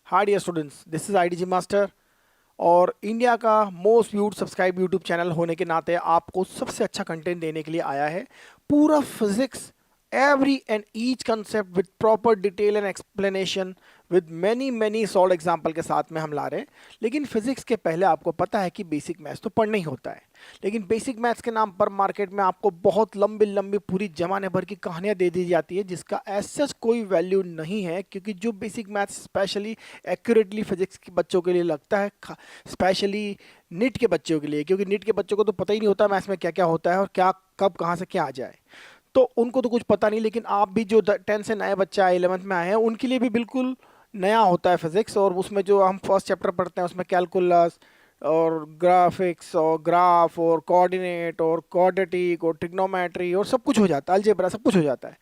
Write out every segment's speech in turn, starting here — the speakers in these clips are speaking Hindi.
Hi dear students, this is IDG master. और इंडिया का most viewed subscribe YouTube channel होने के नाते आपको सबसे अच्छा कंटेंट देने के लिए आया है। पूरा physics, every and each concept with proper detail and explanation with many many solve example के साथ में हम ला रहे हैं। लेकिन फिजिक्स के पहले आपको पता है कि बेसिक मैथ्स तो पढ़ना ही होता है। लेकिन बेसिक मैथ्स के नाम पर मार्केट में आपको बहुत लंबी लंबी पूरी जमाने भर की कहानियां दे दी जाती है, जिसका ऐसा कोई वैल्यू नहीं है। क्योंकि जो basic maths specially accurately physics के बच्चों के लिए लगता है, स्पेशली नीट के बच्चों के लिए, क्योंकि नीट के बच्चों को तो पता ही नहीं होता मैथ्स में क्या क्या होता है और क्या कब कहाँ से क्या आ जाए, तो उनको तो कुछ पता नहीं। लेकिन आप भी जो 10 से नए बच्चे आए, 11th में आए हैं, उनके लिए भी बिल्कुल नया होता है फिजिक्स। और उसमें जो हम फर्स्ट चैप्टर पढ़ते हैं उसमें कैलकुलस और ग्राफिक्स और ग्राफ और कोऑर्डिनेट और क्वाड्रेटिक और ट्रिग्नोमेट्री और सब कुछ हो जाता है, अलजेब्रा सब कुछ हो जाता है।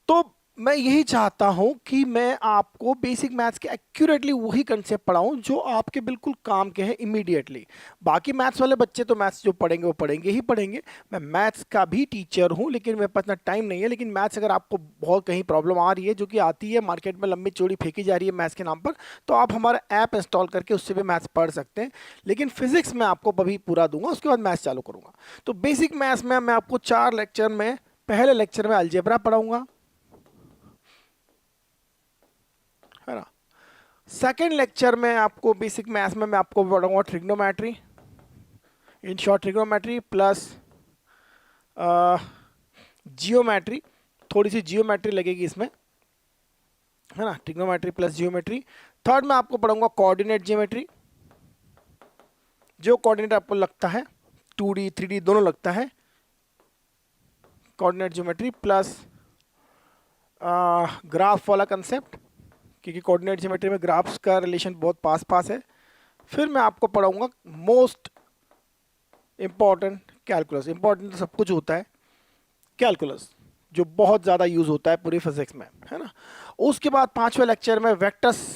तो मैं यही चाहता हूं कि मैं आपको बेसिक मैथ्स के एक्यूरेटली वही कंसेप्ट पढ़ाऊं जो आपके बिल्कुल काम के हैं इमीडिएटली। बाकी मैथ्स वाले बच्चे तो मैथ्स जो पढ़ेंगे वो पढ़ेंगे ही पढ़ेंगे। मैं मैथ्स का भी टीचर हूं, लेकिन मेरे पास इतना टाइम नहीं है। लेकिन मैथ्स अगर आपको बहुत कहीं प्रॉब्लम आ रही है, जो कि आती है, मार्केट में लंबी चौड़ी फेंकी जा रही है मैथ्स के नाम पर, तो आप हमारा ऐप इंस्टॉल करके उससे भी मैथ्स पढ़ सकते हैं। लेकिन फिजिक्स में आपको अभी पूरा दूंगा, उसके बाद मैथ्स चालू करूंगा। तो बेसिक मैथ्स में मैं आपको 4 लेक्चर में, पहले लेक्चर में अलजेब्रा पढ़ाऊंगा, है ना। सेकेंड लेक्चर में आपको बेसिक मैथ्स में मैं आपको पढ़ाऊंगा trigonometry, in short trigonometry plus geometry. थोड़ी सी जियोमेट्री लगेगी इसमें, है ना, ट्रिग्नोमेट्री प्लस जियोमेट्री। थर्ड में आपको पढ़ाऊंगा कोऑर्डिनेट जियोमेट्री, जो कोऑर्डिनेट आपको लगता है 2D 3D दोनों लगता है, कोऑर्डिनेट जियोमेट्री प्लस ग्राफ वाला कंसेप्ट, क्योंकि कोऑर्डिनेट ज्योमेट्री में ग्राफ्स का रिलेशन बहुत पास पास है। फिर मैं आपको पढ़ाऊंगा मोस्ट इंपॉर्टेंट कैलकुलस। इंपॉर्टेंट तो सब कुछ होता है, कैलकुलस जो बहुत ज़्यादा यूज होता है पूरी फिजिक्स में, है ना। उसके बाद 5वें लेक्चर में वेक्टर्स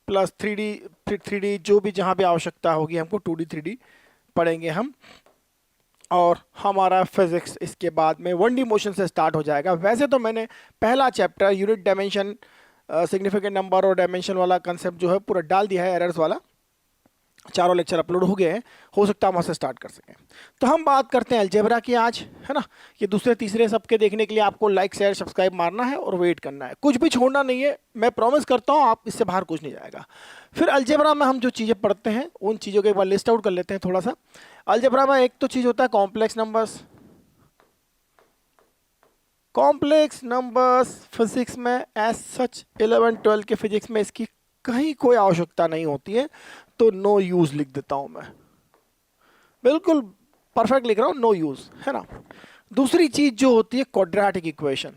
प्लस 3D जो भी जहाँ भी आवश्यकता होगी हमको 2D 3D पढ़ेंगे हम। और हमारा फिजिक्स इसके बाद में 1D मोशन से स्टार्ट हो जाएगा। वैसे तो मैंने पहला chapter unit dimension, significant number और डायमेंशन वाला कंसेप्ट जो है पूरा डाल दिया है, एरर्स वाला। 4 लेक्चर अपलोड हो गए हैं, हो सकता है वहाँ से स्टार्ट कर सकें। तो हम बात करते हैं अलजेब्रा की आज, है ना। ये दूसरे तीसरे सबके देखने के लिए आपको लाइक शेयर सब्सक्राइब मारना है और वेट करना है, कुछ भी छोड़ना नहीं है। मैं प्रॉमिस करता हूँ आप इससे बाहर कुछ नहीं जाएगा। फिर अलजेब्रा में हम जो चीज़ें पढ़ते हैं उन चीज़ों के एक बार लिस्ट आउट कर लेते हैं थोड़ा सा। अलजेब्रा में एक तो चीज़ होता है complex numbers. Complex numbers physics में एज सच 11 12 के फिजिक्स में इसकी कहीं कोई आवश्यकता नहीं होती है, तो नो यूज लिख देता हूं मैं, बिल्कुल परफेक्ट लिख रहा हूं, नो यूज, है ना। दूसरी चीज जो होती है क्वाड्रेटिक इक्वेशन।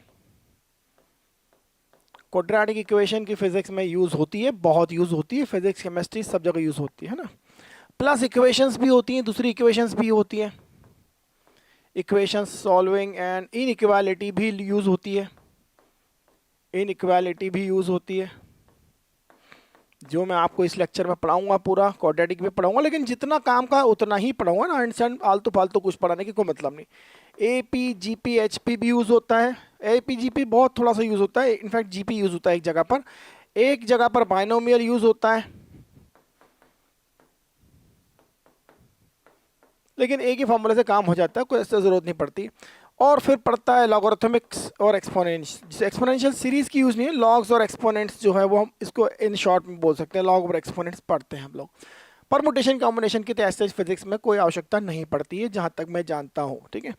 क्वाड्रेटिक इक्वेशन की फिजिक्स में यूज होती है, बहुत यूज होती है, फिजिक्स केमिस्ट्री सब जगह यूज होती है ना। प्लस इक्वेशंस भी होती हैं, दूसरी इक्वेशंस भी होती हैं, इक्वेशंस सॉल्विंग एंड इनइक्वालिटी भी यूज होती है, इनइक्वालिटी भी यूज होती है, जो मैं आपको इस लेक्चर में पढ़ाऊंगा। पूरा क्वाड्रेटिक भी पढ़ाऊंगा, लेकिन जितना काम का है उतना ही पढ़ाऊंगा ना। इंसान आलतू फालतू कुछ पढ़ाने की कोई मतलब नहीं। एपी जीपी एचपी भी यूज होता है। एपी जीपी बहुत थोड़ा सा यूज होता है, इनफैक्ट जीपी यूज होता है एक जगह पर बाइनोमियल यूज होता है, लेकिन एक ही फॉर्मूले से काम हो जाता है, कोई ऐसा जरूरत नहीं पड़ती। और फिर पढ़ता है लॉगरिथमिक्स और एक्सपोनेंट्स। जिसे एक्सपोनेंशियल सीरीज की यूज नहीं है, लॉग्स और एक्सपोनेंट्स जो है वो हम इसको इन शॉर्ट में बोल सकते हैं, लॉग और एक्सपोनेंट्स पढ़ते हैं हम लोग। परमुटेशन कॉम्बिनेशन की तो ऐसे फिजिक्स में कोई आवश्यकता नहीं पड़ती है जहां तक मैं जानता हूं, ठीक है।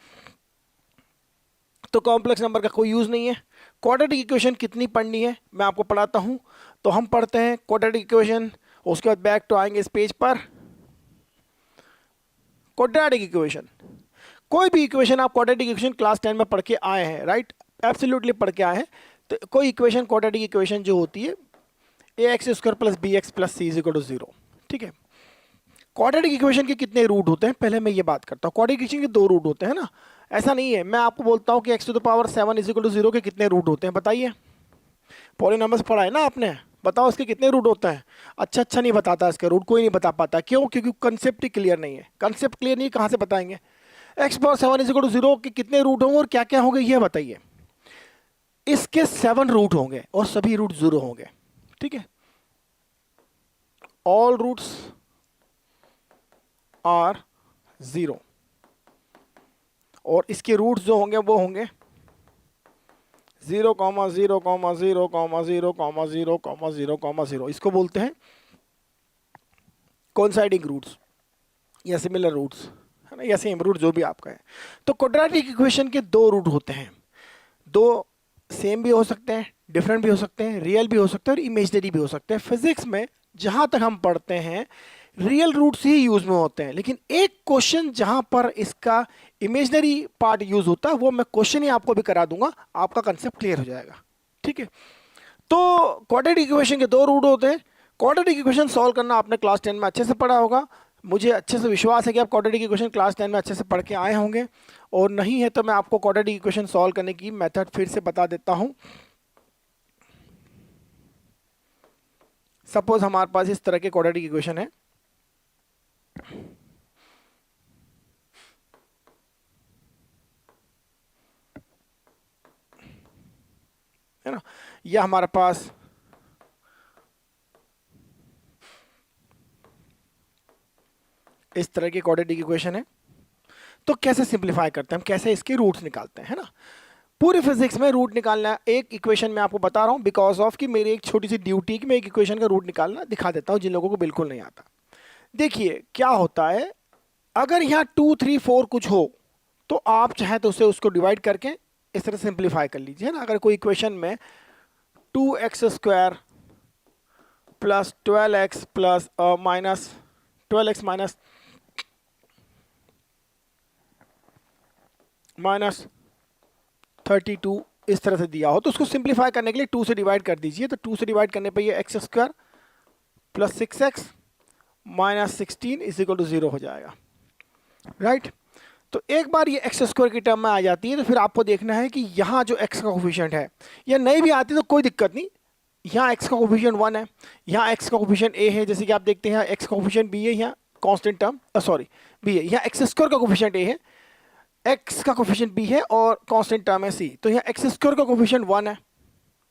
तो कॉम्प्लेक्स नंबर का कोई यूज नहीं है। क्वाड्रेटिक इक्वेशन कितनी पढ़नी है मैं आपको पढ़ाता हूं। तो हम पढ़ते हैं क्वाड्रेटिक इक्वेशन, उसके बाद बैक टू आएंगे इस पेज पर। क्वाड्रेटिक इक्वेशन, कोई भी इक्वेशन आप क्वाड्रेटिक इक्वेशन क्लास 10 में पढ़ के आए हैं, राइट, एब्सोल्युटली पढ़ के आए हैं। तो कोई इक्वेशन क्वाड्रेटिक इक्वेशन जो होती है ax² plus bx plus c is equal to 0, ठीक है। क्वाड्रेटिक इक्वेशन के कितने रूट होते हैं पहले मैं ये बात करता हूँ। क्वाड्रेटिक इक्वेशन के 2 रूट होते हैं ना, ऐसा नहीं है। मैं आपको बोलता हूँ कि x⁻7 इज इक्वल टू 0 के कितने रूट होते हैं, बताइए। पॉलीनॉमियल्स पढ़ा है ना आपने, बताओ इसके कितने रूट होते हैं। अच्छा नहीं बताता इसका रूट, कोई नहीं बता पाता। क्यों? क्योंकि कंसेप्ट ही क्लियर नहीं है। कंसेप्ट क्लियर नहीं, कहाँ से बताएंगे। x⁻7 इज इक्वल टू 0 के कितने रूट होंगे और क्या क्या होंगे ये बताइए। इसके 7 रूट होंगे और सभी रूट 0 होंगे। ठीक है, ऑल रूट्स आर 0 और इसके रूट्स जो होंगे वो होंगे 0, 0, 0, 0, 0, 0, 0। इसको बोलते हैं कोइंसाइडिंग रूट्स या सिमिलर रूट्स, है ना, या सेम रूट, जो भी आपका है। तो क्वाड्रेटिक इक्वेशन के दो रूट होते हैं, दो सेम भी हो सकते हैं, डिफरेंट भी हो सकते हैं, रियल भी हो सकते हैं और इमेजिनरी भी हो सकते हैं। फिजिक्स में जहां तक हम पढ़ते हैं रियल रूट्स ही यूज में होते हैं, लेकिन एक क्वेश्चन जहां पर इसका इमेजिनरी पार्ट यूज होता है वो मैं क्वेश्चन ही आपको भी करा दूंगा, आपका कंसेप्ट क्लियर हो जाएगा। ठीक है, तो क्वाड्रेटिक इक्वेशन के दो रूट होते हैं। क्वाड्रेटिक इक्वेशन सॉल्व करना आपने क्लास 10 में अच्छे से पढ़ा होगा, मुझे अच्छे से विश्वास है कि आप क्वाड्रेटिक इक्वेशन क्लास 10 में अच्छे से पढ़ के आए होंगे, और नहीं है तो मैं आपको क्वाड्रेटिक इक्वेशन सॉल्व करने की मेथड फिर से बता देता हूं। सपोज हमारे पास इस तरह के क्वाड्रेटिक इक्वेशन है ना, यह हमारे पास इस तरह की क्वाड्रेटिक इक्वेशन है। तो कैसे सिंप्लीफाई करते हैं हम, कैसे इसके रूट्स निकालते हैं, है ना। पूरी फिजिक्स में रूट निकालना एक इक्वेशन में आपको बता रहा हूं बिकॉज ऑफ कि मेरी एक छोटी सी ड्यूटी कि मैं एक इक्वेशन का रूट निकालना दिखा देता हूं जिन लोगों को बिल्कुल नहीं आता। देखिए क्या होता है, अगर यहाँ 2, 3, 4 कुछ हो तो आप चाहे तो उसे उसको डिवाइड करके इस तरह सिंप्लीफाई कर लीजिए, है ना। अगर कोई इक्वेशन में 2x² plus 12x plus minus 12x minus 32 इस तरह से दिया हो तो उसको सिंप्लीफाई करने के लिए 2 से डिवाइड कर दीजिए। तो 2 से डिवाइड करने पे ये x² plus 6x minus 16 is equal to 0 हो जाएगा, राइट। तो एक बार ये x² की टर्म में आ जाती है तो फिर आपको देखना है कि यहाँ जो x का कोफिशिएंट है या नहीं भी आती तो कोई दिक्कत नहीं, यहाँ x का कोफिशिएंट 1 है, यहाँ x का कोफिशिएंट a है, जैसे कि आप देखते हैं x का कोफिशिएंट b है, यहाँ कांस्टेंट टर्म सॉरी b है, यहाँ x² का कोफिशिएंट a है, x का कोफिशिएंट b है और कांस्टेंट टर्म है c। तो यहाँ x² का कोफिशिएंट 1 है,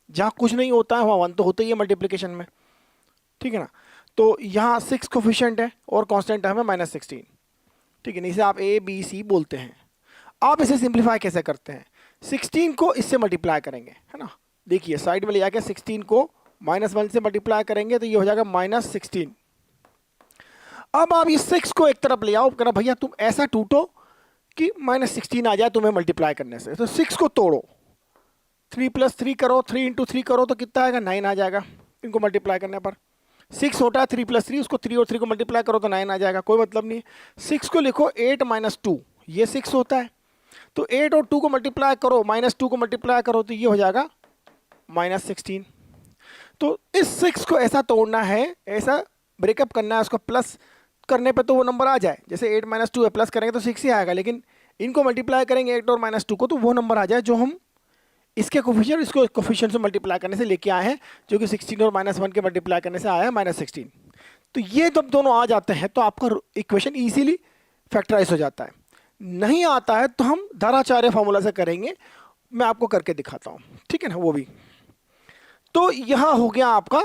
जहाँ कुछ नहीं होता है वहाँ 1 तो होता ही है मल्टीप्लिकेशन में, ठीक है ना। तो यहाँ 6 कोफिशिएंट है और कांस्टेंट टर्म है -16, ठीक है ना। इसे आप a b c बोलते हैं। आप इसे सिंप्लीफाई कैसे करते हैं, 16 को इससे मल्टीप्लाई करेंगे, है ना। देखिए साइड में ले जाके 16 को -1 से मल्टीप्लाई करेंगे तो ये हो जाएगा -16। अब आप इस 6 को एक तरफ ले आओ, कहना भैया तुम ऐसा टूटो कि -16 आ जाए तुम्हें मल्टीप्लाई करने से। तो 6 को तोड़ो, 3 + 3 करो, 3 × 3 करो तो कितना आएगा, 9 आ जाएगा इनको मल्टीप्लाई करने पर। 6 होता है 3 + 3, उसको 3 और 3 को मल्टीप्लाई करो तो 9 आ जाएगा, कोई मतलब नहीं है। 6 को लिखो 8 - 2, ये 6 होता है। तो 8 और 2 को मल्टीप्लाई करो, -2 को मल्टीप्लाई करो तो ये हो जाएगा -16। तो इस 6 को ऐसा तोड़ना है, ऐसा ब्रेकअप करना है, उसको प्लस करने पे तो वो नंबर आ जाए, जैसे 8 - 2 है, प्लस करेंगे तो 6 ही आएगा, लेकिन इनको मल्टीप्लाई करेंगे 8 और -2 को तो वो नंबर आ जाए जो हम इसके कोफिशिएंट इसको कोफिशिएंट से मल्टीप्लाई करने से लेके आए हैं, जो कि 16 और -1 के मल्टीप्लाई करने से आया है -16। तो ये जब दोनों आ जाते हैं तो आपका इक्वेशन इजीली फैक्टराइज हो जाता है। नहीं आता है तो हम धाराचार्य फॉर्मूला से करेंगे, मैं आपको करके दिखाता हूं, ठीक है ना, वो भी। तो यहां हो गया आपका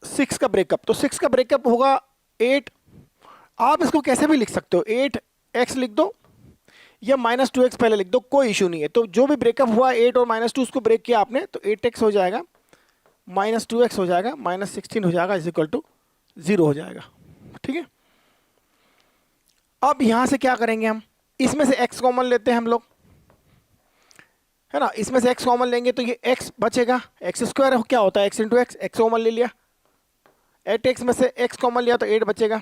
6 का ब्रेकअप। तो 6 का ब्रेकअप होगा 8, आप इसको कैसे भी लिख सकते हो, 8x लिख दो या -2x पहले लिख दो, कोई इशू नहीं है। तो जो भी ब्रेकअप हुआ 8 और -2 उसको ब्रेक किया आपने तो 8x हो जाएगा, -2x हो जाएगा, -16 हो जाएगा, इज इक्वल टू 0 हो जाएगा, ठीक है। अब यहां से क्या करेंगे हम, इसमें से x कॉमन लेते हैं हम लोग, है ना। इसमें से x कॉमन लेंगे तो ये x बचेगा, x² क्या होता है x × x, x कॉमन ले लिया, 8x में से x कॉमन लिया तो 8 बचेगा।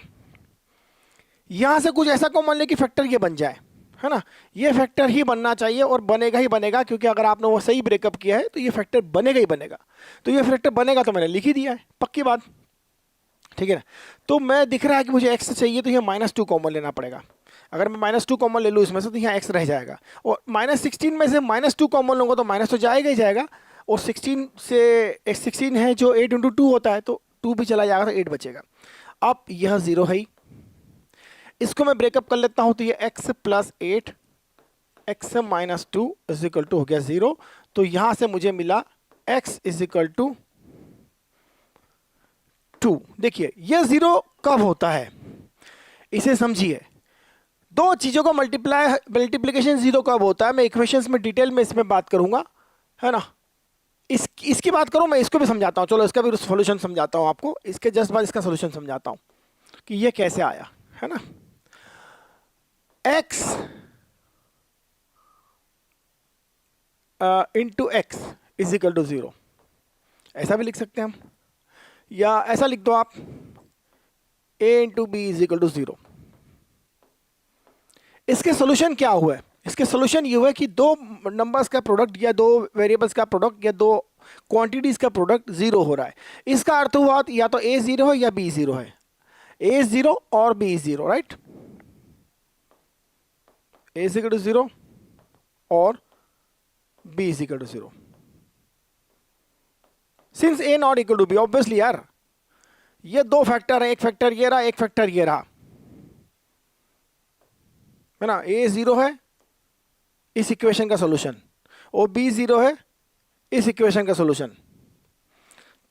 यहां से कुछ ऐसा कॉमन ले कि फैक्टर ये बन जाए, है ना। ये फैक्टर ही बनना चाहिए और बनेगा ही बनेगा, क्योंकि अगर आपने वो सही ब्रेकअप किया है तो ये फैक्टर बनेगा ही बनेगा। तो ये फैक्टर बनेगा तो मैंने लिख ही दिया है, पक्की बात, ठीक है ना। तो मैं दिख रहा है कि मुझे x चाहिए तो ये -2 कॉमन लेना पड़ेगा। अगर मैं -2 कॉमन ले लूँ इसमें से तो यहाँ x रह जाएगा, और -16 में से -2 कॉमन लूँगा तो माइनस तो जाएगा ही जाएगा, और 16 से 16 है जो 8 × 2 होता है तो 2 भी चला जाएगा तो 8 बचेगा। अब यह 0 है ही, इसको मैं ब्रेकअप कर लेता हूं तो ये x + 8 x - 2 is equal to हो गया 0। तो यहां से मुझे मिला x इज इक्वल टू 2। देखिए ये 0 कब होता है, इसे समझिए। दो चीजों का मल्टीप्लिकेशन 0 कब होता है, मैं इक्वेशंस में डिटेल में इसमें बात करूंगा, है ना। इसकी बात करूं, मैं इसको भी समझाता हूं। चलो इसका भी सॉल्यूशन समझाता हूं आपको, इसके जस्ट बाद इसका सॉल्यूशन समझाता हूं कि ये कैसे आया, है ना। x into x is equal to 0, ऐसा भी लिख सकते हैं हम, या ऐसा लिख दो आप a into b is equal to 0। इसके सॉल्यूशन क्या हुआ है, इसके सॉल्यूशन ये हुआ है कि दो नंबर्स का प्रोडक्ट या दो वेरिएबल्स का प्रोडक्ट या दो क्वांटिटीज का प्रोडक्ट 0 हो रहा है। इसका अर्थ हुआ या तो a 0 है या b 0 है, a 0 और b 0, right. a is equal to 0 और b is equal to 0। Since a not equal to b, obviously यार ये दो फैक्टर है, एक फैक्टर ये रहा, एक फैक्टर ये रहा, है ना। a 0 है इस इक्वेशन का सॉल्यूशन, और b 0 है इस इक्वेशन का सॉल्यूशन।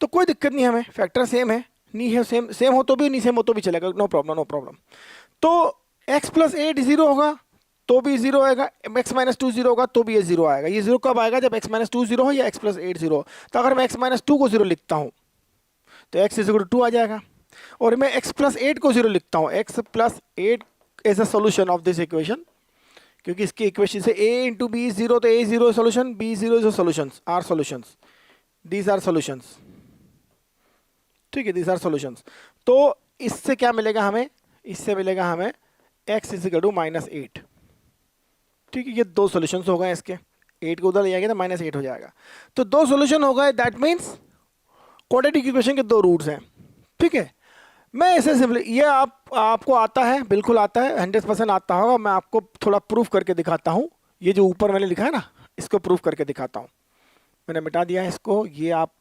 तो कोई दिक्कत नहीं, हमें फैक्टर सेम है, नहीं है सेम हो तो भी, नहीं सेम हो तो भी चलेगा, नो प्रॉब्लम नो प्रॉब्लम। तो x प्लस 8 0 होगा तो भी 0 आएगा, x माइनस 2 0 होगा तो भी ये 0 आएगा। ये 0 कब आएगा, जब x माइनस 2 0 हो या x प्लस 8 0 हो। तो अगर मैं x माइनस 2 को 0 लिखता हूं तो x इज इक्वल टू 2 आ जाएगा, और मैं x प्लस 8 को 0 लिखता हूं, x plus 8 is a solution of this equation, क्योंकि इसकी इक्वेशन से a इंटू बी 0, तो a 0 solution, b 0 is solutions, are solutions, these are solutions, ठीक है, दीज आर सोल्यूशंस। तो इससे क्या मिलेगा हमें, इससे मिलेगा हमें x is equal to minus 8, ठीक है। ये दो सोल्यूशंस हो गए इसके, 8 को उधर ले जाएंगे तो माइनस 8 हो जाएगा। तो दो सोल्यूशन हो गए, दैट मीन्स क्वाड्रेटिक इक्वेशन के दो रूट्स हैं, ठीक है। मैं ऐसे सिंपली, ये आपको आता है, बिल्कुल आता है, 100% आता होगा। मैं आपको थोड़ा प्रूफ करके दिखाता हूँ। ये जो ऊपर मैंने लिखा है ना, इसको प्रूफ करके दिखाता हूँ। मैंने मिटा दिया है इसको, ये आप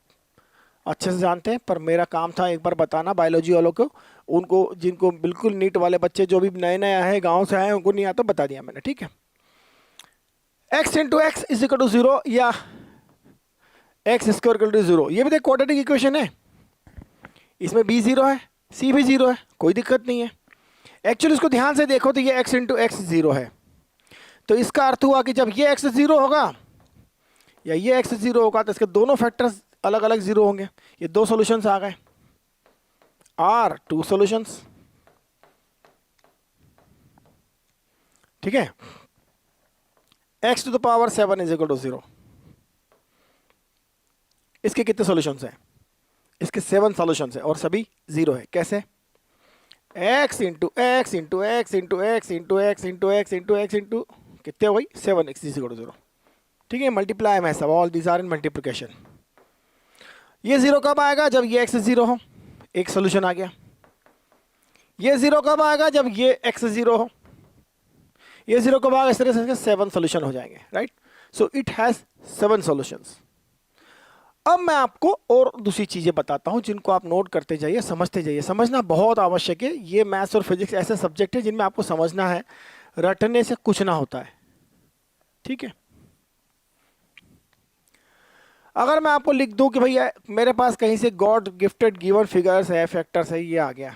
अच्छे से जानते हैं, पर मेरा काम था एक बार बताना बायोलॉजी वालों को, उनको जिनको बिल्कुल नीट वाले बच्चे जो भी नए नए आए हैं, गाँव से आए हैं, उनको नहीं आता, बता दिया मैंने, ठीक है। x into x is equal to 0 या एक्स स्क्वायर इक्वल टू 0, ये भी तो क्वाड्रेटिक इक्वेशन है। इसमें b 0 है, c भी 0 है, कोई दिक्कत नहीं है। एक्चुअली इसको ध्यान से देखो तो ये x इंटू एक्स 0 है, तो इसका अर्थ हुआ कि जब ये x 0 होगा या ये x 0 होगा तो इसके दोनों फैक्टर्स अलग अलग 0 होंगे। ये दो सॉल्यूशंस आ गए, आर टू सॉल्यूशंस, ठीक है। x to the power 7 is equal to 0, इसके कितने सॉल्यूशंस हैं, इसके 7 सॉल्यूशंस हैं और सभी 0 है। कैसे, x into x into x into x into x into x into x into कितने हो गई 7x इज इक्वल टू 0, ठीक है। मल्टीप्लाई में सब, all these are in multiplication. ये 0 कब आएगा, जब ये x 0 हो, एक सोल्यूशन आ गया। ये 0 कब आएगा, जब ये x 0 हो, ये 0 कब आएगा, इस तरह से 7 सोल्यूशन हो जाएंगे, right. So it has 7 solutions. अब मैं आपको और दूसरी चीजें बताता हूं जिनको आप नोट करते जाइए, समझते जाइए। समझना बहुत आवश्यक है। ये मैथ्स और फिजिक्स ऐसे सब्जेक्ट है जिनमें आपको समझना है, रटने से कुछ ना होता है, ठीक है। अगर मैं आपको लिख दूं कि भैया मेरे पास कहीं से गॉड गिफ्टेड गिवन फिगर्स है, फैक्टर्स है, ये आ गया,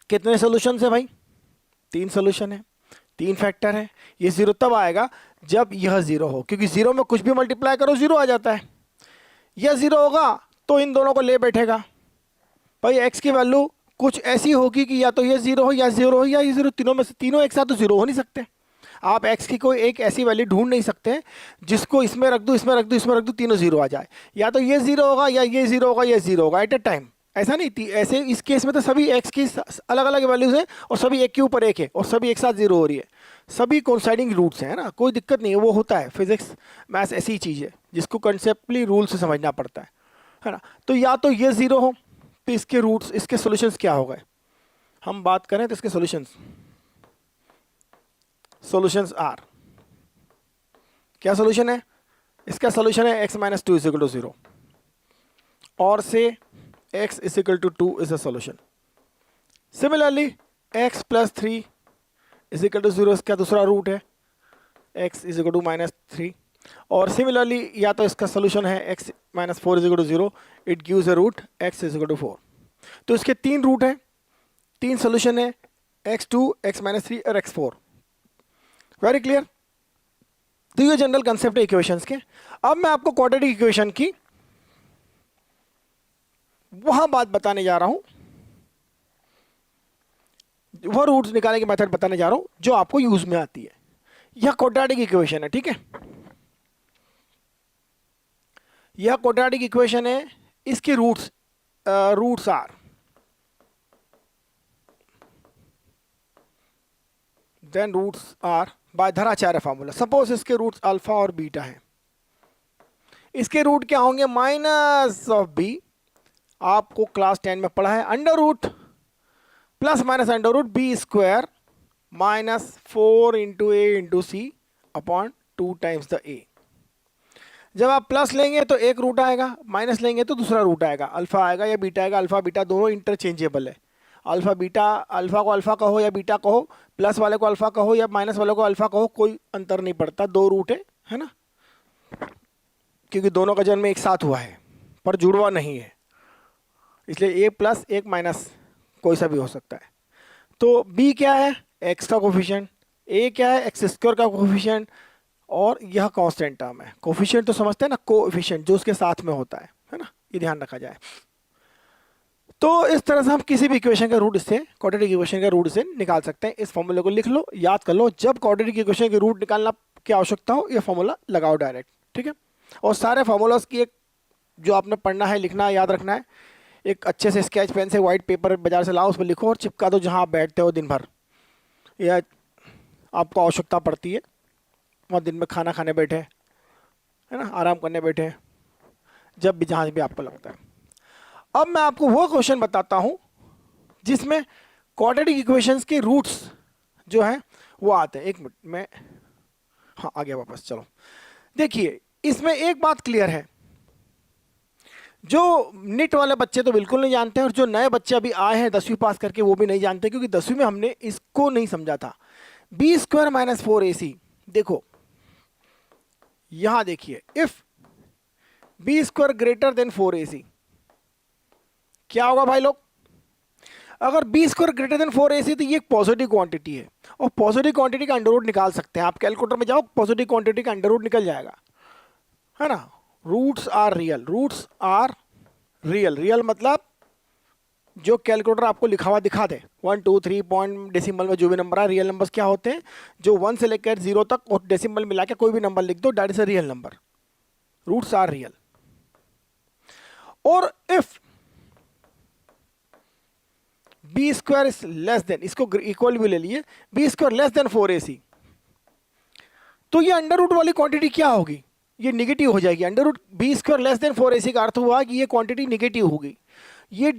कितने सॉल्यूशंस है भाई, 3 सॉल्यूशन है, 3 फैक्टर है। ये 0 तब आएगा जब यह 0 हो, क्योंकि 0 में कुछ भी मल्टीप्लाई करो 0 आ जाता है। यह 0 होगा तो इन दोनों को ले बैठेगा भाई, x की वैल्यू कुछ ऐसी होगी कि या तो ये 0 हो या 0 हो या ये 0, तीनों में से, तीनों एक साथ तो 0 हो नहीं सकते। आप x की कोई एक ऐसी वैल्यू ढूंढ नहीं सकते जिसको इसमें रख दूं, इसमें रख दूं, इसमें रख दूं, तीनों 0 आ जाए। या तो ये 0 होगा या ये 0 होगा या 0 होगा एट अ टाइम, ऐसा नहीं। ऐसे इस केस में तो सभी x की अलग अलग वैल्यूज हैं और सभी एक के ऊपर एक है और सभी एक साथ 0 हो रही है, सभी कोइंसाइडिंग रूट्स हैं, ना, कोई दिक्कत नहीं है। वो होता है, फिजिक्स मैथ्स ऐसी चीज़ है जिसको कंसेप्टली रूल से समझना पड़ता है ना। तो या तो ये 0 हो तो इसके रूट्स, इसके सॉल्यूशंस क्या हो गए, हम बात करें तो इसके सॉल्यूशंस आर, क्या सॉल्यूशन है, इसका सॉल्यूशन है x minus 2 is equal to 0, और से x is equal to 2 is a solution. Similarly x plus 3 is equal to 0 इसका दूसरा रूट है, x इज इक्वल टू -3। और सिमिलरली या तो इसका सोल्यूशन है x -4 is equal to 0, it gives a root x is equal to 4। तो इसके 3 रूट हैं, 3 सोल्यूशन है, x2, x-3 और x4। Very clear. तो ये जनरल कंसेप्ट है इक्वेशंस के। अब मैं आपको क्वाड्रेटिक इक्वेशन की वहां बात बताने जा रहा हूं, वह रूट्स निकालने की मेथड बताने जा रहा हूं जो आपको यूज में आती है। यह क्वाड्रेटिक इक्वेशन है, ठीक है। यह क्वाड्रेटिक इक्वेशन है, इसके roots are then roots are by Dharacharya formula. Suppose इसके रूट्स अल्फा और बीटा है, इसके रूट क्या होंगे? Minus of B. आपको क्लास 10 में पढ़ा है, under root plus minus under root B square minus 4 into A into C upon 2 times the A. जब आप प्लस लेंगे तो एक रूट आएगा, माइनस लेंगे तो दूसरा रूट आएगा, अल्फा आएगा या बीटा आएगा। अल्फा बीटा दोनों इंटरचेंजेबल है। अल्फा बीटा, अल्फा को अल्फा कहो या बीटा कहो, प्लस वाले को अल्फा कहो या माइनस वाले को अल्फा कहो, कोई अंतर नहीं पड़ता, दो रूट है ना, क्योंकि दोनों का जन्म एक साथ हुआ है पर जुड़वा नहीं है, इसलिए ए प्लस एक माइनस कोई सा भी हो सकता है। तो बी क्या है? एक्स का कोफिशिएंट। ए क्या है? एक्स स्क्वायर का कोफिशिएंट। और यह कांस्टेंट टर्म है। कोफिशिएंट तो समझते हैं ना, कोएफिशिएंट जो उसके साथ में होता है ना, ये ध्यान रखा जाए। तो इस तरह से हम किसी भी इक्वेशन का रूट इससे, क्वाड्रेटिक इक्वेशन का रूट से निकाल सकते हैं। इस फॉर्मूले को लिख लो, याद कर लो, जब क्वाड्रेटिक इक्वेशन के रूट निकालना की आवश्यकता हो ये फॉर्मूला लगाओ डायरेक्ट, ठीक है। और सारे फॉर्मूलाज की एक जो आपने पढ़ना है, लिखना है, याद रखना है, एक अच्छे से स्केच पेन से व्हाइट पेपर बाजार से लाओ, उस पर लिखो और चिपका दो जहाँ आप बैठते हो दिन भर, या आपको आवश्यकता पड़ती है वहाँ दिन में खाना खाने बैठे, है ना, आराम करने बैठे, जब भी जहाँ भी आपको लगता है। अब मैं आपको वो क्वेश्चन बताता हूँ जिसमें क्वाड्रेटिक इक्वेशंस के रूट्स जो हैं वो आते हैं। एक मिनट में, हाँ आ गया वापस। चलो देखिए, इसमें एक बात क्लियर है, जो निट वाले बच्चे तो बिल्कुल नहीं जानते हैं, और जो नए बच्चे अभी आए हैं 10वीं पास करके वो भी नहीं जानते, क्योंकि 10वीं में हमने इसको नहीं समझा था। बी स्क्वायर माइनस 4ac, देखो यहां देखिए, if B square greater than 4ac क्या होगा भाई लोग? अगर B square greater than 4ac तो ये एक पॉजिटिव क्वांटिटी है, और पॉजिटिव क्वांटिटी का अंडर रूट निकाल सकते हैं आप। कैलकुलेटर में जाओ, पॉजिटिव क्वांटिटी का अंडर रूट निकल जाएगा, है ना। Roots are real, roots are real. Real मतलब जो कैलकुलेटर आपको लिखा हुआ दिखा दे, 1 2 3 पॉइंट डेसिमल में जो भी नंबर है, रियल नंबर्स क्या होते हैं? जो 1 से लेकर 0 तक और डेसिमल मिला के कोई भी नंबर लिख दो, that is a real number. Roots are real. और if B square is less than, इसको इक्वल भी ले लिए, B square less than 4ac, तो ये अंडर रूट वाली क्वांटिटी क्या होगी? ये निगेटिव हो जाएगी। Under root B square less than 4ac का अर्थ हुआ कि ये क्वांटिटी निगेटिव होगी। ये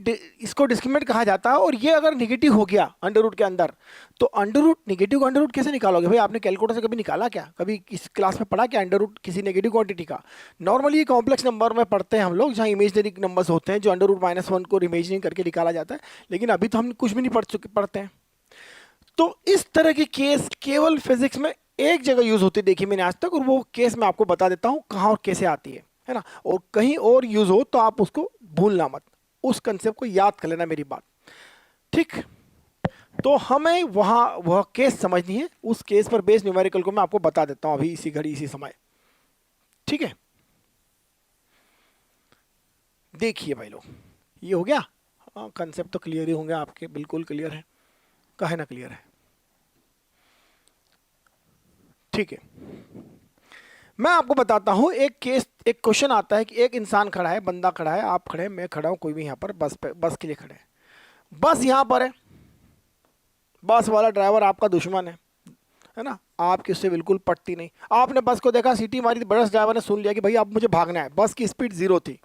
इसको डिस्क्रिमिनेंट कहा जाता है। और ये अगर निगेटिव हो गया अंडर रूट के अंदर, तो under root, negative under root कैसे निकालोगे भाई? आपने कैलकुलेटर से कभी निकाला क्या? कभी इस क्लास में पढ़ा क्या अंडर रूट किसी नेगेटिव क्वांटिटी का? नॉर्मली कॉम्प्लेक्स नंबर में पढ़ते हैं हम लोग, जहाँ इमेजनरी नंबर्स होते हैं, जो अंडर रूट -1 को इमेजिनिंग करके निकाला जाता है। लेकिन अभी तो हम कुछ भी नहीं पढ़ते हैं। तो इस तरह के केस केवल फिजिक्स में एक जगह यूज होती देखी मैंने आज तक, और वो केस मैं आपको बता देता हूँ कहाँ और कैसे आती है ना। और कहीं और यूज हो तो आप उसको भूलना मत, उस कंसेप्ट को याद कर लेना मेरी बात, ठीक। तो हमें वहां वह केस समझनी है, उस केस पर बेस्ड न्यूमेरिकल को मैं आपको बता देता हूं अभी इसी घड़ी इसी समय, ठीक है। देखिए भाई लोग, ये हो गया। हाँ, कंसेप्ट तो क्लियर ही होंगे आपके, बिल्कुल क्लियर है, काहे ना क्लियर है, ठीक है। मैं आपको बताता हूं एक केस। एक क्वेश्चन आता है कि एक इंसान खड़ा है, बंदा खड़ा है, आप खड़े हैं, मैं खड़ा हूं, कोई भी यहां पर बस पे, बस के लिए खड़े हैं। बस यहां पर है, बस वाला ड्राइवर आपका दुश्मन है ना, आपकी उससे बिल्कुल पटती नहीं। आपने बस को देखा, सीटी मारी, बस ड्राइवर ने सुन लिया कि भाई अब मुझे भागना है, बस की स्पीड 0 थी,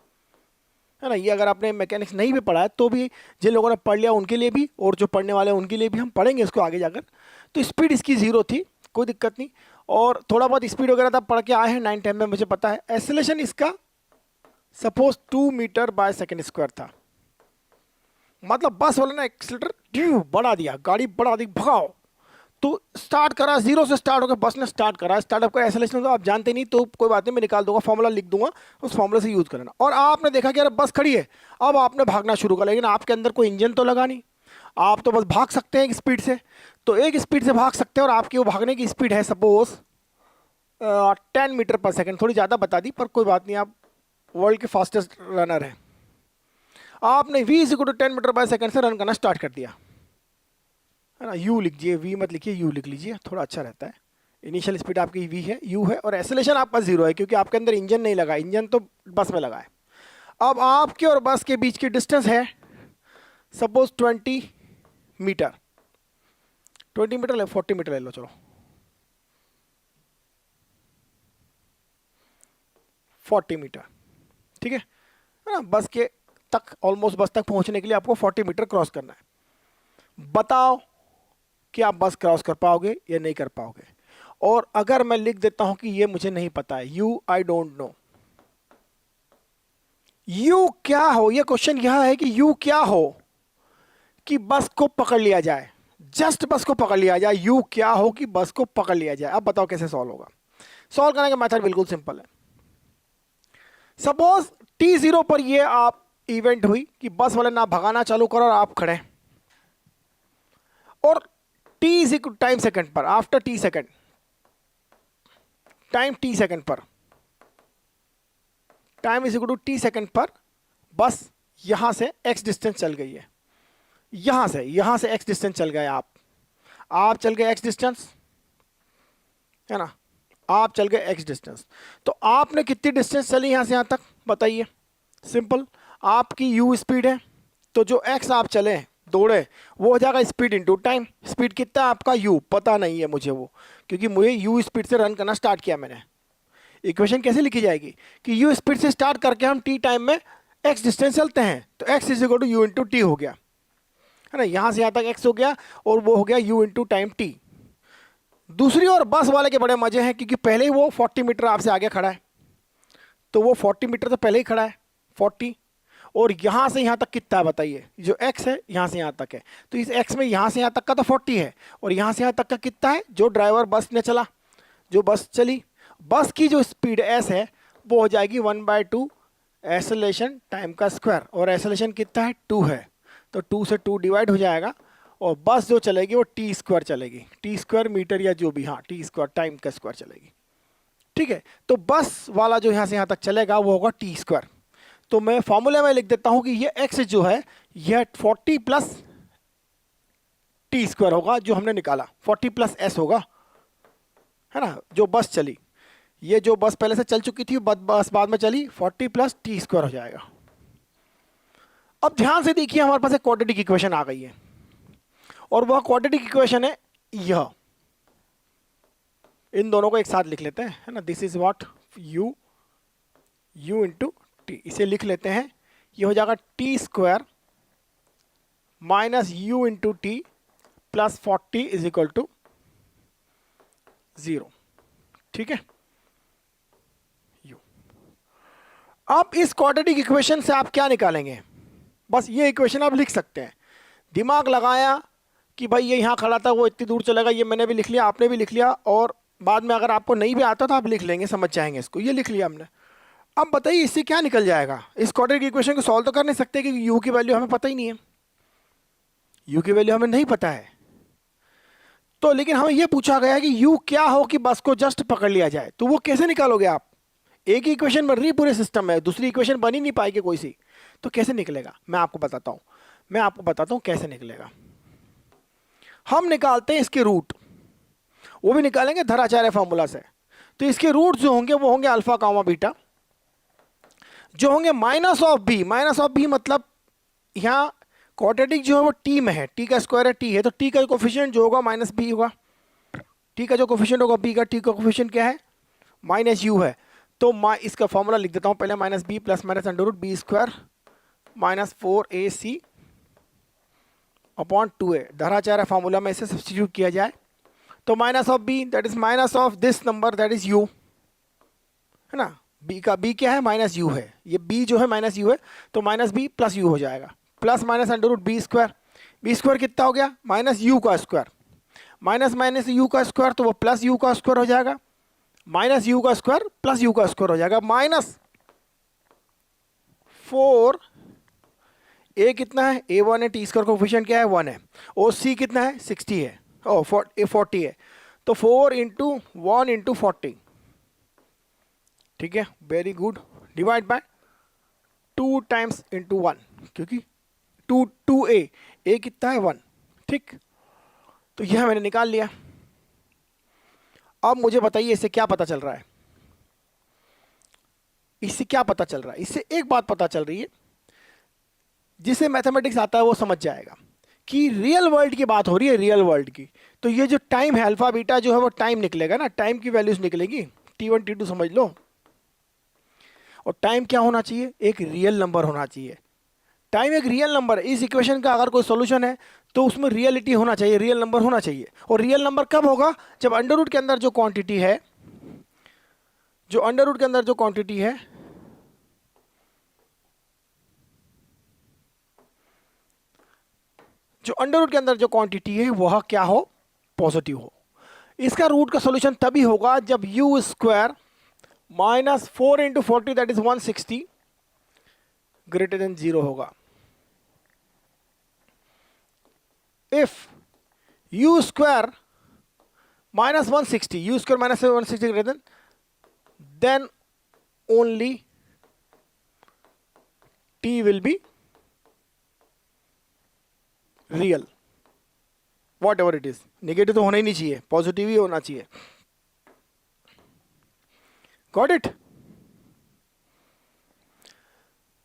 है ना। ये अगर आपने मैकेनिक्स नहीं भी पढ़ा है तो भी, जिन लोगों ने पढ़ लिया उनके लिए भी, और जो पढ़ने वाले हैं उनके लिए भी, हम पढ़ेंगे इसको आगे जाकर। तो स्पीड इसकी 0 थी, कोई दिक्कत नहीं, और थोड़ा बहुत स्पीड वगैरह तब पढ़ के आए हैं 9 10 में, मुझे पता है। एक्सेलरेशन इसका suppose 2 metre by second square था। मतलब बस वाले ने एक्सीलरेटर बढ़ा दिया, गाड़ी बढ़ा दी, भगाओ, तो स्टार्ट करा, जीरो से स्टार्ट होकर बस ने स्टार्ट करा, स्टार्टअप का एक्सेलरेशन तो आप जानते नहीं, तो कोई बात नहीं, मैं निकाल दूंगा, फॉर्मूला लिख दूंगा, उस फॉर्मूला से यूज करना। और आपने देखा कि यार बस खड़ी है, अब आपने भागना शुरू कर, लेकिन आपके अंदर कोई इंजन तो लगा नहीं, आप तो बस भाग सकते हैं एक स्पीड से, तो एक स्पीड से भाग सकते हैं, और आपकी वो भागने की स्पीड है सपोज 10 मीटर पर सेकेंड, थोड़ी ज़्यादा बता दी पर कोई बात नहीं, आप वर्ल्ड के फास्टेस्ट रनर हैं। आपने v is equal to 10 metre पर सेकेंड से रन करना स्टार्ट कर दिया, है ना। u लिखिए, v मत लिखिए, u लिख लीजिए, थोड़ा अच्छा रहता है। इनिशियल स्पीड आपकी v है, u है, और एक्सेलरेशन आपका 0 है क्योंकि आपके अंदर इंजन नहीं लगा, इंजन तो बस में लगा है। अब आपके और बस के बीच की डिस्टेंस है सपोज 20 मीटर, 20 मीटर ले, 40 मीटर ले लो, चलो 40 मीटर, ठीक है ना। बस के तक, ऑलमोस्ट बस तक पहुंचने के लिए आपको 40 मीटर क्रॉस करना है। बताओ कि आप बस क्रॉस कर पाओगे या नहीं कर पाओगे। और अगर मैं लिख देता हूं कि ये मुझे नहीं पता है, you I don't know, you क्या हो, ये क्वेश्चन यह है कि यू क्या हो कि बस को पकड़ लिया जाए, जस्ट बस को पकड़ लिया जाए, यू क्या हो कि बस को पकड़ लिया जाए। अब बताओ कैसे सॉल्व होगा। सॉल्व करने का मेथड बिल्कुल सिंपल है। सपोज t0 पर ये आप इवेंट हुई कि बस वाले ना भगाना चालू करो और आप खड़े, और t is equal time second पर, after t second, time t second पर, time is equal to t second पर बस यहां से x डिस्टेंस चल गई है, यहां से x डिस्टेंस चल गए, आप चल गए x डिस्टेंस, है ना, आप चल गए x डिस्टेंस। तो आपने कितनी डिस्टेंस चली यहां से यहां तक बताइए। सिंपल, आपकी u स्पीड है, तो जो x आप चले दौड़े वो हो जाएगा स्पीड इनटू टाइम। स्पीड कितना है आपका u पता नहीं है मुझे वो, क्योंकि मुझे u स्पीड से रन करना स्टार्ट किया मैंने। इक्वेशन कैसे लिखी जाएगी कि u स्पीड से स्टार्ट करके हम t टाइम में x डिस्टेंस चलते हैं, तो x is equal to u into t हो गया, है ना। यहां से यहां तक x हो गया और वो हो गया u इंटू टाइम t। दूसरी ओर बस वाले के बड़े मजे हैं, क्योंकि पहले ही वो 40 मीटर आपसे आगे खड़ा है, तो वो 40 मीटर तो पहले ही खड़ा है 40, और यहां से यहां तक कितना है बताइए, जो x है यहां से यहां तक है, तो इस x में यहां से यहां तक का तो 40 है, और यहां से यहां तक का कितना है, जो ड्राइवर बस ने चला, जो बस चली, बस की जो स्पीड s है वो हो जाएगी 1/2 एक्सेलरेशन टाइम का स्क्वायर, और एक्सेलरेशन कितना है 2 है, तो 2 से 2 डिवाइड हो जाएगा, और बस जो चलेगी वो टी स्क्वायर चलेगी, टी स्क्वायर मीटर या जो भी, हाँ टी स्क्वायर टाइम का स्क्वायर चलेगी, ठीक है। तो बस वाला जो यहां से यहां तक चलेगा वो होगा टी स्क्वायर। तो मैं फॉर्मूले में लिख देता हूं कि ये x जो है यह 40 प्लस टी स्क्वायर होगा, जो हमने निकाला 40 प्लस s होगा, है ना, जो बस चली, ये जो बस पहले से चल चुकी थी बस बाद में चली, 40 प्लस टी स्क्वायर हो जाएगा। अब ध्यान से देखिए, हमारे पास एक क्वाड्रेटिक इक्वेशन आ गई है, और वह क्वाड्रेटिक इक्वेशन है यह, इन दोनों को एक साथ लिख लेते हैं, है ना। This is what u into t, इसे लिख लेते हैं, ये हो जाएगा t square minus u into t plus 40 is equal to 0, ठीक है। u, अब इस क्वाड्रेटिक इक्वेशन से आप क्या निकालेंगे, बस ये इक्वेशन आप लिख सकते हैं। दिमाग लगाया कि भाई ये यहाँ खड़ा था, वो इतनी दूर चलेगा, ये मैंने भी लिख लिया, आपने भी लिख लिया, और बाद में अगर आपको नहीं भी आता तो आप लिख लेंगे, समझ जाएंगे इसको, ये लिख लिया हमने। अब बताइए इससे क्या निकल जाएगा, इस क्वाड्रेटिक इक्वेशन को सॉल्व तो कर नहीं सकते क्योंकि u की वैल्यू हमें पता ही नहीं है, u की वैल्यू हमें नहीं पता है। तो लेकिन हमें यह पूछा गया है कि u क्या हो कि बस को जस्ट पकड़ लिया जाए, तो वो कैसे निकालोगे आप, एक ही इक्वेशन बन रही है पूरे सिस्टम में, दूसरी इक्वेशन बन ही नहीं पाएगी कोई सी, तो कैसे निकलेगा, मैं आपको बताता हूं कैसे निकलेगा। हम निकालते हैं इसके रूट, वो भी निकालेंगे धराचार्य फॉर्मूला से। तो इसके रूट जो होंगे वो होंगे अल्फा कामा बीटा, जो होंगे माइनस ऑफ बी मतलब यहाँ क्वाड्रेटिक जो है वो टी में है, टी का स्क्वायर है टी है, तो टी का कोफिशिएंट जो होगा माइनस बी होगा, टी का जो कोफिशिएंट होगा बी का, टी का कोफिशिएंट क्या है माइनस यू है। तो इसका फॉर्मूला लिख देता हूँ पहले, minus B plus minus under root B square minus 4ac upon 2a, Dharacharya formula में इसे सब्स्टिट्यूट किया जाए तो minus of B that is minus of this number that is U, है ना, बी का बी क्या है माइनस यू है, ये बी जो है माइनस यू है, तो माइनस बी प्लस यू हो जाएगा, plus minus under root B square कितना हो गया माइनस यू का स्क्वायर, माइनस माइनस यू का स्क्वायर, तो वो प्लस यू का स्क्वायर हो जाएगा, माइनस यू का स्क्वायर प्लस यू का स्क्वायर हो जाएगा, माइनस 4, ए कितना है, A1 है, टी स्क्वायर कोफिशिएंट क्या है 1 है, और सी कितना है 60 है, ओ 40 है, तो 4 इंटू 1 इंटू 40, ठीक है, very good, divide by 2 times into 1, क्योंकि 2a कितना है 1, ठीक, तो यह मैंने निकाल लिया। अब मुझे बताइए इससे क्या पता चल रहा है, इससे क्या पता चल रहा है, इससे एक बात पता चल रही है, जिसे मैथमेटिक्स आता है वो समझ जाएगा कि रियल वर्ल्ड की बात हो रही है, रियल वर्ल्ड की, तो ये जो टाइम है अल्फा बीटा जो है वो टाइम निकलेगा ना, टाइम की वैल्यूज निकलेगी, T1 T2 समझ लो, और टाइम क्या होना चाहिए, एक रियल नंबर होना चाहिए, टाइम एक रियल नंबर है। इस इक्वेशन का अगर कोई सॉल्यूशन है तो उसमें रियलिटी होना चाहिए, रियल नंबर होना चाहिए, और रियल नंबर कब होगा, जब अंडर रूट के अंदर जो क्वांटिटी है, जो अंडर रूट के अंदर जो क्वांटिटी है, जो अंडर रूट के अंदर जो क्वांटिटी है वह क्या हो, पॉजिटिव हो। इसका रूट का सॉल्यूशन तभी होगा जब you square minus 4 into 40 that is 160 greater than 0 होगा। If you square minus 160, you square minus 160 greater than only T will be real, what ever it is, negative तो होना ही नहीं चाहिए, पॉजिटिव ही होना चाहिए, गॉट इट।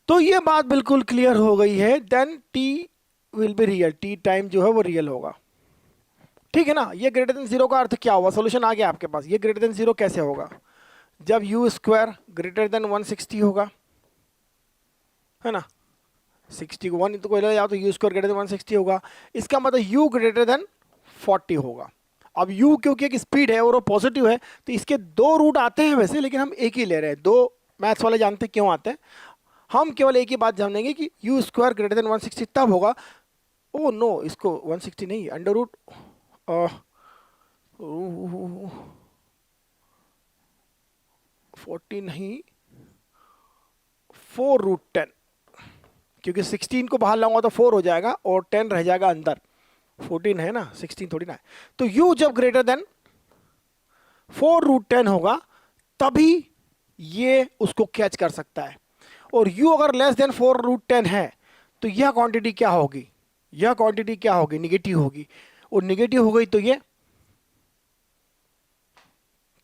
तो ये बात बिल्कुल क्लियर हो गई है, then t will be real, t time जो है वो रियल होगा, ठीक है ना। ये ग्रेटर देन 0 का अर्थ क्या हुआ, सोल्यूशन आ गया आपके पास, ये ग्रेटर देन 0 कैसे होगा, जब यू स्क्वायर ग्रेटर देन 160 होगा, है ना, 60 को 1 तो कोई ले जाओ तो यू स्क्वायर ग्रेटर देन 160 होगा, इसका मतलब यू ग्रेटर देन 40 होगा। अब u क्योंकि एक स्पीड है और वो पॉजिटिव है तो इसके दो रूट आते हैं वैसे, लेकिन हम एक ही ले रहे हैं, दो मैथ्स वाले जानते हैं क्यों आते हैं, हम केवल एक ही बात जानेंगे कि यू स्क्वायर ग्रेटर देन 160 तब होगा, ओ नो इसको 160 नहीं, अंडर रूट 40 नहीं, 4√10, क्योंकि 16 को बाहर लाऊंगा तो 4 हो जाएगा और 10 रह जाएगा अंदर, 14 है ना, 16 थोड़ी ना है, तो u जब ग्रेटर देन 4√10 होगा तभी ये उसको कैच कर सकता है, और u अगर लेस देन 4√10 है तो यह क्वांटिटी क्या होगी, यह क्वांटिटी क्या होगी, निगेटिव होगी, और निगेटिव हो गई तो ये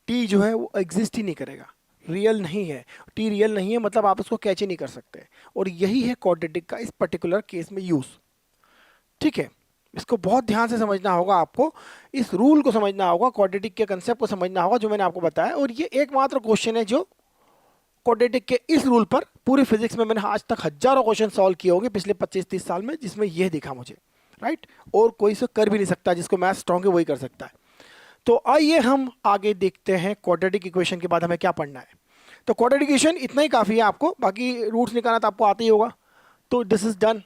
t जो है वो एग्जिस्ट ही नहीं करेगा, रियल नहीं है, t रियल नहीं है मतलब आप इसको कैच ही नहीं कर सकते, और यही है क्वाड्रेटिक का इस पर्टिकुलर केस में यूज, ठीक है। इसको बहुत ध्यान से समझना होगा, आपको इस रूल को समझना होगा, क्वाड्रेटिक के कंसेप्ट को समझना होगा जो मैंने आपको बताया, और ये एकमात्र क्वेश्चन है जो क्वाड्रेटिक के इस रूल पर पूरी फिजिक्स में मैंने आज तक हजारों क्वेश्चन सॉल्व किए होंगे पिछले 25-30 साल में, जिसमें यह दिखा मुझे, राइट, और कोई इसे कर भी नहीं सकता, जिसको मैथ स्ट्रॉन्ग है वही कर सकता है। तो आइए हम आगे देखते हैं क्वाड्रेटिक इक्वेशन के बाद हमें क्या पढ़ना है। तो क्वाड्रेटिक इक्वेशन इतना ही काफ़ी है आपको, बाकी रूट्स निकालना तो आपको आता ही होगा, तो दिस इज डन,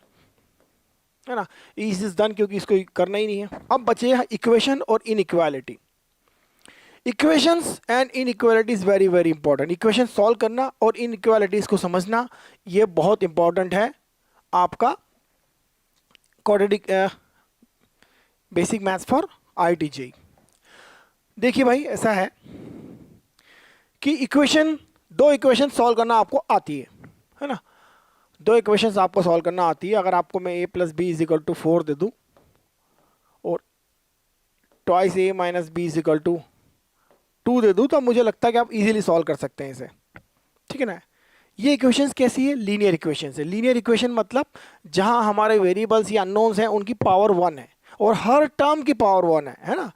है ना, इज डन क्योंकि इसको करना ही नहीं है। अब बचे इक्वेशन और inequality. Equations and inequality is very very important, equation solve करना और इनइक्वालिटीज को समझना ये बहुत इंपॉर्टेंट है आपका quadratic basic maths for IIT-JEE। देखिए भाई ऐसा है कि दो इक्वेशन सॉल्व करना आपको आती है ना, दो इक्वेशंस आपको सॉल्व करना आती है। अगर आपको मैं a + b = 4 दे दूं और ट्वाइस a - b = 2 दे दूं तो मुझे लगता है कि आप इजीली सॉल्व कर सकते हैं इसे, ठीक है ना। ये इक्वेशंस कैसी है, लीनियर इक्वेशंस है। लीनियर इक्वेशन मतलब जहां हमारे वेरिएबल्स या अननोन्स हैं उनकी पावर 1 है और हर टर्म की पावर 1 है ना।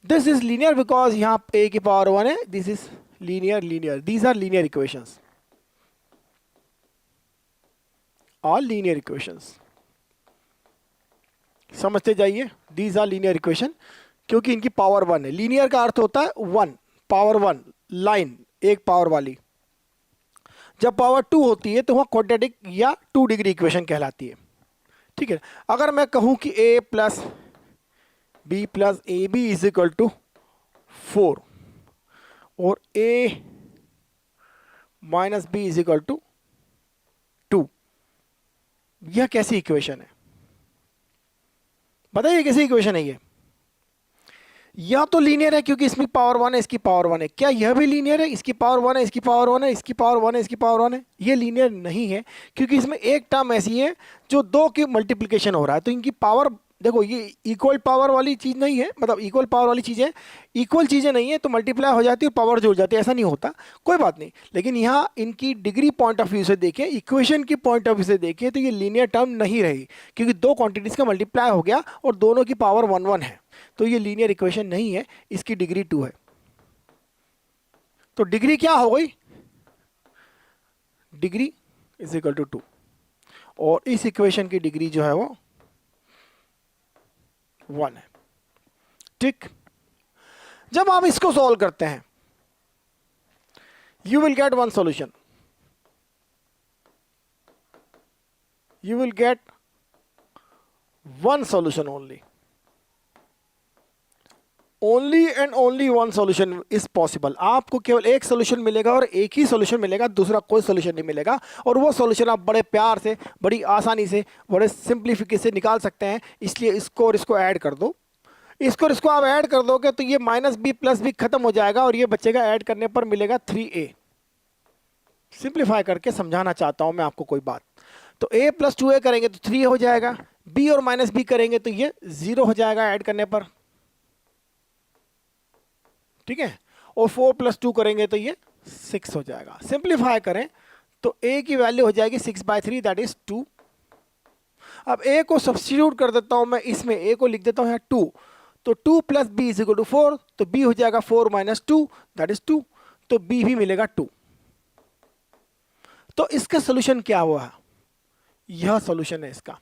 दिस इज लीनियर बिकॉज यहाँ a की पावर 1 है, this is linear, these are linear equations, और लीनियर इक्वेशंस समझते जाइए, दीज आर लीनियर इक्वेशन क्योंकि इनकी पावर 1 है। लीनियर का अर्थ होता है 1, पावर 1, लाइन एक पावर वाली। जब पावर 2 होती है तो वह क्वाड्रेटिक या 2 डिग्री इक्वेशन कहलाती है, ठीक है। अगर मैं कहूं कि a + B plus A B is equal to 4 और A minus B is equal to 2। यह कैसी इक्वेशन है बताइए, कैसी इक्वेशन है ये? या तो लीनियर है क्योंकि इसमें पावर 1 है, इसकी पावर 1 है। क्या यह भी लीनियर है? इसकी पावर 1 है, इसकी पावर 1 है, इसकी पावर 1 है, इसकी पावर 1 है। ये लीनियर नहीं है क्योंकि इसमें एक टर्म ऐसी है जो दो की मल्टीप्लिकेशन हो रहा है, तो इनकी पावर देखो, ये इक्वल पावर वाली चीज नहीं है, मतलब इक्वल पावर वाली चीजें इक्वल चीजें नहीं है तो मल्टीप्लाई हो जाती है और पावर जुड़ जाती है, ऐसा नहीं होता, कोई बात नहीं। लेकिन यहाँ इनकी डिग्री पॉइंट ऑफ व्यू से देखें, इक्वेशन की पॉइंट ऑफ व्यू से देखें तो ये लीनियर टर्म नहीं रही क्योंकि दो क्वांटिटीज का मल्टीप्लाई हो गया और दोनों की पावर 1 1 है, तो ये लीनियर इक्वेशन नहीं है, इसकी डिग्री 2 है। तो डिग्री क्या हो गई? डिग्री इज इक्वल टू 2 और इस इक्वेशन की डिग्री जो है वो 1 है। ठीक, जब आप इसको सॉल्व करते हैं you will get one solution, you will get one solution only, only and only one solution is possible. आपको केवल एक सॉल्यूशन मिलेगा और एक ही सॉल्यूशन मिलेगा, दूसरा कोई सॉल्यूशन नहीं मिलेगा। और वो सॉल्यूशन आप बड़े प्यार से, बड़ी आसानी से, बड़े सिंप्लीफिकेशन से निकाल सकते हैं। इसलिए इसको और इसको ऐड कर दो, इसको और इसको आप ऐड कर दोगे तो ये माइनस बी प्लस बी खत्म हो जाएगा और ये बचेगा, ऐड करने पर मिलेगा 3a। सिंप्लीफाई करके समझाना चाहता हूं मैं आपको कोई बात। तो a प्लस 2a करेंगे तो 3 हो जाएगा, b और माइनस b करेंगे तो ये 0 हो जाएगा ऐड करने पर, ठीक है। और 4 प्लस 2 करेंगे तो ये 6 हो जाएगा। सिंप्लीफाई करें तो a की वैल्यू हो जाएगी 6/3 दैट इज 2। अब a को सब्स्टिट्यूट कर देता हूं मैं इसमें, a को लिख देता हूं यहाँ 2, तो 2 plus b is equal to 4, तो b हो जाएगा 4 माइनस 2 दैट इज 2, तो b भी मिलेगा 2। तो इसका सोल्यूशन क्या हुआ? यह सोल्यूशन है इसका।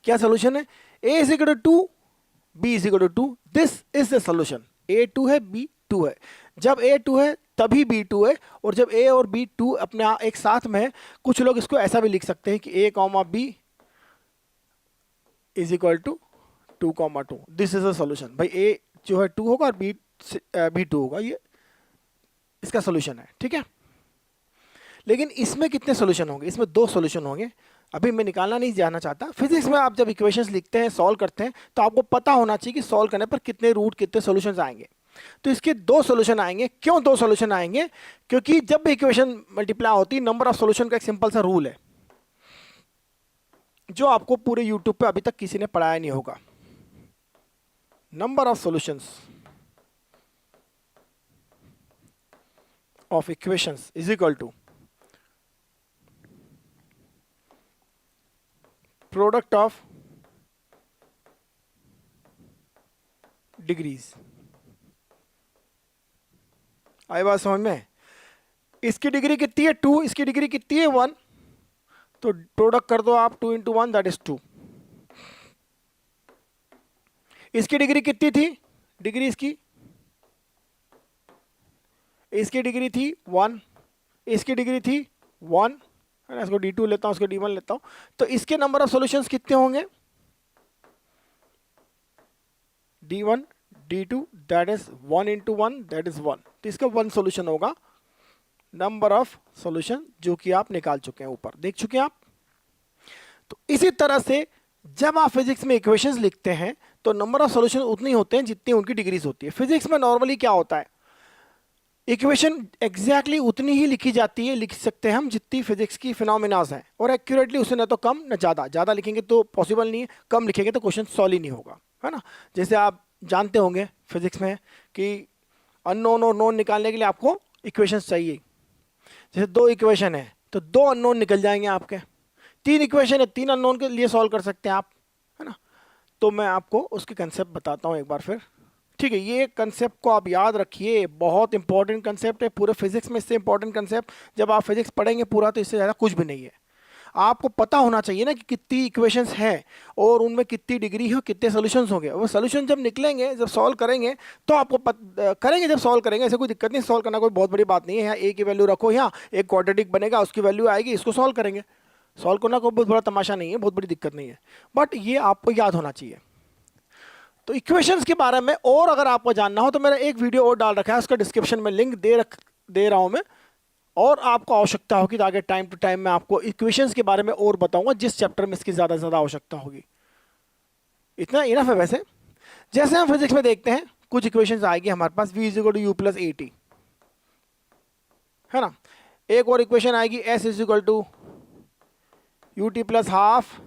क्या सोल्यूशन है? a is equal to 2, b is equal to 2, this is the solution. a 2 है, b 2 है। जब a 2 है तभी b 2 है, और जब a और b 2 अपने एक साथ में है, कुछ लोग इसको ऐसा भी लिख सकते हैं कि a comma b is equal to 2 comma 2, this is a solution. भाई a जो है 2 होगा और b 2 होगा, ये इसका सोल्यूशन है, ठीक है। लेकिन इसमें कितने सोल्यूशन होंगे? इसमें 2 सोल्यूशन होंगे। अभी मैं निकालना नहीं जाना चाहता। फिजिक्स में आप जब इक्वेशंस लिखते हैं, सॉल्व करते हैं, तो आपको पता होना चाहिए कि सॉल्व करने पर कितने रूट, कितने सॉल्यूशंस आएंगे। तो इसके 2 सॉल्यूशन आएंगे। क्यों 2 सॉल्यूशन आएंगे? क्योंकि जब भी इक्वेशन मल्टीप्लाई होती है, नंबर ऑफ सॉल्यूशन का एक सिंपल सा रूल है जो आपको पूरे यूट्यूब पे अभी तक किसी ने पढ़ाया नहीं होगा। Number of solutions of equations is equal to product of degrees. आई बात समझ में? इसकी डिग्री कितनी है? 2, इसकी डिग्री कितनी है? 1, तो प्रोडक्ट कर दो आप, 2 × 1 दैट इज 2। इसकी डिग्री कितनी थी? डिग्री इसकी डिग्री थी 1, इसकी डिग्री थी 1, इसको D2 लेता हूं, इसको D1 लेता हूं, तो इसके नंबर ऑफ सॉल्यूशंस कितने होंगे? D1 D2 that is 1 × 1 that is 1, तो इसका 1 सॉल्यूशन होगा। नंबर ऑफ सॉल्यूशन जो कि आप निकाल चुके हैं, ऊपर देख चुके हैं आप। तो इसी तरह से जब आप फिजिक्स में इक्वेशंस लिखते हैं तो नंबर ऑफ सॉल्यूशन उतनी होते हैं जितनी उनकी डिग्रीज होती है। फिजिक्स में नॉर्मली क्या होता है, इक्वेशन एग्जैक्टली उतनी ही लिखी जाती है, लिख सकते हैं हम जितनी फिजिक्स की फिनोमिनाज हैं, और एक्यूरेटली उससे न तो कम न ज़्यादा। ज़्यादा लिखेंगे तो पॉसिबल नहीं है, कम लिखेंगे तो क्वेश्चन सॉल्व ही नहीं होगा, है ना। जैसे आप जानते होंगे फिजिक्स में कि अननोन और नोन निकालने के लिए आपको इक्वेशंस चाहिए। जैसे 2 इक्वेशन है तो 2 अननोन निकल जाएंगे आपके, 3 इक्वेशन है 3 अननोन के लिए सॉल्व कर सकते हैं आप, है ना। तो मैं आपको उसके कंसेप्ट बताता हूँ एक बार फिर, ठीक है। ये कंसेप्ट को आप याद रखिए, बहुत इंपॉर्टेंट कंसेप्ट है पूरे फिजिक्स में। इससे इंपॉर्टेंट कंसेप्ट जब आप फिजिक्स पढ़ेंगे पूरा तो इससे ज़्यादा कुछ भी नहीं है। आपको पता होना चाहिए ना कि कितनी इक्वेशंस हैं और उनमें कितनी डिग्री है, कितने सॉल्यूशंस होंगे। वो सॉल्यूशन जब निकलेंगे, जब सॉल्व करेंगे तो आपको करेंगे, जब सॉल्व करेंगे ऐसे कोई दिक्कत नहीं, सॉल्व करना कोई बहुत बड़ी बात नहीं है। यहाँ ए की वैल्यू रखो, यहाँ एक क्वाड्रेटिक बनेगा, उसकी वैल्यू आएगी, इसको सॉल्व करेंगे। सॉल्व करना कोई बहुत बड़ा तमाशा नहीं है, बहुत बड़ी दिक्कत नहीं है, बट ये आपको याद होना चाहिए। तो इक्वेशंस के बारे में और अगर आपको जानना हो तो मेरा एक वीडियो और डाल रखा है, उसका डिस्क्रिप्शन में लिंक दे रहा हूं मैं, और आपको आवश्यकता होगी तो आगे टाइम टू टाइम मैं आपको इक्वेशंस के बारे में और बताऊंगा जिस चैप्टर में इसकी ज़्यादा से ज़्यादा आवश्यकता होगी। इतना इनफ है वैसे। जैसे हम फिजिक्स में देखते हैं कुछ इक्वेशंस आएगी हमारे पास, v is equal to u plus a t, है ना। एक और इक्वेशन आएगी s is equal to u t plus half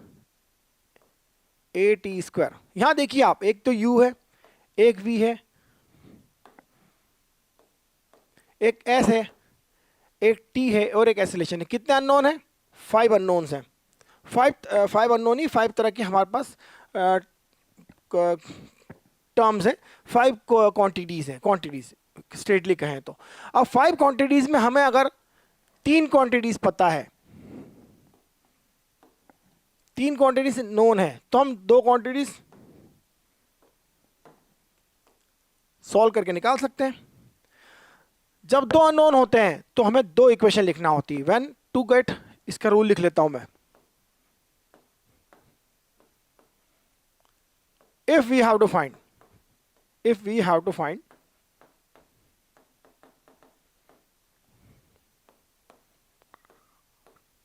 a t square. यहां देखिए आप, एक तो u है, एक v है, एक s है, एक t है और एक एक्सेलेरेशन है। कितने अननोन है? 5 अननोन्स हैं। 5 अननोन ही 5 तरह की हमारे पास टर्म्स है, 5 क्वांटिटीज हैं, क्वांटिटीज स्ट्रेटली कहें तो। अब 5 क्वांटिटीज में हमें अगर 3 क्वांटिटीज पता है, 3 क्वांटिटीज नोन है, तो हम 2 क्वांटिटीज सॉल्व करके निकाल सकते हैं। जब 2 अननोन होते हैं तो हमें 2 इक्वेशन लिखना होती है। व्हेन टू गेट, इसका रूल लिख लेता हूं मैं, if we have to find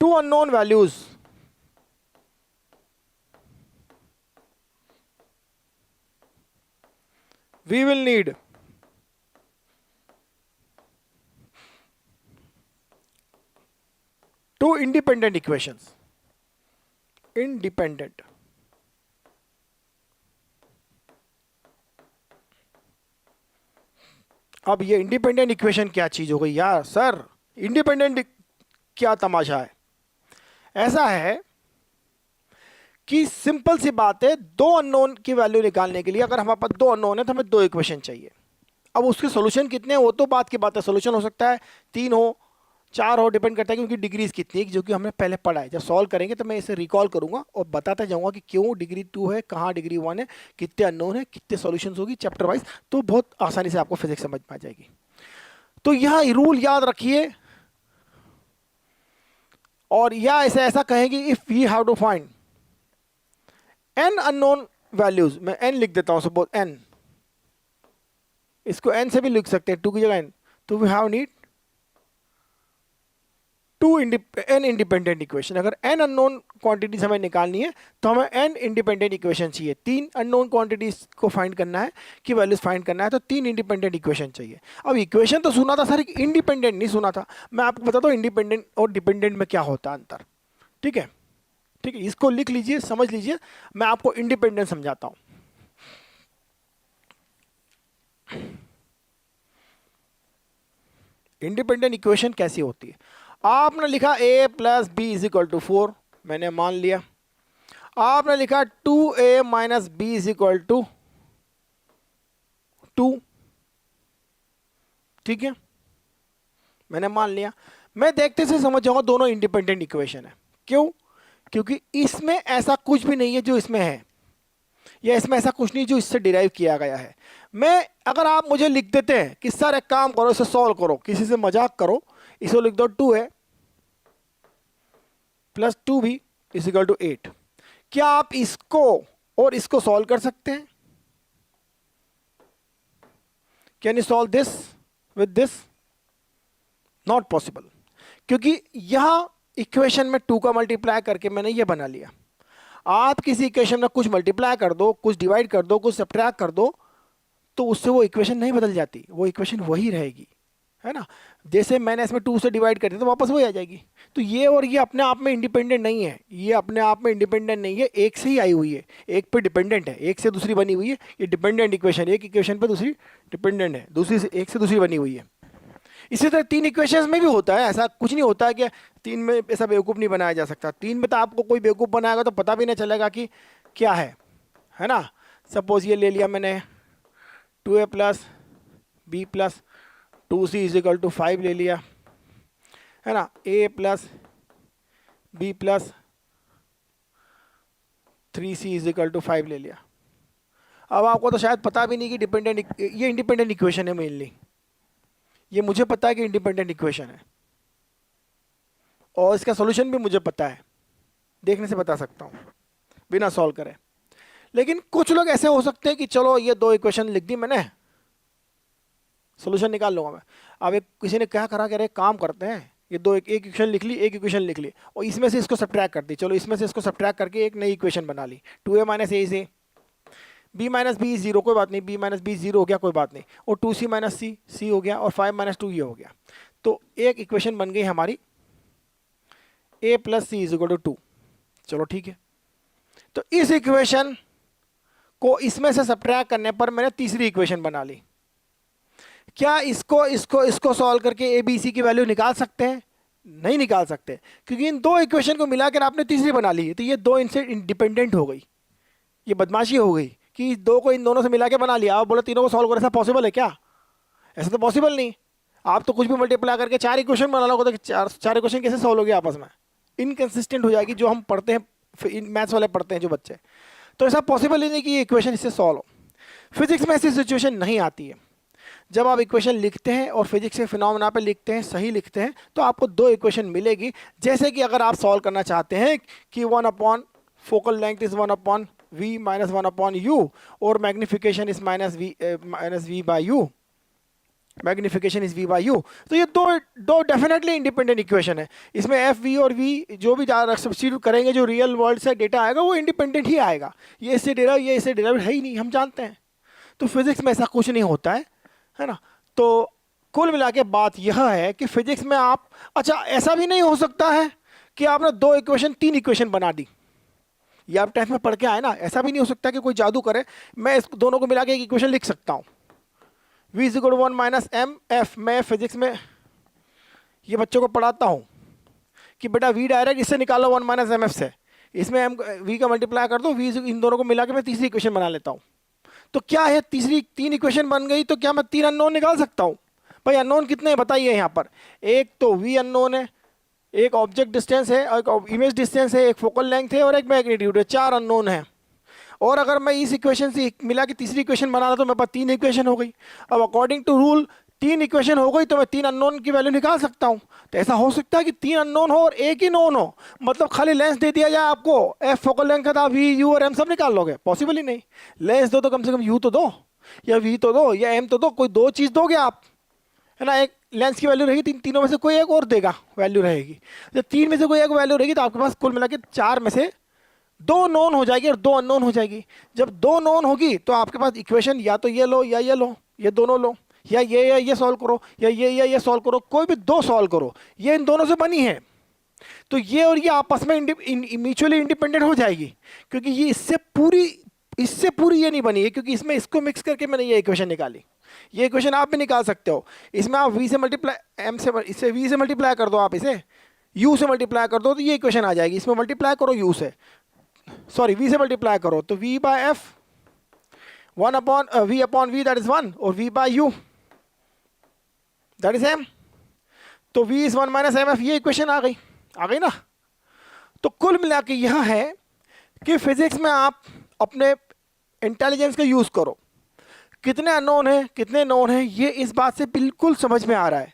2 unknown values, we will need two independent equations. Independent. अब ये इंडिपेंडेंट इक्वेशन क्या चीज हो गई यार सर? इंडिपेंडेंट क्या तमाशा है? ऐसा है कि सिंपल सी बात है, 2 अननोन की वैल्यू निकालने के लिए अगर हमारे पास 2 अननोन है तो हमें 2 इक्वेशन चाहिए। अब उसके सॉल्यूशन कितने हैं वो तो बात की बात है, सॉल्यूशन हो सकता है 3 हो, 4 हो, डिपेंड करता है कि उनकी डिग्रीज कितनी है, जो कि हमने पहले पढ़ा है। जब सॉल्व करेंगे तो मैं इसे रिकॉल करूंगा और बताता जाऊंगा कि क्यों डिग्री 2 है, कहाँ डिग्री 1 है, कितने अननोन है, कितने सॉल्यूशंस होगी चैप्टर वाइज, तो बहुत आसानी से आपको फिजिक्स समझ में आ जाएगी। तो यह रूल याद रखिए, और या इसे ऐसा कहेंगे, if we have to find n unknown values, मैं n लिख देता हूं, सपोज n, इसको n से भी लिख सकते हैं, 2 की जगह n, तो we have need n independent equation. अगर n अननोन क्वांटिटीज हमें निकालनी है तो हमें n इंडिपेंडेंट इक्वेशन चाहिए। 3 अननोन क्वांटिटीज को फाइंड करना है, कि वैल्यूज फाइंड करना है, तो 3 इंडिपेंडेंट इक्वेशन चाहिए। अब इक्वेशन तो सुना था सर, इंडिपेंडेंट नहीं सुना था। मैं आपको बताता हूँ इंडिपेंडेंट और डिपेंडेंट में क्या होता है अंतर। ठीक है, ठीक है, इसको लिख लीजिए, समझ लीजिए, मैं आपको इंडिपेंडेंट समझाता हूं। इंडिपेंडेंट इक्वेशन कैसी होती है? आपने लिखा a plus b is equal to 4, मैंने मान लिया। आपने लिखा 2a minus B is equal to 2, ठीक है, मैंने मान लिया। मैं देखते से समझ जाऊंगा दोनों इंडिपेंडेंट इक्वेशन है। क्यों? क्योंकि इसमें ऐसा कुछ भी नहीं है जो इसमें है, या इसमें ऐसा कुछ नहीं जो इससे डिराइव किया गया है। मैं, अगर आप मुझे लिख देते हैं कि सर एक काम करो, इसे सॉल्व करो, किसी से मजाक करो, इसको लिख दो 2a plus 2b is equal to 8, क्या आप इसको और इसको सॉल्व कर सकते हैं? Can you solve this with this? Not possible, क्योंकि यहां इक्वेशन में 2 का मल्टीप्लाई करके मैंने ये बना लिया। आप किसी इक्वेशन में कुछ मल्टीप्लाई कर दो, कुछ डिवाइड कर दो, कुछ सब्ट्रैक्ट कर दो, तो उससे वो इक्वेशन नहीं बदल जाती, वो इक्वेशन वही रहेगी, है ना। जैसे मैंने इसमें 2 से डिवाइड कर दिया तो वापस वही आ जाएगी। तो ये और ये अपने आप में इंडिपेंडेंट नहीं है, ये अपने आप में इंडिपेंडेंट नहीं है, एक से ही आई हुई है, एक पे डिपेंडेंट है, एक से दूसरी बनी हुई है। ये डिपेंडेंट इक्वेशन, एक इक्वेशन पे दूसरी डिपेंडेंट है, दूसरी से एक से दूसरी बनी हुई है। इसी तरह 3 इक्वेशंस में भी होता है, ऐसा कुछ नहीं होता है कि 3 में ऐसा बेवकूफ़ नहीं बनाया जा सकता। 3 में तो आपको कोई बेवकूफ़ बनाएगा तो पता भी नहीं चलेगा कि क्या है ना। सपोज ये ले लिया मैंने 2a plus b plus 2c is equal to 5 ले लिया, है ना, a plus b plus 3c is equal to 5 ले लिया। अब आपको तो शायद पता भी नहीं कि डिपेंडेंट, ये इंडिपेंडेंट इक्वेशन है मेनली, ये मुझे पता है कि इंडिपेंडेंट इक्वेशन है, और इसका सॉल्यूशन भी मुझे पता है, देखने से बता सकता हूँ बिना सॉल्व करे। लेकिन कुछ लोग ऐसे हो सकते हैं कि चलो ये दो इक्वेशन लिख दी मैंने, सोल्यूशन निकाल लूंगा मैं। अब एक किसी ने क्या करा, कह रहे काम करते हैं, ये दो एक इक्वेशन लिख ली, एक इक्वेशन लिख ली और इसमें से इसको सब्ट्रैक्ट कर दी, चलो इसमें से इसको सब्ट्रैक्ट करके एक नई इक्वेशन बना ली, 2a माइनस ए से b माइनस बी जीरो, कोई बात नहीं, b माइनस बी जीरो हो गया, कोई बात नहीं, और 2c माइनस सी, सी हो गया, और 5 माइनस 2 ये हो गया। तो एक इक्वेशन बन गई हमारी a plus c is equal to 2। चलो ठीक है, तो इस इक्वेशन को इसमें से सब्ट्रैक्ट करने पर मैंने तीसरी इक्वेशन बना ली। क्या इसको इसको इसको सॉल्व करके ए बी सी की वैल्यू निकाल सकते हैं? नहीं निकाल सकते, क्योंकि इन दो इक्वेशन को मिलाकर आपने तीसरी बना ली, तो ये दो इनसे इंडिपेंडेंट हो गई, ये बदमाशी हो गई कि दो को इन दोनों से मिला के बना लिया। आप बोले तीनों को सॉल्व करो, ऐसा पॉसिबल है क्या? ऐसा तो पॉसिबल नहीं। आप तो कुछ भी मल्टीप्लाई करके चार इक्वेशन बना लो, तो चार इक्वेशन कैसे सॉल्व होगी आपस में? इनकंसिस्टेंट हो जाएगी, जो हम पढ़ते हैं मैथ्स वाले पढ़ते हैं जो बच्चे, तो ऐसा पॉसिबल ही नहीं कि ये इक्वेशन इससे सॉल्व हो। फिजिक्स में ऐसी सिचुएशन नहीं आती है। जब आप इक्वेशन लिखते हैं और फिजिक्स के फिनोमेना पे लिखते हैं, सही लिखते हैं, तो आपको दो इक्वेशन मिलेगी। जैसे कि अगर आप सॉल्व करना चाहते हैं कि 1 upon focal length is 1 upon V minus 1 upon U, और magnification is minus V by U, magnification is V by U, तो ये दो डेफिनेटली इंडिपेंडेंट इक्वेशन है। इसमें एफ वी और वी जो भी सब्स्टिट्यूट करेंगे, जो रियल वर्ल्ड से डेटा आएगा वो इंडिपेंडेंट ही आएगा। ये इससे डेरा, ये इससे डेरा है ही नहीं, हम जानते हैं। तो फिजिक्स में ऐसा कुछ नहीं होता है ना। तो कुल मिला के बात यह है कि फिजिक्स में आप, अच्छा ऐसा भी नहीं हो सकता है कि आपने दो इक्वेशन तीन इक्वेशन बना दी, ये आप टेंथ में पढ़ के आए ना, ऐसा भी नहीं हो सकता कि कोई जादू करे मैं इस दोनों को मिला के एक इक्वेशन लिख सकता हूँ। v is equal to 1 minus m f. मैं फिजिक्स में ये बच्चों को पढ़ाता हूँ कि बेटा v डायरेक्ट इससे निकालो 1 माइनस एम एफ से, इसमें एम v का मल्टीप्लाई कर दो, v इन दोनों को मिला के मैं तीसरी इक्वेशन बना लेता हूँ। तो क्या है, तीसरी तीन इक्वेशन बन गई, तो क्या मैं तीन अननोन निकाल सकता हूँ? भाई अननोन कितने हैं बताइए यहाँ पर? एक तो v अननोन है, एक ऑब्जेक्ट डिस्टेंस है, एक इमेज डिस्टेंस है, एक फोकल लेंथ है, और एक मैग्नीट्यूड है। चार अननोन है। और अगर मैं इस इक्वेशन से मिला के तीसरी इक्वेशन बना रहा तो मेरे पास तीन इक्वेशन हो गई। अब अकॉर्डिंग टू रूल तीन इक्वेशन हो गई तो मैं तीन अननोन की वैल्यू निकाल सकता हूँ। तो ऐसा हो सकता है कि तीन अननोन हो और एक ही नोन हो, मतलब खाली लेंस दे दिया जाए आपको, एफ फोकल लेंथ का था, वी यू और एम सब निकाल लोगे? पॉसिबल ही नहीं। लेंस दो तो कम से कम यू तो दो, या वी तो दो, या एम तो दो, कोई दो चीज़ दोगे आप, है ना। एक लेंस की वैल्यू रहेगी, तीनों में से कोई एक और देगा वैल्यू रहेगी। जब तीन में से कोई एक वैल्यू रहेगी तो आपके पास कुल मिला के चार में से दो नोन हो जाएगी और दो अननोन हो जाएगी। जब दो नोन होगी तो आपके पास इक्वेशन या तो ये लो या ये लो, ये दोनों लो, या ये सॉल्व करो, या ये सॉल्व करो, कोई भी दो सॉल्व करो, ये इन दोनों से बनी है। तो ये और ये आपस में म्यूचुअली इंडिपेंडेंट हो जाएगी, क्योंकि ये इससे पूरी ये नहीं बनी है, क्योंकि इसमें इसको मिक्स करके मैंने ये इक्वेशन निकाली। ये इक्वेशन आप भी निकाल सकते हो। इसमें आप v से मल्टीप्लाई एम से, इससे v से मल्टीप्लाई कर दो, आप इसे u से मल्टीप्लाई कर दो तो ये इक्वेशन आ जाएगी। इसमें मल्टीप्लाई करो u से, सॉरी v से मल्टीप्लाई करो तो v by f 1 upon v upon v that is 1, और v by u that is m, तो v is 1 minus m f. ये इक्वेशन आ गई ना। तो कुल मिला के यह है कि फिजिक्स में आप अपने इंटेलिजेंस का यूज करो, कितने अननोन है कितने नोन है, ये इस बात से बिल्कुल समझ में आ रहा है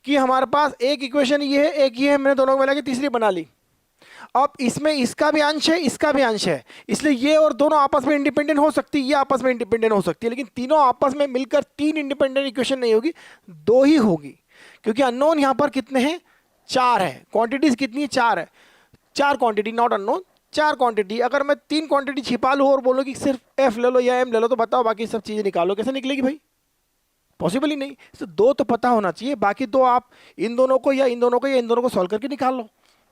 कि हमारे पास एक इक्वेशन ये है, एक ये है, मैंने दोनों को मिला के तीसरी बना ली। अब इसमें इसका भी अंश है, इसका भी अंश है, इसलिए ये और दोनों आपस में इंडिपेंडेंट हो सकती है, ये आपस में इंडिपेंडेंट हो सकती है, लेकिन तीनों आपस में मिलकर तीन इंडिपेंडेंट इक्वेशन नहीं होगी, दो ही होगी, क्योंकि अननोन यहां पर कितने हैं? चार है। क्वांटिटीज कितनी है? चार है। चार क्वांटिटी, नॉट अननोन, चार क्वांटिटी। अगर मैं तीन क्वांटिटी छिपा लूँ और बोलो कि सिर्फ एफ ले लो या एम ले लो, तो बताओ बाकी सब चीजें निकालो, कैसे निकलेगी भाई? पॉसिबल ही नहीं। तो दो तो पता होना चाहिए, बाकी दो आप इन दोनों को या इन दोनों को या इन दोनों को सॉल्व करके निकाल लो।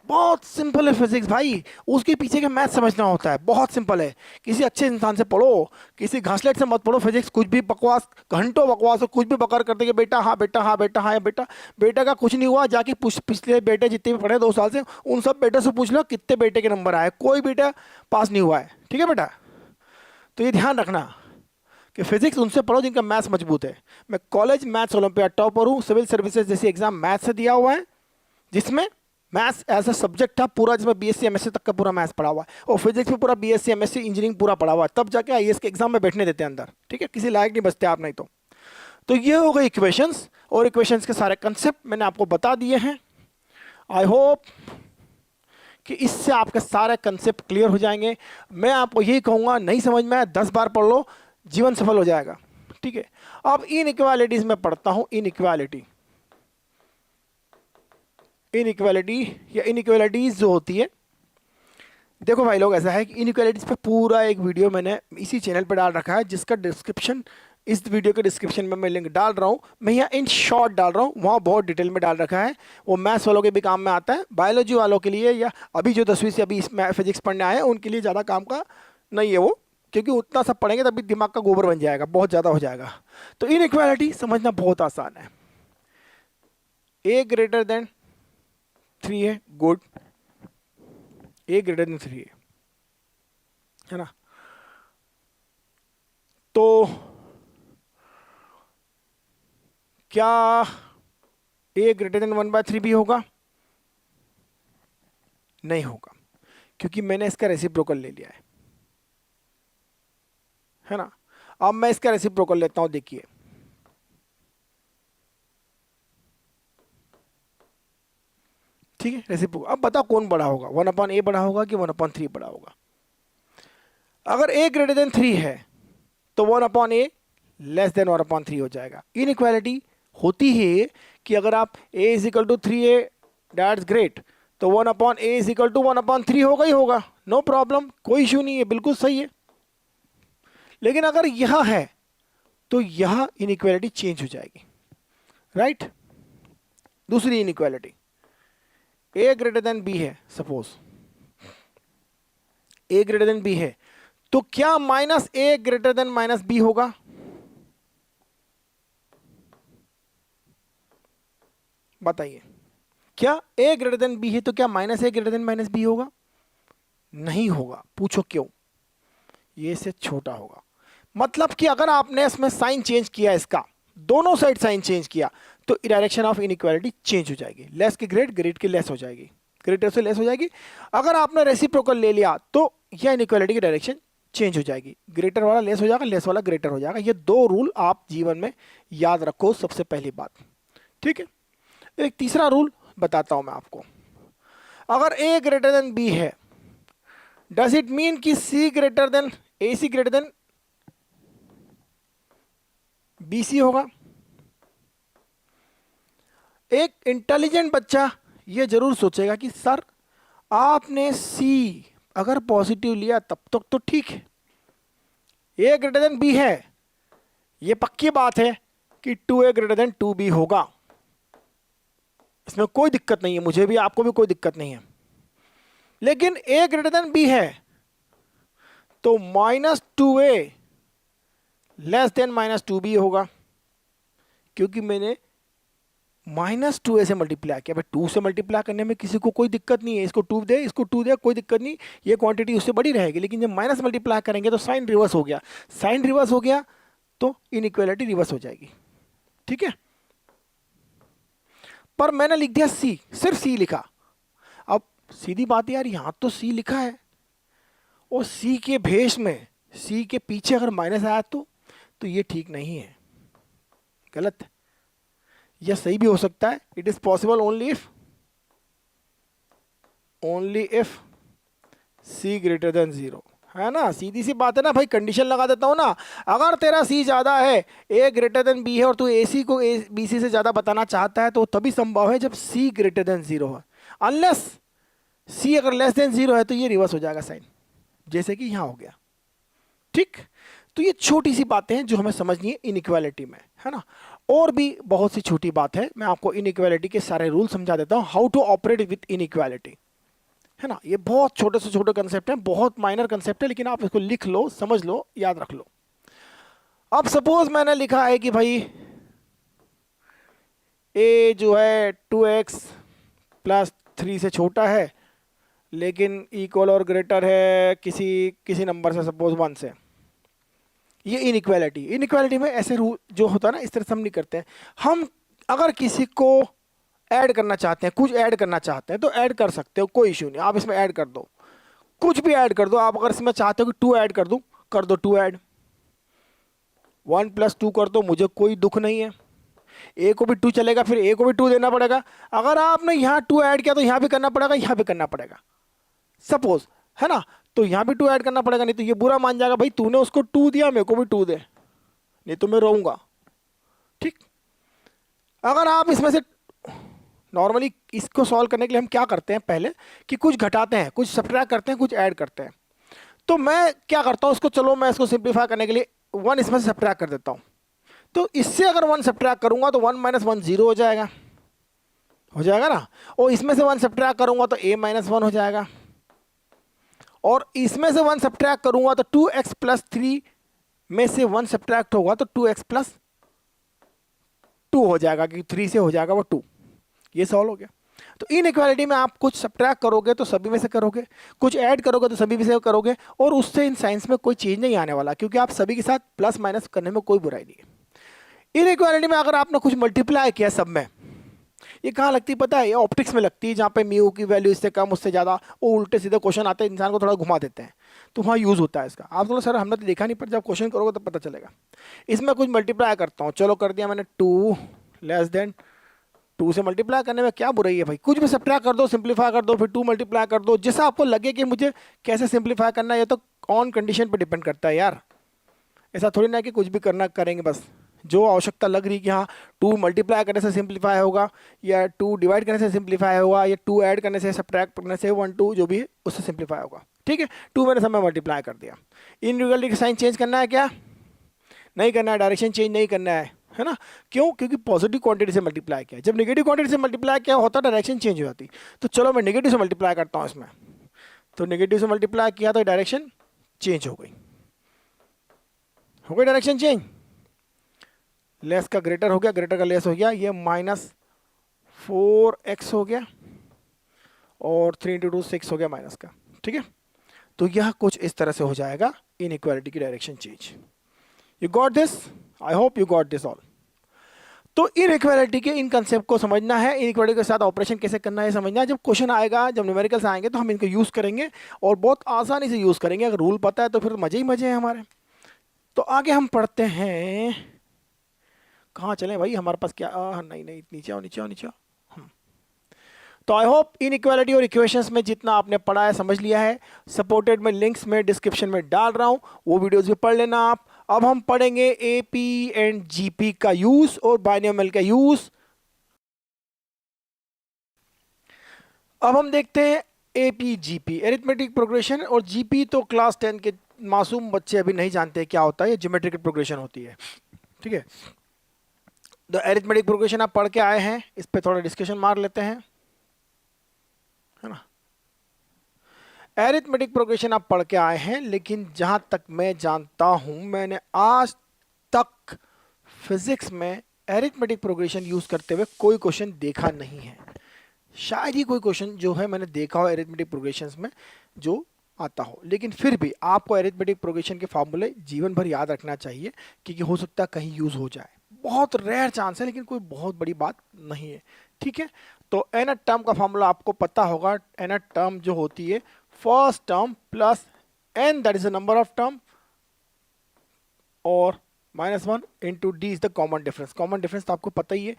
बहुत सिंपल है फिजिक्स भाई, उसके पीछे का मैथ समझना होता है, बहुत सिंपल है। किसी अच्छे इंसान से पढ़ो, किसी घासलेट से मत पढ़ो फिजिक्स। कुछ भी बकवास, घंटों बकवास हो, कुछ भी बकर करते कि बेटा हाँ बेटा हाँ बेटा हाँ बेटा, बेटा का कुछ नहीं हुआ। जाके पिछले बेटे जितने भी पढ़े 2 साल से, उन सब बेटे से पूछ लो कितने बेटे के नंबर आए, कोई बेटा पास नहीं हुआ है। ठीक है बेटा, तो ये ध्यान रखना कि फिजिक्स उनसे पढ़ो जिनका मैथ्स मजबूत है। मैं कॉलेज मैथ्स ओलंपियाड टॉपर हूँ, सिविल सर्विसेज जैसी एग्जाम मैथ्स से दिया हुआ है, जिसमें मैथ्स एज अ सब्जेक्ट था पूरा, जिसमें बीएससी एमएससी तक का पूरा मैथ्स पढ़ा हुआ है, और फिजिक्स में पूरा बीएससी एमएससी इंजीनियरिंग पूरा पढ़ा हुआ है, तब जाके आईएएस के एग्जाम में बैठने देते हैं अंदर। ठीक है, किसी लायक नहीं बचते आप नहीं तो ये हो गई इक्वेशंस, और इक्वेशंस के सारे कंसेप्ट मैंने आपको बता दिए हैं। आई होप कि इससे आपके सारे कंसेप्ट क्लियर हो जाएंगे। मैं आपको यही कहूँगा, नहीं समझ में आया 10 बार पढ़ लो, जीवन सफल हो जाएगा। ठीक है, अब इनइक्वालिटीज में पढ़ता हूँ। इनइक्वालिटी या इनइक्वालिटीज जो होती है, देखो भाई लोग, ऐसा है कि इनइक्वालिटीज पे पूरा एक वीडियो मैंने इसी चैनल पे डाल रखा है, जिसका डिस्क्रिप्शन, इस वीडियो के डिस्क्रिप्शन में मैं लिंक डाल रहा हूँ। मैं यहाँ इन शॉर्ट डाल रहा हूँ, वहाँ बहुत डिटेल में डाल रखा है। वो मैथ्स वालों के भी काम में आता है, बायोलॉजी वालों के लिए या अभी जो 10वीं से अभी इसमें फिजिक्स पढ़ने आए हैं उनके लिए ज़्यादा काम का नहीं है वो, क्योंकि उतना सब पढ़ेंगे तभी दिमाग का गोबर बन जाएगा, बहुत ज़्यादा हो जाएगा। तो इनइक्वालिटी समझना बहुत आसान है। ए ग्रेटर देन 3 है, गुड। ए ग्रेटर देन 3 है ना। तो क्या ए ग्रेटर देन 1/3 भी होगा? नहीं होगा, क्योंकि मैंने इसका रेसिप्रोकल ले लिया है ना। अब मैं इसका रेसिप्रोकल लेता हूं, देखिए ठीक है, रेसिप्रोकल। अब बताओ कौन बड़ा होगा, 1/a बड़ा होगा कि 1/3 बड़ा होगा? अगर a ग्रेटर देन 3 है तो 1/a लेस देन 1/3 हो जाएगा। इनइक्वालिटी होती है कि अगर आप a is equal to 3a, that's great, तो 1/a इज इक्वल टू 1/3 होगा ही होगा, नो प्रॉब्लम, कोई इशू नहीं है, बिल्कुल सही है। लेकिन अगर यह है तो यह इनइक्वालिटी चेंज हो जाएगी, राइट। दूसरी inequality, a greater than b है, suppose a greater than b है, तो क्या -a ग्रेटर देन -b होगा? बताइए, क्या a ग्रेटर देन b है तो क्या -a ग्रेटर देन -b होगा? नहीं होगा। पूछो क्यों? ये से छोटा होगा। मतलब कि अगर आपने इसमें साइन चेंज किया, इसका दोनों साइड साइन चेंज किया, तो डायरेक्शन ऑफ इनइक्वालिटी चेंज हो जाएगी। लेस की ग्रेट, ग्रेट की लेस हो जाएगी, ग्रेटर से लेस हो जाएगी। अगर आपने रेसिप्रोकल ले लिया तो यह इनइक्वालिटी की डायरेक्शन चेंज हो जाएगी, ग्रेटर वाला लेस हो जाएगा, लेस वाला ग्रेटर हो जाएगा। ये दो रूल आप जीवन में याद रखो, सबसे पहली बात, ठीक है। एक तीसरा रूल बताता हूं मैं आपको। अगर a ग्रेटर देन b है, डज इट मीन कि c greater than ac greater than bc होगा? एक इंटेलिजेंट बच्चा ये जरूर सोचेगा कि सर आपने c अगर पॉजिटिव लिया तब तक तो ठीक है, a ग्रेटर देन b है, ये पक्की बात है कि 2a ग्रेटर देन 2b होगा, इसमें कोई दिक्कत नहीं है, मुझे भी आपको भी कोई दिक्कत नहीं है। लेकिन a ग्रेटर देन b है तो -2a लेस देन -2b होगा, क्योंकि मैंने -2a से मल्टीप्लाई किया। भाई 2 से मल्टीप्लाई करने में किसी को कोई दिक्कत नहीं है, इसको 2 दे, इसको 2 दे, कोई दिक्कत नहीं, ये क्वांटिटी उससे बड़ी रहेगी। लेकिन जब माइनस मल्टीप्लाई करेंगे तो साइन रिवर्स हो गया, साइन रिवर्स हो गया तो इनइक्वालिटी रिवर्स हो जाएगी, ठीक है। पर मैंने लिख दिया c, सिर्फ c लिखा। अब सीधी बात है यार, यहां तो c लिखा है और c के भेष में, c के पीछे अगर माइनस आया तो ये ठीक नहीं है, गलत है। यह सही भी हो सकता है, it is possible only if c greater than 0, है ना। सीधी सी बात है ना भाई, कंडीशन लगा देता हूं ना। अगर तेरा c ज्यादा है, a ग्रेटर देन b है, और तू ac को bc से ज्यादा बताना चाहता है, तो तभी संभव है जब c ग्रेटर देन 0 है। अनलेस c अगर लेस देन 0 है तो ये रिवर्स हो जाएगा साइन, जैसे कि यहां हो गया, ठीक। तो ये छोटी सी बातें हैं जो हमें समझनी है इनइक्वालिटी में, है ना। और भी बहुत सी छोटी बात है, मैं आपको इनइक्वालिटी के सारे रूल समझा देता हूं, how to operate with inequality, है ना। ये बहुत छोटे से छोटे कंसेप्ट हैं, बहुत माइनर कंसेप्ट है, लेकिन आप इसको लिख लो, समझ लो, याद रख लो। अब सपोज मैंने लिखा है कि भाई a जो है 2x + 3 से छोटा है, लेकिन इक्वल और ग्रेटर है किसी नंबर से, सपोज 1 से। ये इनइक्वालिटी में ऐसे रूल जो होता है ना, इस तरह से हम नहीं करते हैं। हम अगर किसी को ऐड करना चाहते हैं, कुछ ऐड करना चाहते हैं, तो ऐड कर सकते हो, कोई इशू नहीं, आप इसमें ऐड कर दो, कुछ भी ऐड कर दो। आप अगर इसमें चाहते हो कि 2 ऐड कर दूं, कर दो 2 ऐड, 1 + 2 कर दो, मुझे कोई दुख नहीं है। a को भी 2 चलेगा, फिर a को भी 2 देना पड़ेगा। अगर आपने यहाँ 2 ऐड किया तो यहाँ भी करना पड़ेगा, यहाँ भी करना पड़ेगा, सपोज, है ना। तो यहाँ भी 2 ऐड करना पड़ेगा, नहीं तो ये बुरा मान जाएगा, भाई तूने उसको 2 दिया मेरे को भी 2 दे, नहीं तो मैं रोऊंगा। ठीक। अगर आप इसमें से नॉर्मली इसको सॉल्व करने के लिए हम क्या करते हैं पहले कि कुछ घटाते हैं, कुछ सब्ट्रैक्ट करते हैं, कुछ ऐड करते हैं। तो मैं क्या करता हूं इसको, चलो मैं इसको सिंप्लीफाई करने के लिए 1 इसमें से सब्ट्रैक्ट कर देता हूं। तो इससे अगर 1 सब्ट्रैक्ट करूंगा तो 1 - 1 0 हो जाएगा ना। और इसमें से 1 सब्ट्रैक्ट करूंगा तो a - 1 हो जाएगा। और इसमें से 1 सब्ट्रैक्ट करूंगा तो 2x + 3 में से 1 सब्ट्रैक्ट होगा तो 2x + 2 हो जाएगा, क्योंकि 3 से हो जाएगा वो 2। ये सॉल्व हो गया। तो इनइक्वालिटी में आप कुछ सब्ट्रैक्ट करोगे तो सभी में से करोगे, कुछ ऐड करोगे तो सभी में से करोगे, और उससे इन साइंस में कोई चेंज नहीं आने वाला, क्योंकि आप सभी के साथ प्लस माइनस करने में कोई बुराई नहीं है। इनइक्वालिटी में अगर आपने कुछ मल्टीप्लाई किया सब में, ये कहाँ लगती है पता है, ये ऑप्टिक्स में लगती है, जहाँ पे म्यू की वैल्यू इससे कम उससे ज़्यादा, वो उल्टे सीधे क्वेश्चन आते हैं, इंसान को थोड़ा घुमा देते हैं, तो वहाँ यूज़ होता है इसका। आप बोलो सर हमने तो देखा नहीं, पर जब क्वेश्चन करोगे तो पता चलेगा। इसमें कुछ मल्टीप्लाई करता हूँ, चलो कर दिया मैंने 2 < 2 से मल्टीप्लाई करने में क्या बुराई है भाई, कुछ भी सब्ट्रैक्ट कर दो, सिंप्लीफाई कर दो, फिर 2 मल्टीप्लाई कर दो, जैसा आपको लगे कि मुझे कैसे सिंप्लीफाई करना है, ये तो ऑन कंडीशन पे डिपेंड करता है यार। ऐसा थोड़ी ना कि कुछ भी करना करेंगे बस, जो आवश्यकता लग रही कि हाँ 2 मल्टीप्लाई करने से सिंप्लीफाई होगा, या 2 डिवाइड करने से सिंप्लीफाई होगा, या 2 ऐड करने से, सब्ट्रैक्ट करने से 1 2 जो भी है उससे सिंप्लीफाई होगा। ठीक है, 2 मैंने समय मल्टीप्लाई कर दिया। इनइक्वालिटी का साइन चेंज करना है क्या, नहीं करना है, डायरेक्शन चेंज नहीं करना है ना। क्यों, क्योंकि पॉजिटिव क्वांटिटी से मल्टीप्लाई किया, जब नेगेटिव क्वांटिटी से मल्टीप्लाई किया होता डायरेक्शन चेंज हो जाती। तो चलो मैं नेगेटिव से मल्टीप्लाई करता हूँ इसमें, तो नेगेटिव से मल्टीप्लाई किया तो डायरेक्शन चेंज हो गई डायरेक्शन चेंज। लेस का ग्रेटर हो गया, ग्रेटर का लेस हो गया, ये -4x हो गया, और 3 × 2 6 हो गया माइनस का। ठीक है, तो यह कुछ इस तरह से हो जाएगा इनइक्वालिटी की direction change. You got this, I hope you got this all. तो इनइक्वालिटी के इन कंसेप्ट को समझना है, इनइक्वालिटी के साथ ऑपरेशन कैसे करना है समझना है। जब क्वेश्चन आएगा, जब न्यूमेरिकल्स आएंगे तो हम इनको यूज करेंगे, और बहुत आसानी से यूज करेंगे। अगर रूल पता है तो फिर मजे ही मजे हैं हमारे। तो आगे हम पढ़ते हैं, कहाँ चलें भाई, हमारे पास क्या, नहीं नीचे आओ नीचे आओ नीचे आओ। तो आई होप इनइक्वालिटी और इक्वेशंस में जितना आपने पढ़ा है समझ लिया है। सपोर्टेड में लिंक्स में डिस्क्रिप्शन में डाल रहा हूं, वो वीडियोस भी पढ़ लेना आप। अब हम पढ़ेंगे एपी एंड जीपी का यूज और बाइनोमियल का यूज। अब हम देखते हैं एपी जीपी, एरिथमेटिक प्रोग्रेशन, और जीपी तो क्लास 10 के मासूम बच्चे अभी नहीं जानते क्या होता है, ये ज्योमेट्रिकल प्रोग्रेशन होती है। ठीक है, तो एरिथमेटिक प्रोग्रेशन आप पढ़ के आए हैं, इस पे थोड़ा डिस्कशन मार लेते हैं, है ना। एरिथमेटिक प्रोग्रेशन आप पढ़ के आए हैं, लेकिन जहां तक मैं जानता हूं, मैंने आज तक फिजिक्स में एरिथमेटिक प्रोग्रेशन यूज करते हुए कोई क्वेश्चन देखा नहीं है। शायद ही कोई क्वेश्चन जो है मैंने देखा हो एरिथमेटिक प्रोग्रेशंस में जो आता हो, लेकिन फिर भी आपको एरिथमेटिक प्रोग्रेशन के फॉर्मूले जीवन भर याद रखना चाहिए, क्योंकि हो सकता है कहीं यूज हो जाए। बहुत रेयर चांस है, लेकिन कोई बहुत बड़ी बात नहीं है। ठीक है, तो एन टर्म का फॉर्मूला आपको पता होगा। एन टर्म जो होती है first term plus n, that is the number of term, और -1 into d is the common difference. Common difference तो आपको पता ही है,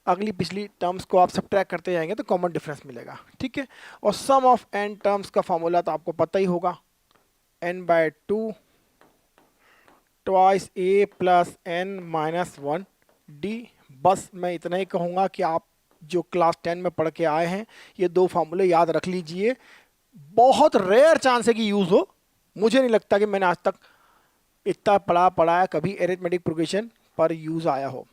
अगली पिछली टर्म्स को आप सब्ट्रैक्ट करते जाएंगे तो कॉमन डिफरेंस मिलेगा। ठीक है, और सम ऑफ एन टर्म्स का फॉर्मूला तो आपको पता ही होगा, n/2 twice a plus n - 1 d। बस मैं इतना ही कहूँगा कि आप जो क्लास 10 में पढ़ के आए हैं, ये 2 फार्मूले याद रख लीजिए। बहुत रेयर चांस है कि यूज हो, मुझे नहीं लगता कि मैंने आज तक इतना पढ़ा है कभी एरिथमेटिक प्रोग्रेशन पर यूज आया हो।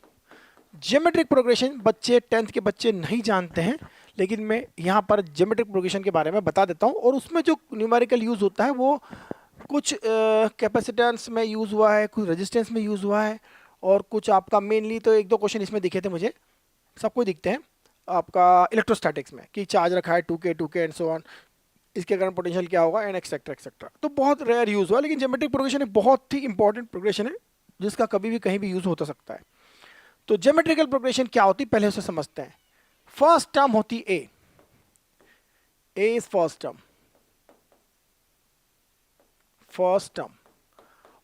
ज्योमेट्रिक प्रोग्रेशन बच्चे 10th के बच्चे नहीं जानते हैं, लेकिन मैं यहाँ पर ज्योमेट्रिक प्रोग्रेशन के बारे में बता देता हूँ। और उसमें जो न्यूमेरिकल यूज होता है वो कुछ कैपेसिटेंस में यूज हुआ है, कुछ रेजिस्टेंस में यूज हुआ है, और कुछ आपका मेनली तो 1-2 क्वेश्चन इसमें दिखे थे मुझे, सबको दिखते हैं आपका इलेक्ट्रोस्टैटिक्स में, कि चार्ज रखा है 2k एंड सो ऑन, इसके कारण पोटेंशियल क्या होगा एंड एक्सेट्रा एक्सेट्रा। तो बहुत रेयर यूज हुआ, लेकिन ज्योमेट्रिक प्रोग्रेशन एक बहुत ही इंपॉर्टेंट प्रोग्रेशन है, जिसका कभी भी कहीं भी यूज हो सकता है। तो ज्योमेट्रिकल प्रोग्रेशन क्या होती है पहले उसे समझते हैं। फर्स्ट टर्म होती ए इज फर्स्ट टर्म,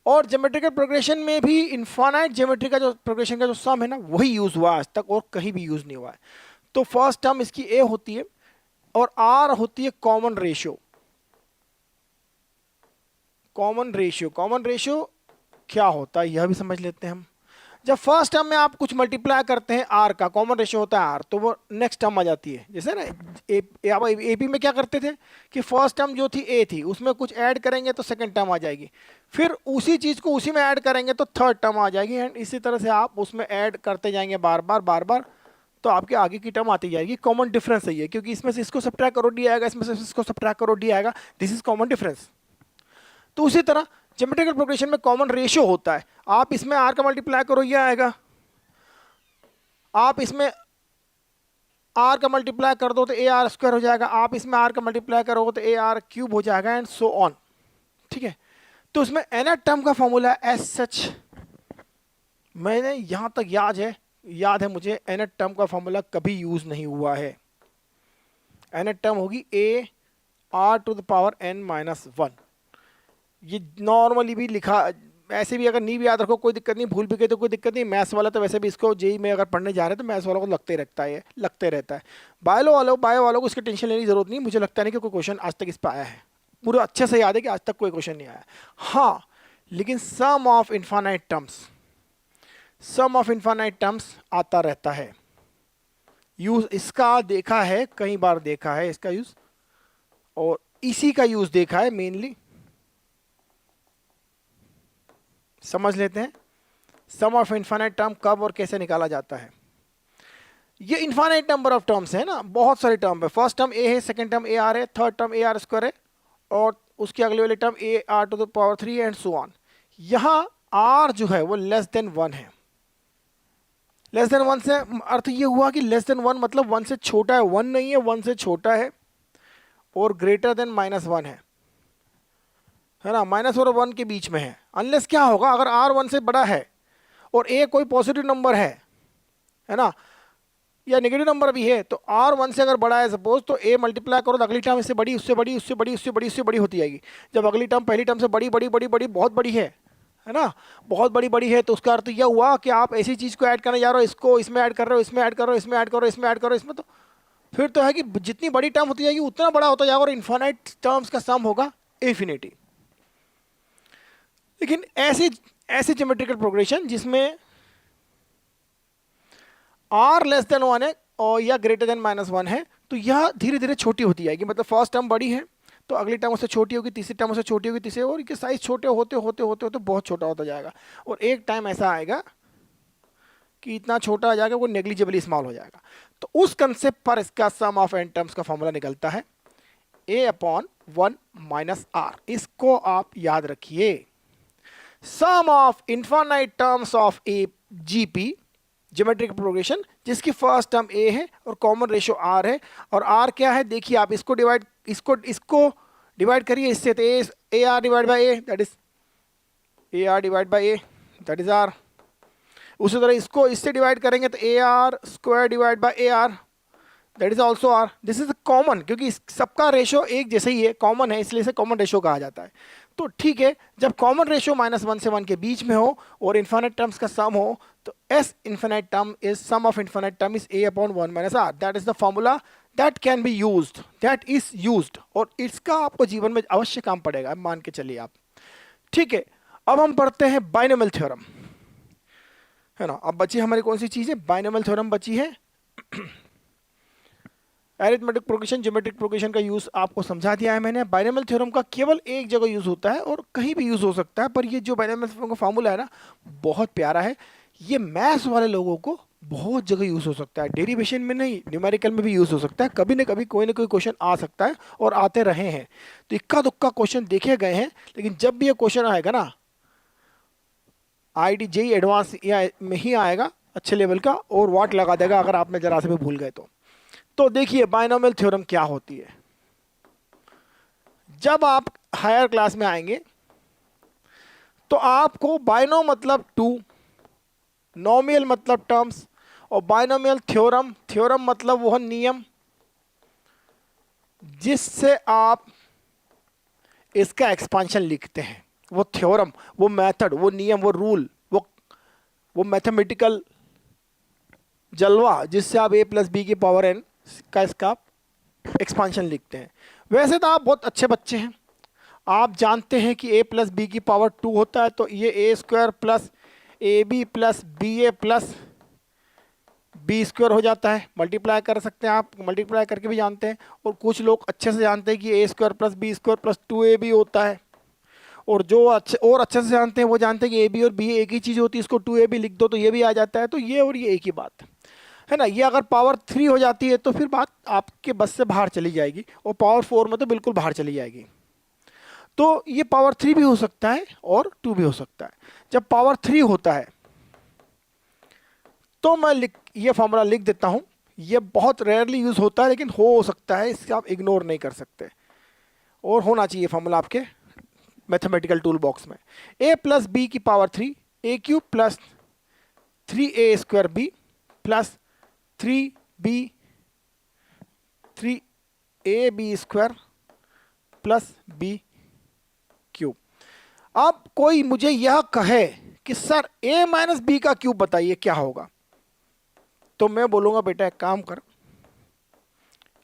और ज्योमेट्रिकल प्रोग्रेशन में भी इनफाइनाइट ज्योमेट्री का जो प्रोग्रेशन का जो सम है ना, वही यूज हुआ आज तक, और कहीं भी यूज नहीं हुआ है। तो फर्स्ट टर्म इसकी ए होती है, और आर होती है कॉमन रेशियो। कॉमन रेशियो क्या होता है यह भी समझ लेते हैं हम। जब फर्स्ट टर्म में आप कुछ मल्टीप्लाई करते हैं आर का, कॉमन रेशियो होता है आर, तो वो नेक्स्ट टर्म आ जाती है। जैसे ना एपी में क्या करते थे कि फर्स्ट टर्म जो थी ए थी, उसमें कुछ ऐड करेंगे तो सेकंड टर्म आ जाएगी, फिर उसी चीज़ को उसी में ऐड करेंगे तो थर्ड टर्म आ जाएगी, एंड इसी तरह से आप उसमें ऐड करते जाएंगे बार बार, तो आपके आगे की टर्म आती जाएगी। कॉमन डिफरेंस है ये, क्योंकि इसमें से इसको सब्ट्रैक्ट करो डी आएगा, इसमें से इसको सब्ट्रैक्ट करो डी आएगा, दिस इज कॉमन डिफरेंस। तो उसी तरह ज्योमेट्रिकल प्रोग्रेशन में कॉमन रेशियो होता है। आप इसमें आर का मल्टीप्लाई करो ये आएगा, आप इसमें आर का मल्टीप्लाई कर दो तो ए आर स्क्वायर हो जाएगा, आप इसमें आर का मल्टीप्लाई करोगे तो ए आर क्यूब हो जाएगा, एंड सो ऑन। ठीक है, तो इसमें nth टर्म का फॉर्मूला एस सच, मैंने यहां तक याद है मुझे, nth टर्म का फॉर्मूला कभी यूज नहीं हुआ है। nth टर्म होगी a r to the power n minus 1। ये नॉर्मली भी लिखा, ऐसे भी अगर नहीं भी याद रखो कोई दिक्कत नहीं, भूल भी गए तो कोई दिक्कत नहीं। मैथ्स वाला तो वैसे भी इसको जेई में अगर पढ़ने जा रहे हैं तो मैथ्स वालों को लगते रहता है। बायो वालों को इसकी टेंशन लेने की जरूरत नहीं, मुझे लगता नहीं कि कोई क्वेश्चन आज तक इस पर आया है। पूरा अच्छे से याद है कि आज तक कोई क्वेश्चन नहीं आया। हाँ, लेकिन सम ऑफ इनफाइनाइट टर्म्स आता रहता है। यूज इसका देखा है, कई बार देखा है इसका यूज, और इसी का यूज देखा है मेनली। समझ लेते हैं सम ऑफ इनफाइनाइट टर्म कब और कैसे निकाला जाता है। ये इनफाइनाइट नंबर ऑफ टर्म्स है ना, बहुत सारे टर्म है। फर्स्ट टर्म ए है, सेकंड टर्म ए आर है, third term a r square है, और उसकी अगले वाली term a r to the power 3 and so on. यहां आर जो है वो लेस देन 1 है। लेस देन 1 से अर्थ ये हुआ कि लेस देन 1 मतलब 1 से छोटा है, 1 नहीं है, 1 से छोटा है, और ग्रेटर देन -1 है ना, माइनस और 1 के बीच में है। अनलेस क्या होगा, अगर आर 1 से बड़ा है और ए कोई पॉजिटिव नंबर है ना, या नेगेटिव नंबर भी है, तो आर 1 से अगर बड़ा है सपोज, तो ए मल्टीप्लाई करो तो अगली टर्म इससे बड़ी, उससे बड़ी, उससे बड़ी, उससे बड़ी, उससे बड़ी होती जाएगी। जब अगली टर्म पहली टर्म से बड़ी बड़ी बड़ी बड़ी बहुत बड़ी है ना, बहुत बड़ी है, तो उसका अर्थ यह हुआ कि आप ऐसी चीज को ऐड करने जा रहे हो, इसको इसमें ऐड कर रहे हो, इसमें ऐड करो, इसमें ऐड करो, इसमें ऐड करो, इसमें, तो फिर तो है कि जितनी बड़ी टर्म होती जाएगी उतना बड़ा होता जाएगा, और इन्फिनिट टर्म्स का सम होगा इन्फिनिटी। लेकिन ऐसे ज्योमेट्रिकल प्रोग्रेशन जिसमें आर लेस देन 1 है और या ग्रेटर देन -1 है, तो यह धीरे धीरे छोटी होती जाएगी। मतलब फर्स्ट टर्म बड़ी है तो अगली टर्म उससे छोटी होगी, तीसरी टर्म उससे छोटी होगी, तीसरी, और इसके साइज छोटे होते होते होते होते बहुत छोटा होता जाएगा, और एक टाइम ऐसा आएगा कि इतना छोटा आ जाएगा वो नेग्लिजिबली स्मॉल हो जाएगा। तो उस कंसेप्ट पर इसका सम ऑफ एन टर्म्स का फॉर्मूला निकलता है a/1 - r। इसको आप याद रखिए। Sum of infinite terms of A GP, geometric progression, जिसकी फर्स्ट टर्म ए है और कॉमन रेशियो आर है, और आर क्या है देखिए आप, इसको डिवाइड करिए इससे, तो a r divide by a, that is a r divide by a, that is r. उसी तरह इसको इससे डिवाइड करेंगे तो a r square divide by a r, that is also r. This is common, क्योंकि सबका रेशियो एक जैसे ही है, कॉमन है, इसलिए इसे कॉमन रेशियो कहा जाता है। तो ठीक है, जब कॉमन रेशियो -1 से 1 के बीच में हो और इन्फिनिट टर्म्स का सम हो, तो s infinite term is sum of infinite term is a/1 - r। That is the formula that can be used, that is used, और इसका आपको जीवन में अवश्य काम पड़ेगा, मान के चलिए आप। ठीक है, अब हम पढ़ते हैं बाइनोमियल थ्योरम, है ना। अब बची हमारी कौन सी चीज है, बाइनोमियल थ्योरम बची है। अरिथमेटिक प्रोग्रेशन, ज्योमेट्रिक प्रोग्रेशन का यूज आपको समझा दिया है मैंने। बाइनोमियल थ्योरम का केवल एक जगह यूज होता है और कहीं भी यूज हो सकता है, पर ये जो बाइनोमियल थ्योरम का फार्मूला है ना, बहुत प्यारा है। ये मैथ्स वाले लोगों को बहुत जगह यूज हो सकता है, डेरिवेशन में नहीं, न्यूमेरिकल में भी यूज हो सकता है। कभी ना कभी कोई ना कोई क्वेश्चन आ सकता है और आते रहे हैं, तो इक्का दुक्का क्वेश्चन देखे गए हैं। लेकिन जब भी ये क्वेश्चन आएगा ना, IIT JEE एडवांस में ही आएगा अच्छे लेवल का, और वाट लगा देगा अगर आप में जरा से भी भूल गए तो देखिए बाइनोमियल थ्योरम क्या होती है। जब आप हायर क्लास में आएंगे तो आपको बाइनो मतलब 2, नोमियल मतलब टर्म्स, और बाइनोमियल थ्योरम मतलब वह नियम जिससे आप इसका एक्सपांशन लिखते हैं। वो थ्योरम, वो मेथड, वो नियम, वो रूल, वो मैथमेटिकल जलवा जिससे आप a+b की पावर n का इसका एक्सपांशन लिखते हैं। वैसे तो आप बहुत अच्छे बच्चे हैं, आप जानते हैं कि a प्लस बी की पावर 2 होता है, तो ये A square plus A B plus B A plus B square हो जाता है। मल्टीप्लाई कर सकते हैं, आप मल्टीप्लाई करके भी जानते हैं, और कुछ लोग अच्छे से जानते हैं कि A square plus B square plus 2ab होता है। और जो अच्छे से जानते हैं वो जानते हैं कि ए बी और बी एक ही चीज़ होती है, इसको 2ab लिख दो तो ये भी आ जाता है। तो ये और ये एक ही बात है ना। ये अगर पावर 3 हो जाती है तो फिर बात आपके बस से बाहर चली जाएगी, और पावर 4 में तो बिल्कुल बाहर चली जाएगी। तो ये पावर 3 भी हो सकता है और 2 भी हो सकता है। जब पावर 3 होता है तो मैं ये फॉर्मूला लिख देता हूं। ये बहुत रेयरली यूज होता है, लेकिन हो सकता है, इससे आप इग्नोर नहीं कर सकते, और होना चाहिए फॉर्मूला आपके मैथमेटिकल टूल बॉक्स में। a प्लस बी की power 3 A cube plus 3a square B plus 3ab square plus B cube. अब कोई मुझे यह कहे कि सर a माइनस बी का क्यूब बताइए क्या होगा, तो मैं बोलूंगा बेटा एक काम कर,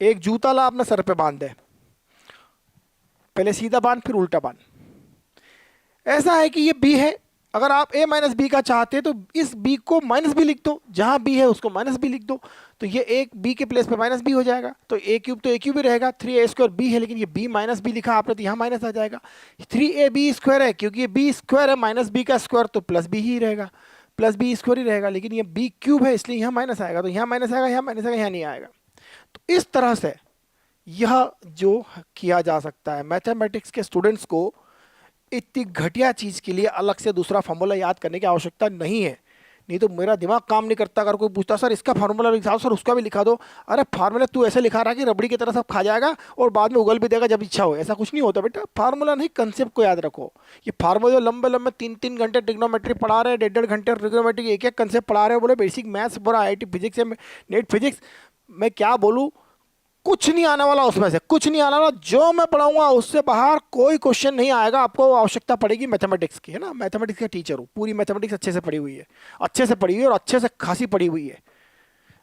एक जूता ला अपने सर पे बांध दे, पहले सीधा बांध फिर उल्टा बांध। ऐसा है कि ये b है, अगर आप a माइनस बी का चाहते हैं तो इस b को माइनस बी लिख दो, जहां b है उसको माइनस बी लिख दो, तो ये एक b के प्लेस पे माइनस बी हो जाएगा। तो a क्यूब तो a क्यूब ही रहेगा, 3a स्क्वायर b है, लेकिन ये b माइनस बी लिखा आपने तो यहाँ माइनस आ जाएगा। 3ab स्क्वायर है, क्योंकि ये b स्क्वायर है, माइनस b का स्क्वायर तो प्लस b ही रहेगा, प्लस b स्क्वायर ही रहेगा, लेकिन ये b क्यूब है इसलिए यहाँ माइनस आएगा, तो यहाँ माइनस आएगा, यहाँ माइनस आएगा, यहाँ नहीं आएगा। तो इस तरह से यह जो किया जा सकता है, मैथमेटिक्स के स्टूडेंट्स को इतनी घटिया चीज के लिए अलग से दूसरा फार्मूला याद करने की आवश्यकता नहीं है। नहीं तो मेरा दिमाग काम नहीं करता अगर कोई पूछता सर इसका फार्मूला लिखा, सर उसका भी लिखा दो। अरे फार्मूला तू ऐसे लिखा रहा कि रबड़ी की तरह सब खा जाएगा और बाद में उगल भी देगा जब इच्छा हो, ऐसा कुछ नहीं होता बेटा। फार्मूला नहीं, कंसेप्ट को याद रखो। ये फार्मूला लंबे लंबे 3-3 घंटे ट्रिग्नोमेट्री पढ़ा रहे हैं, 1.5 घंटे ट्रिग्नोमेट्री एक एक कंसेप्ट पढ़ा रहे हैं, बोले बेसिक मैथ्स पूरा IIT फिजिक्स है, नेट फिजिक्स। मैं क्या बोलूँ, कुछ नहीं आने वाला उसमें से, कुछ नहीं आने वाला। जो मैं पढ़ाऊंगा उससे बाहर कोई क्वेश्चन नहीं आएगा। आपको आवश्यकता पड़ेगी मैथमेटिक्स की, है ना, मैथमेटिक्स का टीचर हूँ, पूरी मैथमेटिक्स अच्छे से पढ़ी हुई है, अच्छे से पढ़ी हुई है और अच्छे से खासी पढ़ी हुई है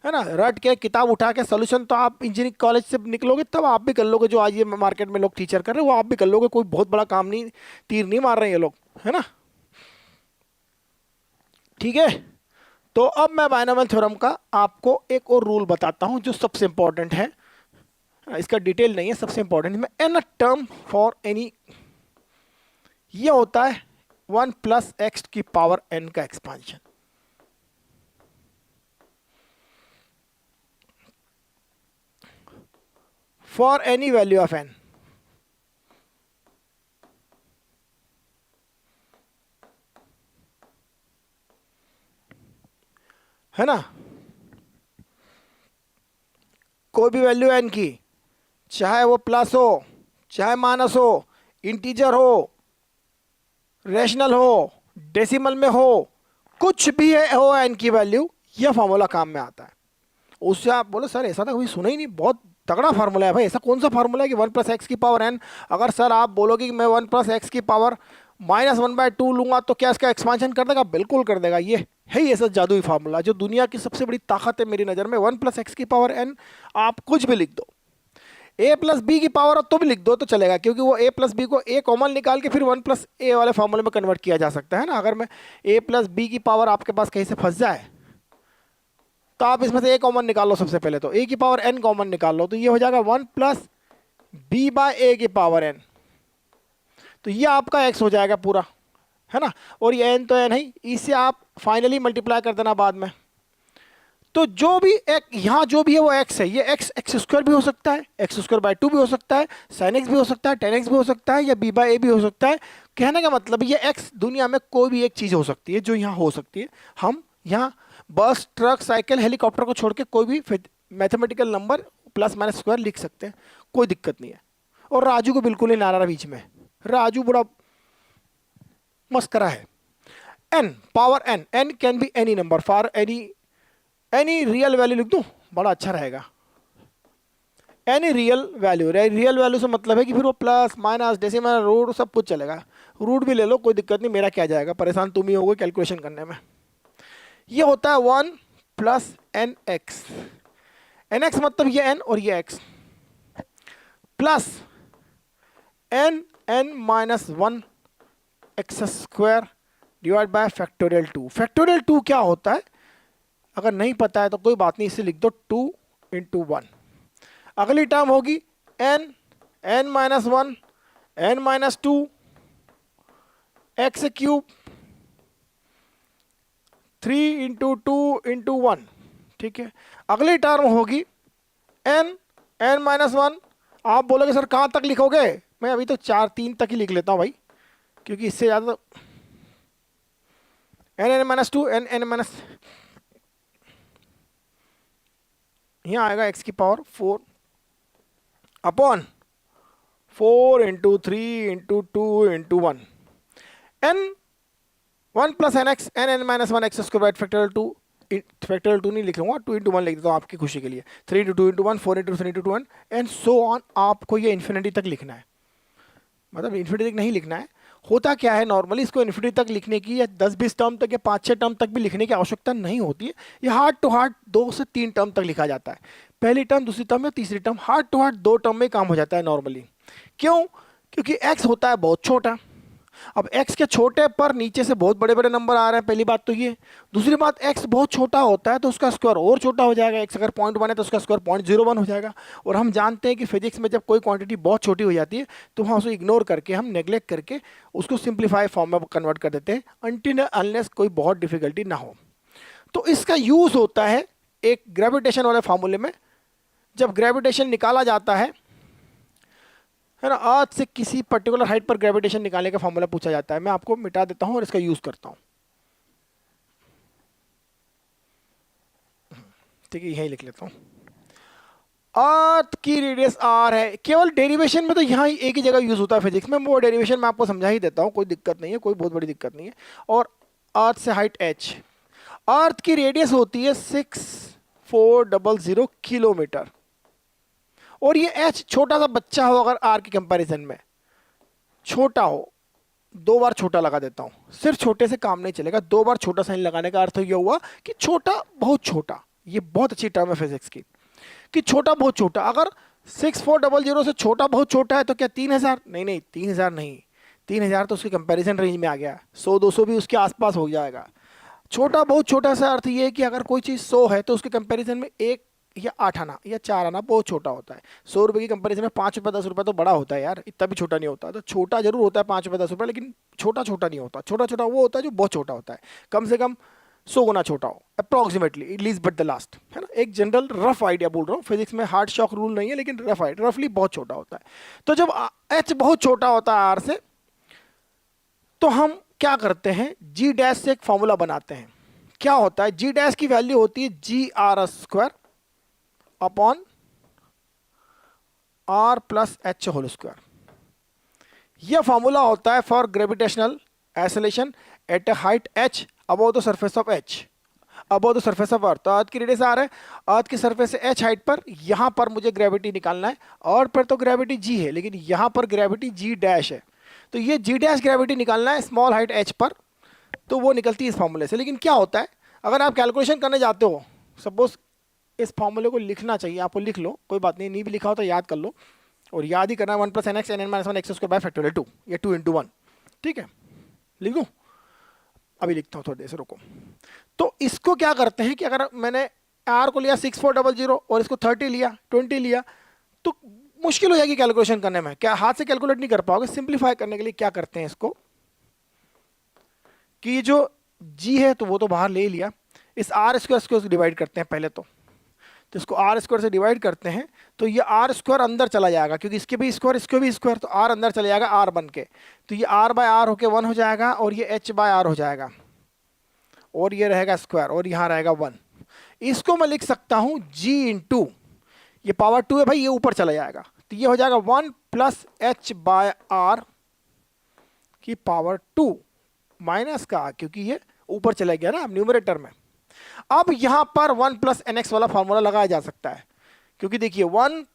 ना। रट के किताब उठा के सोल्यूशन तो आप इंजीनियरिंग कॉलेज से निकलोगे तब आप भी कर लोगे, जो आज ये मार्केट में लोग टीचर कर रहे हैं वो आप भी कर लोगे, कोई बहुत बड़ा काम नहीं, तीर नहीं मार रहे हैं ये लोग, है ना। ठीक है, तो अब मैं बायनोमियल थ्योरम का आपको एक और रूल बताता हूं जो सबसे इंपॉर्टेंट है। इसका डिटेल नहीं है, सबसे इंपॉर्टेंट में एन टर्म फॉर एनी, ये होता है 1 प्लस एक्स की पावर n का expansion. For any value of n, है ना, कोई भी वैल्यू n की, चाहे वो प्लस हो, चाहे माइनस हो, इंटीजर हो, रेशनल हो, डेसिमल में हो, कुछ भी है हो n की वैल्यू, यह फॉर्मूला काम में आता है। उससे आप बोलो सर ऐसा तो कभी सुना ही नहीं, बहुत तगड़ा फार्मूला है भाई, ऐसा कौन सा फार्मूला है कि 1 प्लस एक्स की पावर n। अगर सर आप बोलोगे कि मैं 1 प्लस एक्स की पावर -1/2 लूंगा तो क्या इसका एक्सपांशन कर देगा? बिल्कुल कर देगा। ये है ही ऐसा जादुई फार्मूला जो दुनिया की सबसे बड़ी ताकत है मेरी नज़र में। 1 प्लस एक्स की पावर n, आप कुछ भी लिख दो, a प्लस बी की पावर तो भी लिख दो तो चलेगा, क्योंकि वो a प्लस बी को a कॉमन निकाल के फिर 1 प्लस ए वाले फार्मूले में कन्वर्ट किया जा सकता है ना। अगर मैं a प्लस बी की पावर आपके पास कहीं से फंस जाए तो आप इसमें से a कॉमन निकाल लो। सबसे पहले तो a की पावर n कॉमन निकाल लो, तो ये हो जाएगा 1 प्लस बी बाय ए की पावर n, तो ये आपका x हो जाएगा पूरा, है ना। और ये n तो n है, इससे आप फाइनली मल्टीप्लाई कर देना बाद में। तो जो भी एक यहाँ जो भी है वो x है, ये x स्क्वायर भी हो सकता है, x² 2 भी हो सकता है, sin x भी हो सकता है, tan x भी हो सकता है, या b बाय ए भी हो सकता है। कहने का मतलब ये x दुनिया में कोई भी एक चीज़ हो सकती है जो यहाँ हो सकती है। हम यहाँ बस, ट्रक, साइकिल, हेलीकॉप्टर को छोड़ के कोई भी mathematical number plus minus square लिख सकते हैं, कोई दिक्कत नहीं है। और राजू को बिल्कुल नहीं ला रहा बीच में, राजू बड़ा मस्करा है। n power n, n can be any number for any real value लिख दूं, बड़ा अच्छा रहेगा। Any real value, real value से मतलब है कि फिर वो प्लस माइनस डेसिमल रूट सब कुछ चलेगा। रूट भी ले लो, कोई दिक्कत नहीं, मेरा क्या जाएगा, परेशान तुम ही होगे कैलकुलेशन करने में। ये होता है 1 plus n x, n x मतलब ये n और ये x, plus n n minus one x square divide by factorial 2। Factorial 2 क्या होता है, अगर नहीं पता है तो कोई बात नहीं, इसे लिख दो 2 इंटू 1। अगली टर्म होगी n minus one n minus to x cube 3 into 2 into 1। ठीक है, अगली टर्म होगी n माइनस वन। आप बोलोगे सर कहाँ तक लिखोगे, मैं अभी तो 3 तक ही लिख लेता हूँ भाई, क्योंकि इससे ज़्यादा n minus two n minus, यहाँ आएगा x की power 4 upon 4 into 3 into 2 into 1 n 1 plus n x n minus one x square factorial 2। Factorial 2 नहीं लिख लूंगा, 2 इंटू 1 लिख देता हूँ आपकी खुशी के लिए। 3 into 2 into 1, 4 into 3 into 1 and so on. आपको ये इन्फिनिटी तक लिखना है, मतलब इन्फिनिटी तक नहीं लिखना है। होता क्या है, नॉर्मली इसको इन्फिनिटी तक लिखने की या 10-20 टर्म तक या 5-6 टर्म तक भी लिखने की आवश्यकता नहीं होती है। ये हार्ड टू हार्ड 2 से 3 टर्म तक लिखा जाता है, पहली टर्म, दूसरी टर्म या तीसरी term. Hard to hard 2 term में काम हो जाता है नॉर्मली। क्यों? क्योंकि x होता है बहुत छोटा। अब x के छोटे पर नीचे से बहुत बड़े बड़े नंबर आ रहे हैं, पहली बात तो ये। दूसरी बात, x बहुत छोटा होता है तो उसका स्क्वायर और छोटा हो जाएगा। x अगर 0.1 है तो उसका स्क्वायर 0.01 हो जाएगा। और हम जानते हैं कि फिजिक्स में जब कोई क्वांटिटी बहुत छोटी हो जाती है तो हम उसे इग्नोर करके, हम नेग्लेक्ट करके उसको सिंप्लीफाई फॉर्म में कन्वर्ट कर देते हैं, अनटिल अनलेस कोई बहुत डिफिकल्टी ना हो। तो इसका यूज होता है एक ग्रेविटेशन वाले फॉर्मूले में। जब ग्रेविटेशन निकाला जाता है ना, अर्थ से किसी पर्टिकुलर हाइट पर ग्रेविटेशन निकालने का फॉर्मूला पूछा जाता है। मैं आपको मिटा देता हूं और इसका यूज करता हूं। ठीक है, यही लिख लेता हूं। अर्थ की रेडियस r है। केवल डेरिवेशन में तो यहाँ ही एक ही जगह यूज होता है फिजिक्स में, वो डेरिवेशन मैं आपको समझा ही देता हूँ, कोई दिक्कत नहीं है, कोई बहुत बड़ी दिक्कत नहीं है। और अर्थ से हाइट h, अर्थ की रेडियस होती है 6400 किलोमीटर। और ये h छोटा सा बच्चा हो अगर r के कंपैरिजन में, छोटा हो, 2 बार छोटा लगा देता हूं। सिर्फ छोटे से काम नहीं चलेगा, 2 बार छोटा साइन लगाने का अर्थ ये हुआ कि छोटा बहुत छोटा। ये बहुत अच्छी टर्म है फिजिक्स की कि छोटा बहुत छोटा। अगर 6400 से छोटा बहुत छोटा है तो क्या 3000? नहीं, 3000 नहीं, 3000 तो उसके कंपैरिजन रेंज में आ गया। 100-200 भी उसके आसपास हो जाएगा। छोटा बहुत छोटा सा अर्थ ये है कि अगर कोई चीज़ 100 है तो उसके कंपैरिजन में 1 या 8 आना या 4 आना बहुत छोटा होता है। 100 रुपये की कंपैरिजन में 5 रुपये 10 रुपये तो बड़ा होता है यार, इतना भी छोटा नहीं होता। तो छोटा जरूर होता है 5 रुपये 10 रुपये, लेकिन छोटा छोटा नहीं होता। छोटा छोटा वो होता है जो बहुत छोटा होता है, कम से कम 100 गुना छोटा हो approximately, it lease but the last, है ना। एक जनरल रफ आइडिया बोल रहा हूँ, फिजिक्स में हार्ड शॉक रूल नहीं है, लेकिन रफ आइडिया, रफली बहुत छोटा होता है। तो जब h बहुत छोटा होता है r से, तो हम क्या करते हैं, g डैश से एक फॉर्मूला बनाते हैं। क्या होता है, g डैश की वैल्यू होती है g r² upon r plus h whole square. यह फॉर्मूला होता है for gravitational acceleration at a height h above the surface of h, above the surface of earth. तो अर्थ की रेडियस r है, अर्थ की सरफेस से h हाइट पर, यहां पर मुझे ग्रेविटी निकालना है। और पर तो ग्रेविटी g है, लेकिन यहां पर ग्रेविटी g डैश है। तो ये g डैश ग्रेविटी निकालना है स्मॉल हाइट h पर, तो वो निकलती है इस फॉर्मूले से। लेकिन क्या होता है, अगर आप कैलकुलेशन करने जाते हो, सपोज इस फॉर्मूले को लिखना चाहिए आपको, लिख लो, कोई बात नहीं भी लिखा हो तो याद कर लो। और याद ही करना है 1 plus n x n minus one x square by factorial 2, या 2 इंटू 1। ठीक है, लिख दूँ? अभी लिखता हूँ, थोड़ी देर से रुको। तो इसको क्या करते हैं कि अगर मैंने r को लिया 6400 और इसको 30 लिया, 20 लिया, तो मुश्किल हो जाएगी कैलकुलेशन करने में। क्या हाथ से कैलकुलेट नहीं कर पाओगे। सिंप्लीफाई करने के लिए क्या करते हैं इसको, कि जो g है तो वो तो बाहर ले लिया, इस r स्क्वायर को डिवाइड करते हैं पहले तो इसको r स्क्वायर से डिवाइड करते हैं, तो ये r स्क्वायर अंदर चला जाएगा, क्योंकि इसके भी स्क्वायर इसके भी स्क्वायर, तो r अंदर चला जाएगा r बन के। तो ये r बाय r होके 1 हो जाएगा, और ये h बाय r हो जाएगा, और ये रहेगा स्क्वायर, और यहाँ रहेगा 1। इसको मैं लिख सकता हूँ g इंटू, ये पावर 2 है भाई, ये ऊपर चला जाएगा, तो ये हो जाएगा 1 प्लस h बाय r की पावर 2 माइनस का, क्योंकि ये ऊपर चला गया ना न्यूमरेटर में। अब यहां पर 1 प्लस एन एक्स वाला फॉर्मूला लगाया जा सकता है, क्योंकि देखिए 1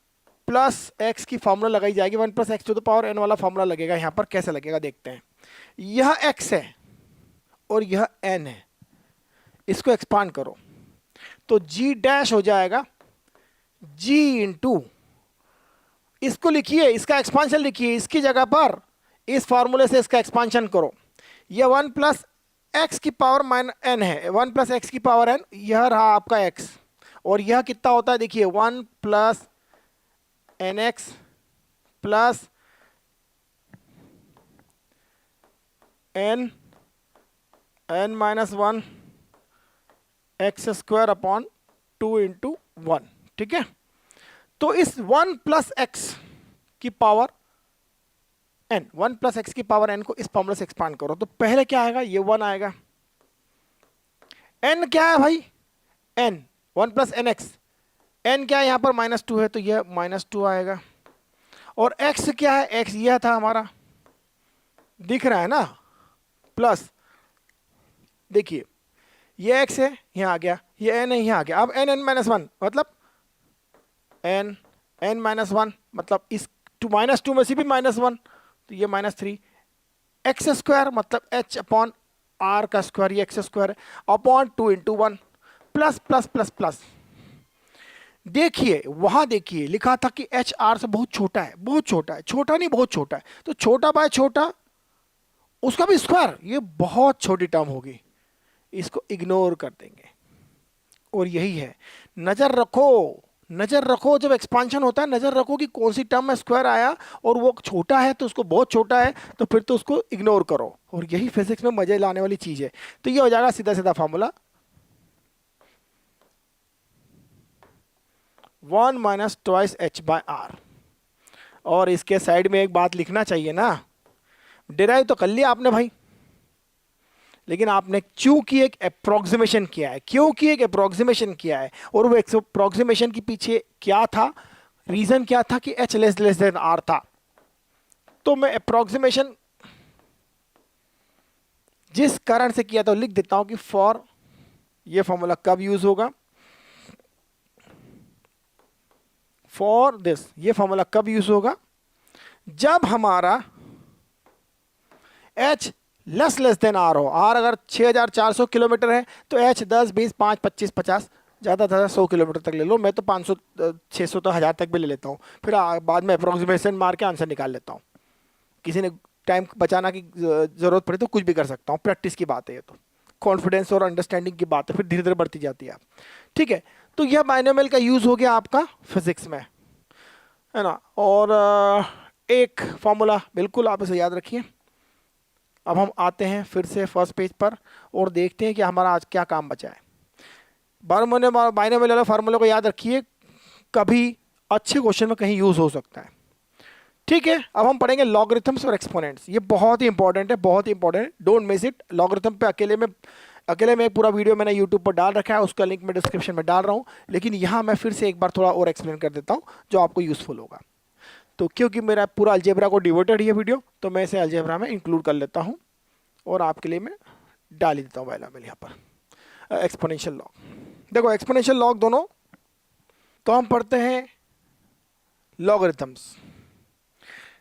प्लस एक्स की फॉर्मूला लगाई जाएगी, 1 plus x to the power n वाला फॉर्मूला लगेगा। यहां पर कैसे लगेगा देखते हैं। यह x है और यह n है, इसको एक्सपांड करो तो g डैश हो जाएगा g इंटू, इसको लिखिए, इसका एक्सपांशन लिखिए, इसकी जगह पर इस फार्मूले से इसका एक्सपांशन करो, ये 1 प्लस एक्स की पावर माइनस एन है, 1 प्लस एक्स की पावर एन, यह रहा आपका एक्स, और यह कितना होता है देखिए 1 plus n x plus n minus 1 x square upon 2 into 1। ठीक है, तो इस 1 प्लस एक्स की पावर एन, 1 प्लस एक्स की पावर एन को इस फॉर्मूले से एक्सपांड करो, तो पहले क्या आएगा, ये 1 आएगा। एन क्या है भाई, n 1 plus n x, n क्या है यहाँ पर -2 है, तो यह -2 आएगा। और एक्स क्या है, एक्स यह था हमारा, दिख रहा है ना, प्लस देखिए ये एक्स है यहाँ आ गया, ये एन है यहाँ आ गया। अब एन एन माइनस 1 मतलब एन एन माइनस 1 मतलब इस -2 में से भी -1, तो ये -3। एक्स स्क्वायर मतलब एच अपॉन आर का स्क्वायर, ये एक्स स्क्वायर है, upon 2 into 1 plus plus plus plus. देखिए वहां देखिए लिखा था कि एच आर से बहुत छोटा है, बहुत छोटा है, छोटा नहीं बहुत छोटा है, तो छोटा बाय छोटा उसका भी स्क्वायर, ये बहुत छोटी टर्म होगी, इसको इग्नोर कर देंगे। और यही है, नजर रखो, नजर रखो, जब एक्सपांशन होता है नजर रखो कि कौन सी टर्म में स्क्वायर आया, और वो छोटा है तो उसको बहुत छोटा है तो फिर तो उसको इग्नोर करो, और यही फिजिक्स में मजे लाने वाली चीज है। तो ये हो जाएगा सीधा सीधा formula 1 minus twice h by r. और इसके साइड में एक बात लिखना चाहिए ना, डिराइव तो कर लिया आपने भाई, लेकिन आपने चूंकि एक अप्रोक्सीमेशन किया है, क्योंकि एक अप्रोक्सीमेशन किया है, और वो अप्रोक्सीमेशन के पीछे क्या था, रीजन क्या था कि एच लेस देन आर था, तो मैं अप्रोक्सीमेशन जिस कारण से किया था लिख देता हूं कि फॉर, ये फॉर्मूला कब यूज होगा, फॉर दिस, ये फॉर्मूला कब यूज होगा, जब हमारा एच लेस देन आर हो। आर अगर 6400 किलोमीटर है तो एच 10 20 5 25 50, ज़्यादा ज़्यादा 100 किलोमीटर तक ले लो, मैं तो 500 600 तो 1000 तक भी ले लेता हूँ, फिर बाद में अप्रोक्सीमेशन मार के आंसर निकाल लेता हूँ। किसी ने टाइम बचाना की ज़रूरत पड़े तो कुछ भी कर सकता हूँ, प्रैक्टिस की बात है ये, तो कॉन्फिडेंस और अंडरस्टैंडिंग की बात है, फिर धीरे धीरे बढ़ती जाती है आप। ठीक है, तो यह बाइनोमियल का यूज़ हो गया आपका फिजिक्स में, है ना। और एक फॉर्मूला बिल्कुल आप इसे याद रखिए। अब हम आते हैं फिर से फर्स्ट पेज पर और देखते हैं कि हमारा आज क्या काम बचा है। बाइनोमियल वाले फार्मूले को याद रखिए, कभी अच्छे क्वेश्चन में कहीं यूज हो सकता है। ठीक है, अब हम पढ़ेंगे लॉगरिथम्स और एक्सपोनेंट्स, ये बहुत ही इंपॉर्टेंट है, बहुत ही इंपॉर्टेंट है, डोंट मिस इट। लॉगरिथम पे अकेले में एक पूरा वीडियो मैंने यूट्यूब पर डाल रखा है, उसका लिंक मैं डिस्क्रिप्शन में डाल रहा हूँ, लेकिन यहाँ मैं फिर से एक बार थोड़ा और एक्सप्लेन कर देता हूँ जो आपको यूजफुल होगा। तो क्योंकि मेरा पूरा अलजेब्रा को डिवोटेड है वीडियो, तो मैं इसे अलजेब्रा में इंक्लूड कर लेता हूँ और आपके लिए मैं डाल ही देता हूँ बाइनोमियल यहाँ पर। एक्सपोनेंशियल लॉग, देखो एक्सपोनेंशियल लॉग दोनों, तो हम पढ़ते हैं लॉगरिथम्स।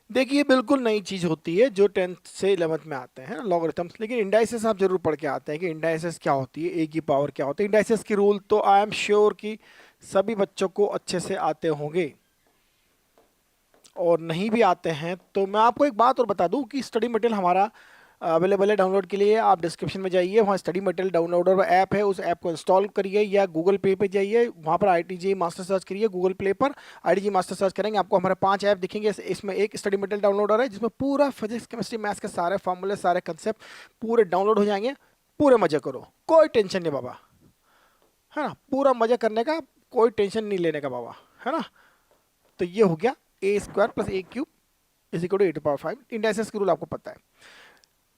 देखिए बिल्कुल नई चीज होती है जो 10th से 11th में आते हैं लॉगरिथम्स, लेकिन इंडाइसेस आप जरूर पढ़ के आते हैं कि इंडाइसेस क्या होती है, ए की पावर क्या होती है। इंडाइसेस की रूल तो आई एम श्योर कि सभी बच्चों को अच्छे से आते होंगे, और नहीं भी आते हैं तो मैं आपको एक बात और बता दूं कि स्टडी मटेरियल हमारा अवेलेबल है डाउनलोड के लिए। आप डिस्क्रिप्शन में जाइए, वहाँ स्टडी मटेरियल डाउनलोडर ऐप है, उस ऐप को इंस्टॉल करिए, या गूगल प्ले पे जाइए, वहाँ पर IITJEE मास्टर सर्च करिए, गूगल प्ले पर IITJEE मास्टर सर्च करेंगे, आपको हमारे 5 ऐप दिखेंगे। इसमें एक स्टडी मटेरियल डाउनलोडर है जिसमें पूरा फिजिक्स केमिस्ट्री मैथ्स के सारे फॉर्मूले, सारे कंसेप्ट पूरे डाउनलोड हो जाएंगे। पूरे मजे करो, कोई टेंशन नहीं बाबा, है ना, पूरा मजा करने का, कोई टेंशन नहीं लेने का बाबा, है ना। तो ये हो गया A square plus A cube is equal to 8 power 5। Indices की रूल आपको पता है।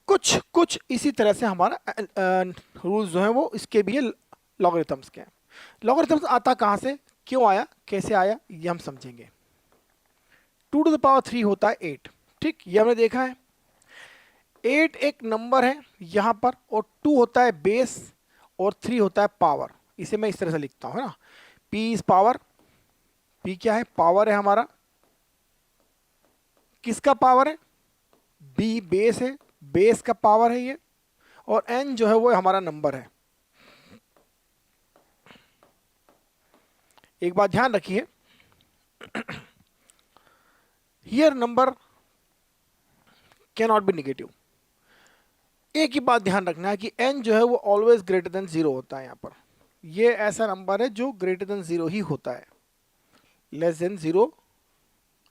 कुछ कुछ इसी तरह से हमारा रूल्स जो हैं वो इसके भी लॉगरिथम्स के हैं। लॉगरिथम्स आता कहाँ से, क्यों आया, कैसे आया, ये हम समझेंगे। 2 टू द पावर 3 होता है 8, ठीक, ये हमने देखा है। 8 एक नंबर है यहाँ पर, और 2 होता है बेस, और 3 होता है पावर। इसे मैं इस तरह से लिखता हूँ, है ना, P इज पावर। P क्या है, पावर है हमारा, किसका पावर है, B बेस है, बेस का पावर है ये, और n जो है वो हमारा नंबर है। एक बात ध्यान रखिए, here number can not be negative. एक ही बात ध्यान रखना है कि n जो है वो ऑलवेज ग्रेटर देन 0 होता है। यहाँ पर ये ऐसा नंबर है जो ग्रेटर देन 0 ही होता है, लेस देन 0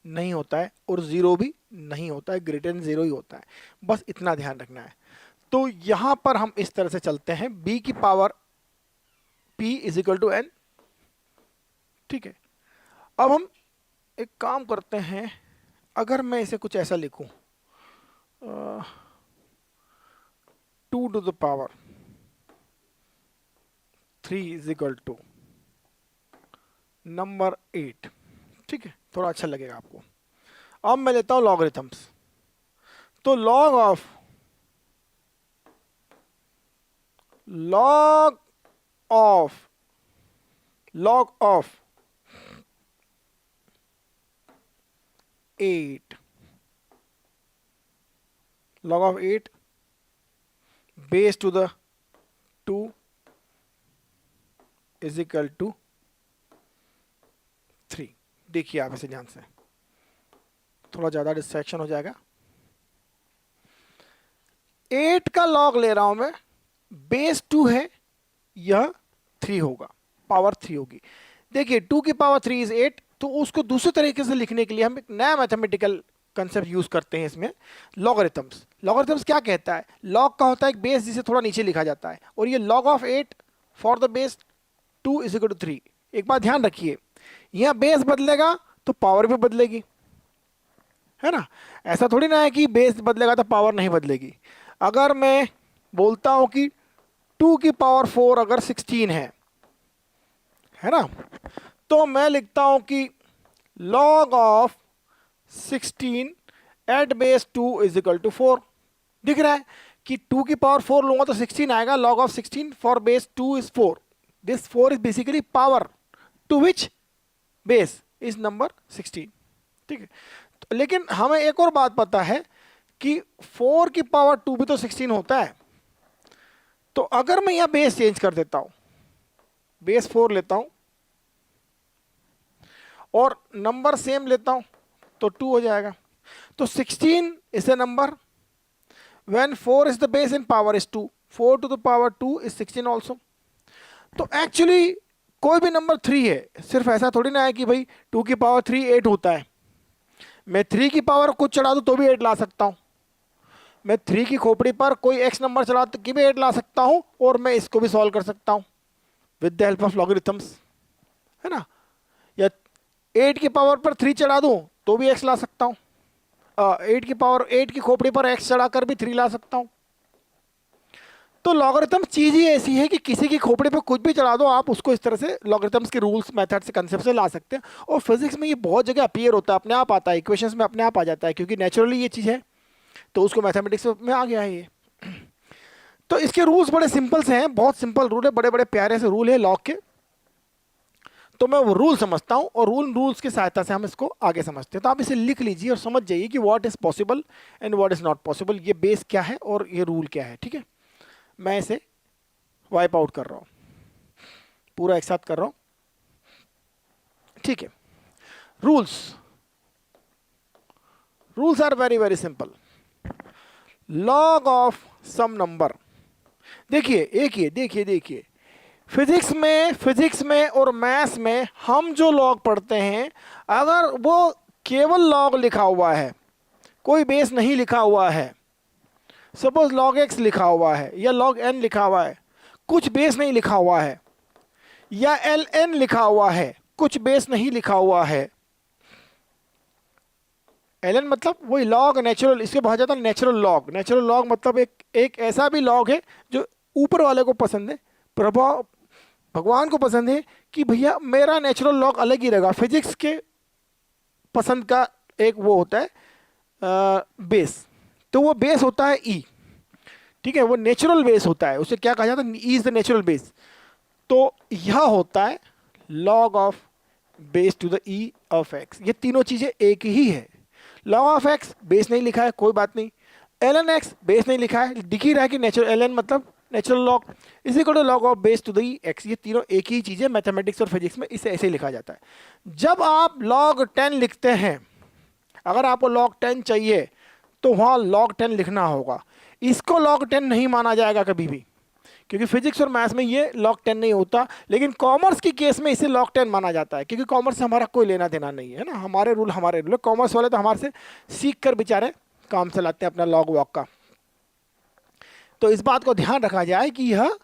नहीं होता है और 0 भी नहीं होता है, ग्रेटर देन 0 ही होता है। बस इतना ध्यान रखना है। तो यहां पर हम इस तरह से चलते हैं, b की power p is equal to n। ठीक है, अब हम एक काम करते हैं, अगर मैं इसे कुछ ऐसा लिखूं 2 to the power 3 is equal to number 8। ठीक है, थोड़ा अच्छा लगेगा आपको। अब मैं लेता हूं लॉगरिथम्स। तो log of 8, log of 8 base to the 2 is equal to 3। देखिए आप इसे ध्यान से, थोड़ा ज्यादा डिस्ट्रैक्शन हो जाएगा। 8 का लॉग ले रहा हूं मैं, बेस 2 है, यह 3 होगा, पावर 3 होगी। देखिए 2 की पावर 3 इज 8, तो उसको दूसरे तरीके से लिखने के लिए हम एक नया मैथमेटिकल कंसेप्ट यूज करते हैं इसमें, लॉगरिथम्स। लॉगरिथम्स क्या कहता है? लॉग का होता है एक बेस जिसे थोड़ा नीचे लिखा जाता है, और ये log of 8 for the base 2 is equal to 3। एक बात ध्यान रखिए, यहां बेस बदलेगा तो पावर भी बदलेगी, है ना। ऐसा थोड़ी ना है कि बेस बदलेगा तो पावर नहीं बदलेगी। अगर मैं बोलता हूं कि 2 की पावर 4 अगर 16 है ना, तो मैं लिखता हूं कि log of 16 at base 2 is equal to 4। दिख रहा है कि 2 की पावर 4 लूंगा तो 16 आएगा, log of 16 for base 2 is 4। This 4 is basically power to which base is number 16। ठीक है, तो लेकिन हमें एक और बात पता है कि 4 की पावर 2 भी तो 16 होता है। तो अगर मैं यहां बेस चेंज कर देता हूं, बेस 4 लेता हूं और नंबर सेम लेता हूं तो 2 हो जाएगा। तो 16 is a number when 4 is the base in power is 2, 4 to the power 2 is 16 also. तो एक्चुअली कोई भी नंबर 3 है, सिर्फ ऐसा थोड़ी ना है कि भाई 2 की पावर 3 8 होता है। मैं 3 की पावर कुछ चढ़ा दूं तो भी 8 ला सकता हूं। मैं 3 की खोपड़ी पर कोई x नंबर चला के भी 8 ला सकता हूं, और मैं इसको भी सॉल्व कर सकता हूं with the help of logarithms, है ना। या 8 की पावर पर 3 चढ़ा दूं तो भी x ला सकता हूं। 8 की खोपड़ी पर x चढ़ाकर भी 3 ला सकता हूं। तो लॉगरिथम चीज ही ऐसी है कि किसी की खोपड़ी पर कुछ भी चढ़ा दो, आप उसको इस तरह से लॉगरिथम्स के रूल्स, मेथड से, कंसेप्ट से ला सकते हैं। और फिजिक्स में ये बहुत जगह अपीयर होता है, अपने आप आता है, इक्वेशंस में अपने आप आ जाता है, क्योंकि नेचुरली ये चीज है, तो उसको मैथमेटिक्स में आ गया है ये। तो इसके रूल्स बड़े सिंपल से हैं, बहुत सिंपल रूल है, बड़े बड़े प्यारे से रूल है लॉग के। तो मैं वो रूल समझता हूं और रूल्स की सहायता से हम इसको आगे समझते हैं। तो आप इसे लिख लीजिए और समझ जाइए कि what is possible and what is not possible, ये बेस क्या है और ये रूल क्या है। ठीक है, मैं इसे वाइप आउट कर रहा हूं, पूरा एक साथ कर रहा हूं। ठीक है, rules are very very simple. Log of some number, देखिए फिजिक्स में और मैथ्स में हम जो लॉग पढ़ते हैं, अगर वो केवल लॉग लिखा हुआ है, कोई बेस नहीं लिखा हुआ है, सपोज log x लिखा हुआ है या log n लिखा हुआ है, कुछ बेस नहीं लिखा हुआ है, या ln लिखा हुआ है, कुछ बेस नहीं लिखा हुआ है। ln मतलब वही लॉग नेचुरल, इसके बहुत ज्यादा नेचुरल लॉग मतलब एक ऐसा भी लॉग है जो ऊपर वाले को पसंद है, प्रभाव भगवान को पसंद है कि भैया मेरा नेचुरल लॉग अलग ही रहेगा। फिजिक्स के पसंद का एक वो होता है बेस, तो वो बेस होता है ई। ठीक है, वो नेचुरल बेस होता है, उसे क्या कहा जाता है, e is the natural base. तो यह होता है log of base to the e of x. ये तीनों चीजें एक ही है। लॉग ऑफ एक्स बेस नहीं लिखा है, कोई बात नहीं। ln x बेस नहीं लिखा है, दिख ही रहा है कि नेचुरल ln मतलब natural log is equal to log of base to the e x. ये तीनों एक ही चीज है, मैथमेटिक्स और फिजिक्स में इसे ऐसे लिखा जाता है। जब आप log 10 लिखते हैं, अगर आपको log 10 चाहिए तो वहाँ log 10 लिखना होगा। इसको log 10 नहीं माना जाएगा कभी भी, क्योंकि फिजिक्स और मैथ्स में ये log 10 नहीं होता, लेकिन कॉमर्स की केस में इसे log 10 माना जाता है, क्योंकि कॉमर्स से हमारा कोई लेना देना नहीं है ना, हमारे रूल हमारे रूल। कॉमर्स वाले तो हमारे से सीख कर बेचारे काम चलाते हैं अपना लॉग वॉक का। तो इस बात को ध्यान रखा जाए कि यह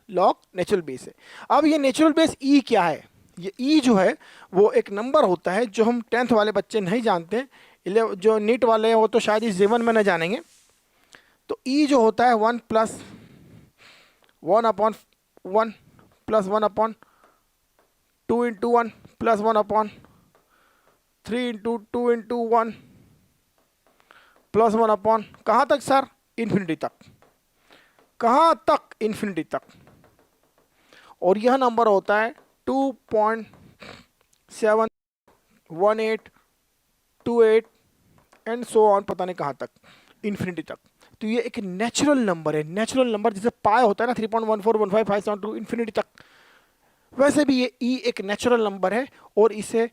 लॉग नेचुरल बेस है। अब ये नेचुरल बेस ई क्या है? ये ई जो है वो एक नंबर होता है जो हम 10th वाले बच्चे नहीं जानते, जो नीट वाले हैं वो तो शायद इस जीवन में न जानेंगे। तो ई जो होता है 1 plus 1/1 plus 1/2 into 1 plus 1/3 into 2 into 1 plus 1 कहाँ तक सर? इन्फिनिटी तक। कहाँ तक? इन्फिनिटी तक। और यह नंबर होता है 2.71828 एंड सो ऑन, पता नहीं कहाँ तक, इन्फिनिटी तक। तो ये एक नेचुरल नंबर है। नेचुरल नंबर जैसे पाई होता है ना 3.1415572 इन्फिनिटी तक, वैसे भी ये ई एक नेचुरल नंबर है और इसे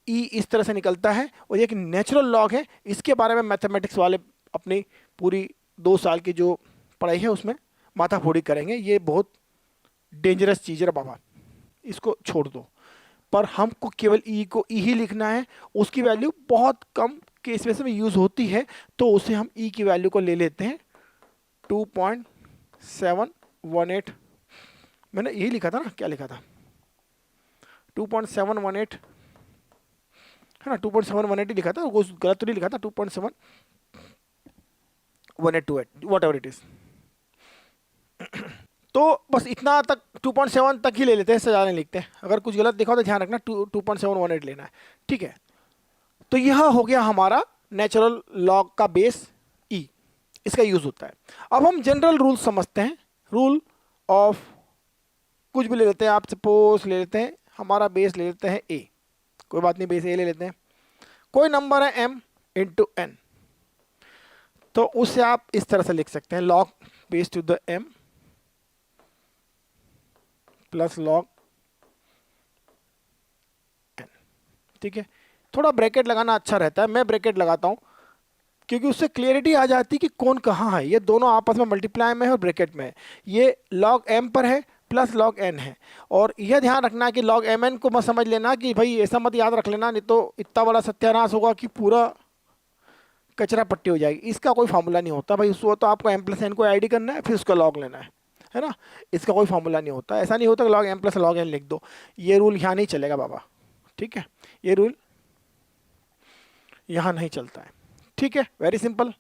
ई इस तरह से निकलता है और ये एक नेचुरल लॉग है। इसके बारे में मैथमेटिक्स वाले अपनी पूरी 2 साल की जो पढ़ाई है उसमें माथा फोड़ी करेंगे। ये बहुत डेंजरस चीज़ है बाबा, इसको छोड़ दो। पर हमको केवल ई को ई ही लिखना है। उसकी वैल्यू बहुत कम केस में यूज़ होती है, तो उसे हम ई की वैल्यू को ले लेते हैं 2.718। मैंने यही लिखा था ना, क्या लिखा था? 2.718 है ना, 2.718 ही लिखा था, वो गलत तो नहीं लिखा था। 2.71828 वॉट एवर इट इज। तो बस इतना तक 2.7 तक ही ले लेते हैं, इससे ज़्यादा नहीं लिखते। अगर कुछ गलत देखा हो तो ध्यान रखना, 2.718 लेना है, ठीक है। तो यह हो गया हमारा नेचुरल लॉग का बेस ई, इसका यूज होता है। अब हम जनरल रूल समझते हैं। रूल ऑफ कुछ भी ले लेते हैं आप, सपोज ले लेते हैं हमारा बेस ले लेते हैं ए, कोई बात नहीं, बेस ए ले लेते हैं। कोई नंबर है m इंटू एन, तो उससे आप इस तरह से लिख सकते हैं log base to the m plus log n, ठीक है। थोड़ा ब्रैकेट लगाना अच्छा रहता है, मैं ब्रैकेट लगाता हूं क्योंकि उससे क्लियरिटी आ जाती है कि कौन कहाँ है। ये दोनों आपस में मल्टीप्लाई में है और ब्रैकेट में है। ये लॉग m पर है प्लस लॉग n है। और यह ध्यान रखना कि लॉग mn को मत समझ लेना कि भाई ऐसा मत याद रख लेना, नहीं तो इतना बड़ा सत्यानाश होगा कि पूरा कचरा पट्टी हो जाएगी। इसका कोई फार्मूला नहीं होता भाई, उसको तो आपको m प्लस n को आईडी करना है, फिर उसका लॉग लेना है ना। इसका कोई फार्मूला नहीं होता। ऐसा नहीं होता कि log m plus log n लिख दो, ये रूल यहाँ नहीं चलेगा बाबा, ठीक है। ये रूल यहाँ नहीं चलता है, ठीक है। Very simple.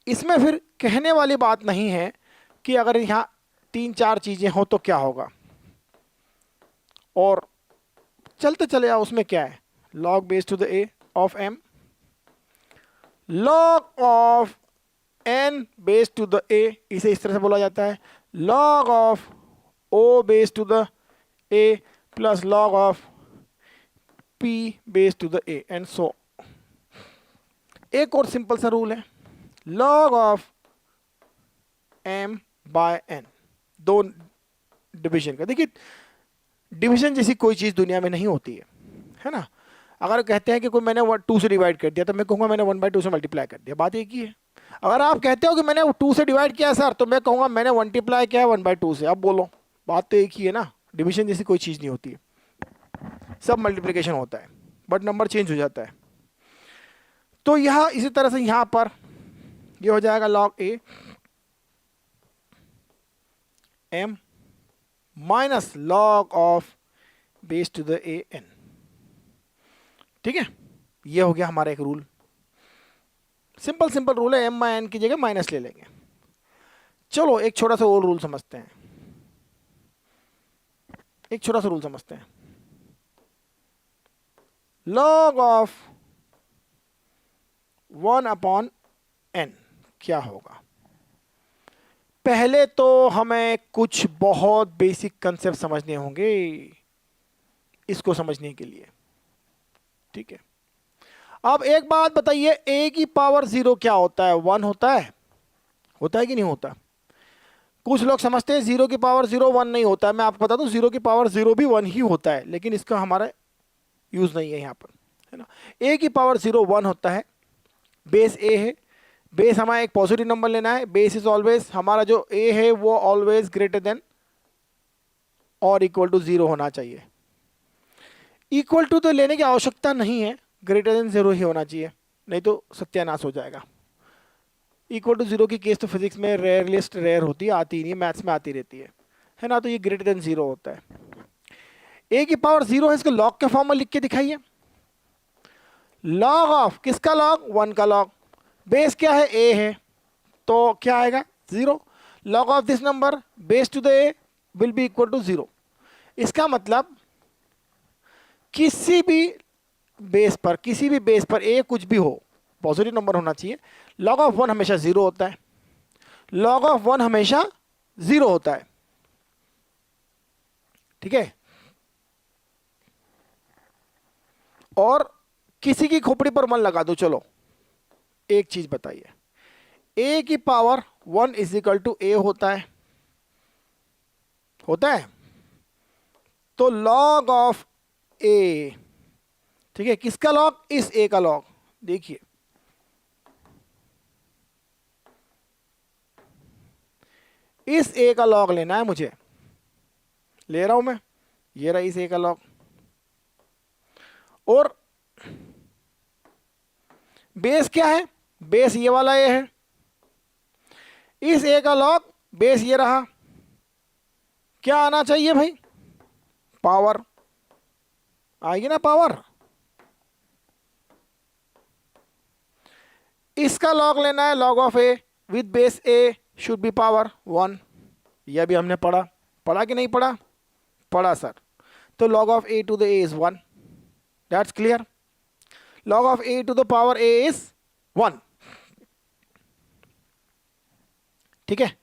इसमें फिर कहने वाली बात नहीं है कि अगर यहाँ 3-4 चीजें हो तो क्या होगा, और चलते चले आओ। उसमें क्या है? Log base to the a of m, log of n base to the a, इसे इस तरह से बोला जाता है log of o base to the a plus log of p base to the a and so. एक और सिंपल सा रूल है, log of m by n, दो डिवीजन का। देखिए डिवीजन जैसी कोई चीज दुनिया में नहीं होती है ना। अगर कहते हैं कि कोई मैंने 2 से डिवाइड कर दिया तो मैं कहूंगा मैंने 1/2 से मल्टीप्लाई कर दिया, बात एक ही है। अगर आप कहते हो कि मैंने 2 से डिवाइड किया सर, तो मैं कहूंगा मैंने मल्टीप्लाई किया 1/2 से। अब बोलो, बात तो एक ही है ना। डिवीजन जैसी कोई चीज नहीं होती है, सब मल्टीप्लिकेशन होता है, बट नंबर चेंज हो जाता है। तो यह इसी तरह से यहां पर ये हो जाएगा log a m minus log of base to the a n, ठीक है। ये हो गया हमारा एक रूल, सिंपल रूल है। m बाय n की जगह माइनस ले लेंगे। चलो एक छोटा सा और रूल समझते हैं, एक छोटा सा रूल समझते हैं। लॉग ऑफ 1/n क्या होगा? पहले तो हमें कुछ बहुत बेसिक कंसेप्ट समझने होंगे इसको समझने के लिए, ठीक है। अब एक बात बताइए, a की पावर 0 क्या होता है? 1 होता है, होता है कि नहीं होता? कुछ लोग समझते हैं 0 की पावर 0 1 नहीं होता है। मैं आपको बता दूं 0 की पावर 0 भी 1 ही होता है, लेकिन इसका हमारा यूज नहीं है यहाँ पर, है ना। a की पावर 0 1 होता है, बेस a है, बेस हमारा एक पॉजिटिव नंबर लेना है, बेस इज ऑलवेज, हमारा जो ए है वो ऑलवेज ग्रेटर देन और इक्वल टू 0 होना चाहिए। इक्वल टू तो लेने की आवश्यकता नहीं है, ग्रेटर देन 0 ही होना चाहिए, नहीं तो सत्यानाश हो जाएगा। इक्वल टू 0 की केस तो फिजिक्स में रेयरलिस्ट रेयर होती है, आती नहीं है, मैथ्स में आती रहती है ना। तो ये ग्रेटर देन 0 होता है। ए की पावर 0 है, इसको लॉग के फॉर्म में लिख के दिखाइए। लॉग ऑफ किसका लॉग? 1 का लॉग। बेस क्या है? ए है, तो क्या आएगा? 0। Log of this number base to the a will be equal to 0। इसका मतलब किसी भी बेस पर ए कुछ भी हो, पॉजिटिव नंबर होना चाहिए, लॉग ऑफ 1 हमेशा 0 होता है। लॉग ऑफ 1 हमेशा 0 होता है, ठीक है। और किसी की खोपड़ी पर मन लगा दो, चलो एक चीज बताइए, ए की पावर 1 इज इक्वल टू ए होता है, तो लॉग ऑफ ए, ठीक है, किसका लॉग? इस ए का लॉग। देखिए इस ए का लॉग लेना है मुझे, ले रहा हूं मैं, ये रहा इस ए का लॉग। और बेस क्या है? बेस ये वाला ए है, इस ए का लॉग बेस ये रहा। क्या आना चाहिए भाई? पावर आएगी ना, पावर। इसका लॉग लेना है, log of A with base A should be power 1। यह भी हमने पढ़ा कि नहीं पढ़ा? पढ़ा सर। तो log of a to the a is 1, that's clear। log of a to the power a is 1, ठीक है,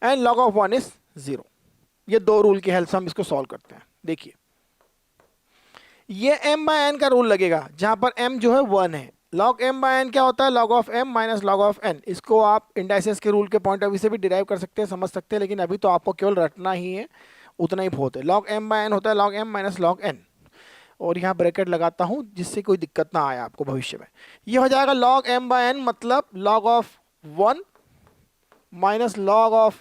एंड log of 1 is 0। ये दो रूल की हेल्प से हम इसको सॉल्व करते हैं। देखिए ये m बाय n का रूल लगेगा, जहां पर m जो है 1 है। log m बाय n क्या होता है? log of m minus log of n। इसको आप इंडाइसेस के रूल के पॉइंट ऑफ व्यू से भी डिराइव कर सकते हैं, समझ सकते हैं, लेकिन अभी तो आपको केवल रटना ही है, उतना ही बहुत है। log m बाय n होता है log m minus log n, और यहाँ ब्रैकेट लगाता हूँ जिससे कोई दिक्कत ना आए आपको भविष्य में। ये हो जाएगा log m बाय n, मतलब log of 1 minus log of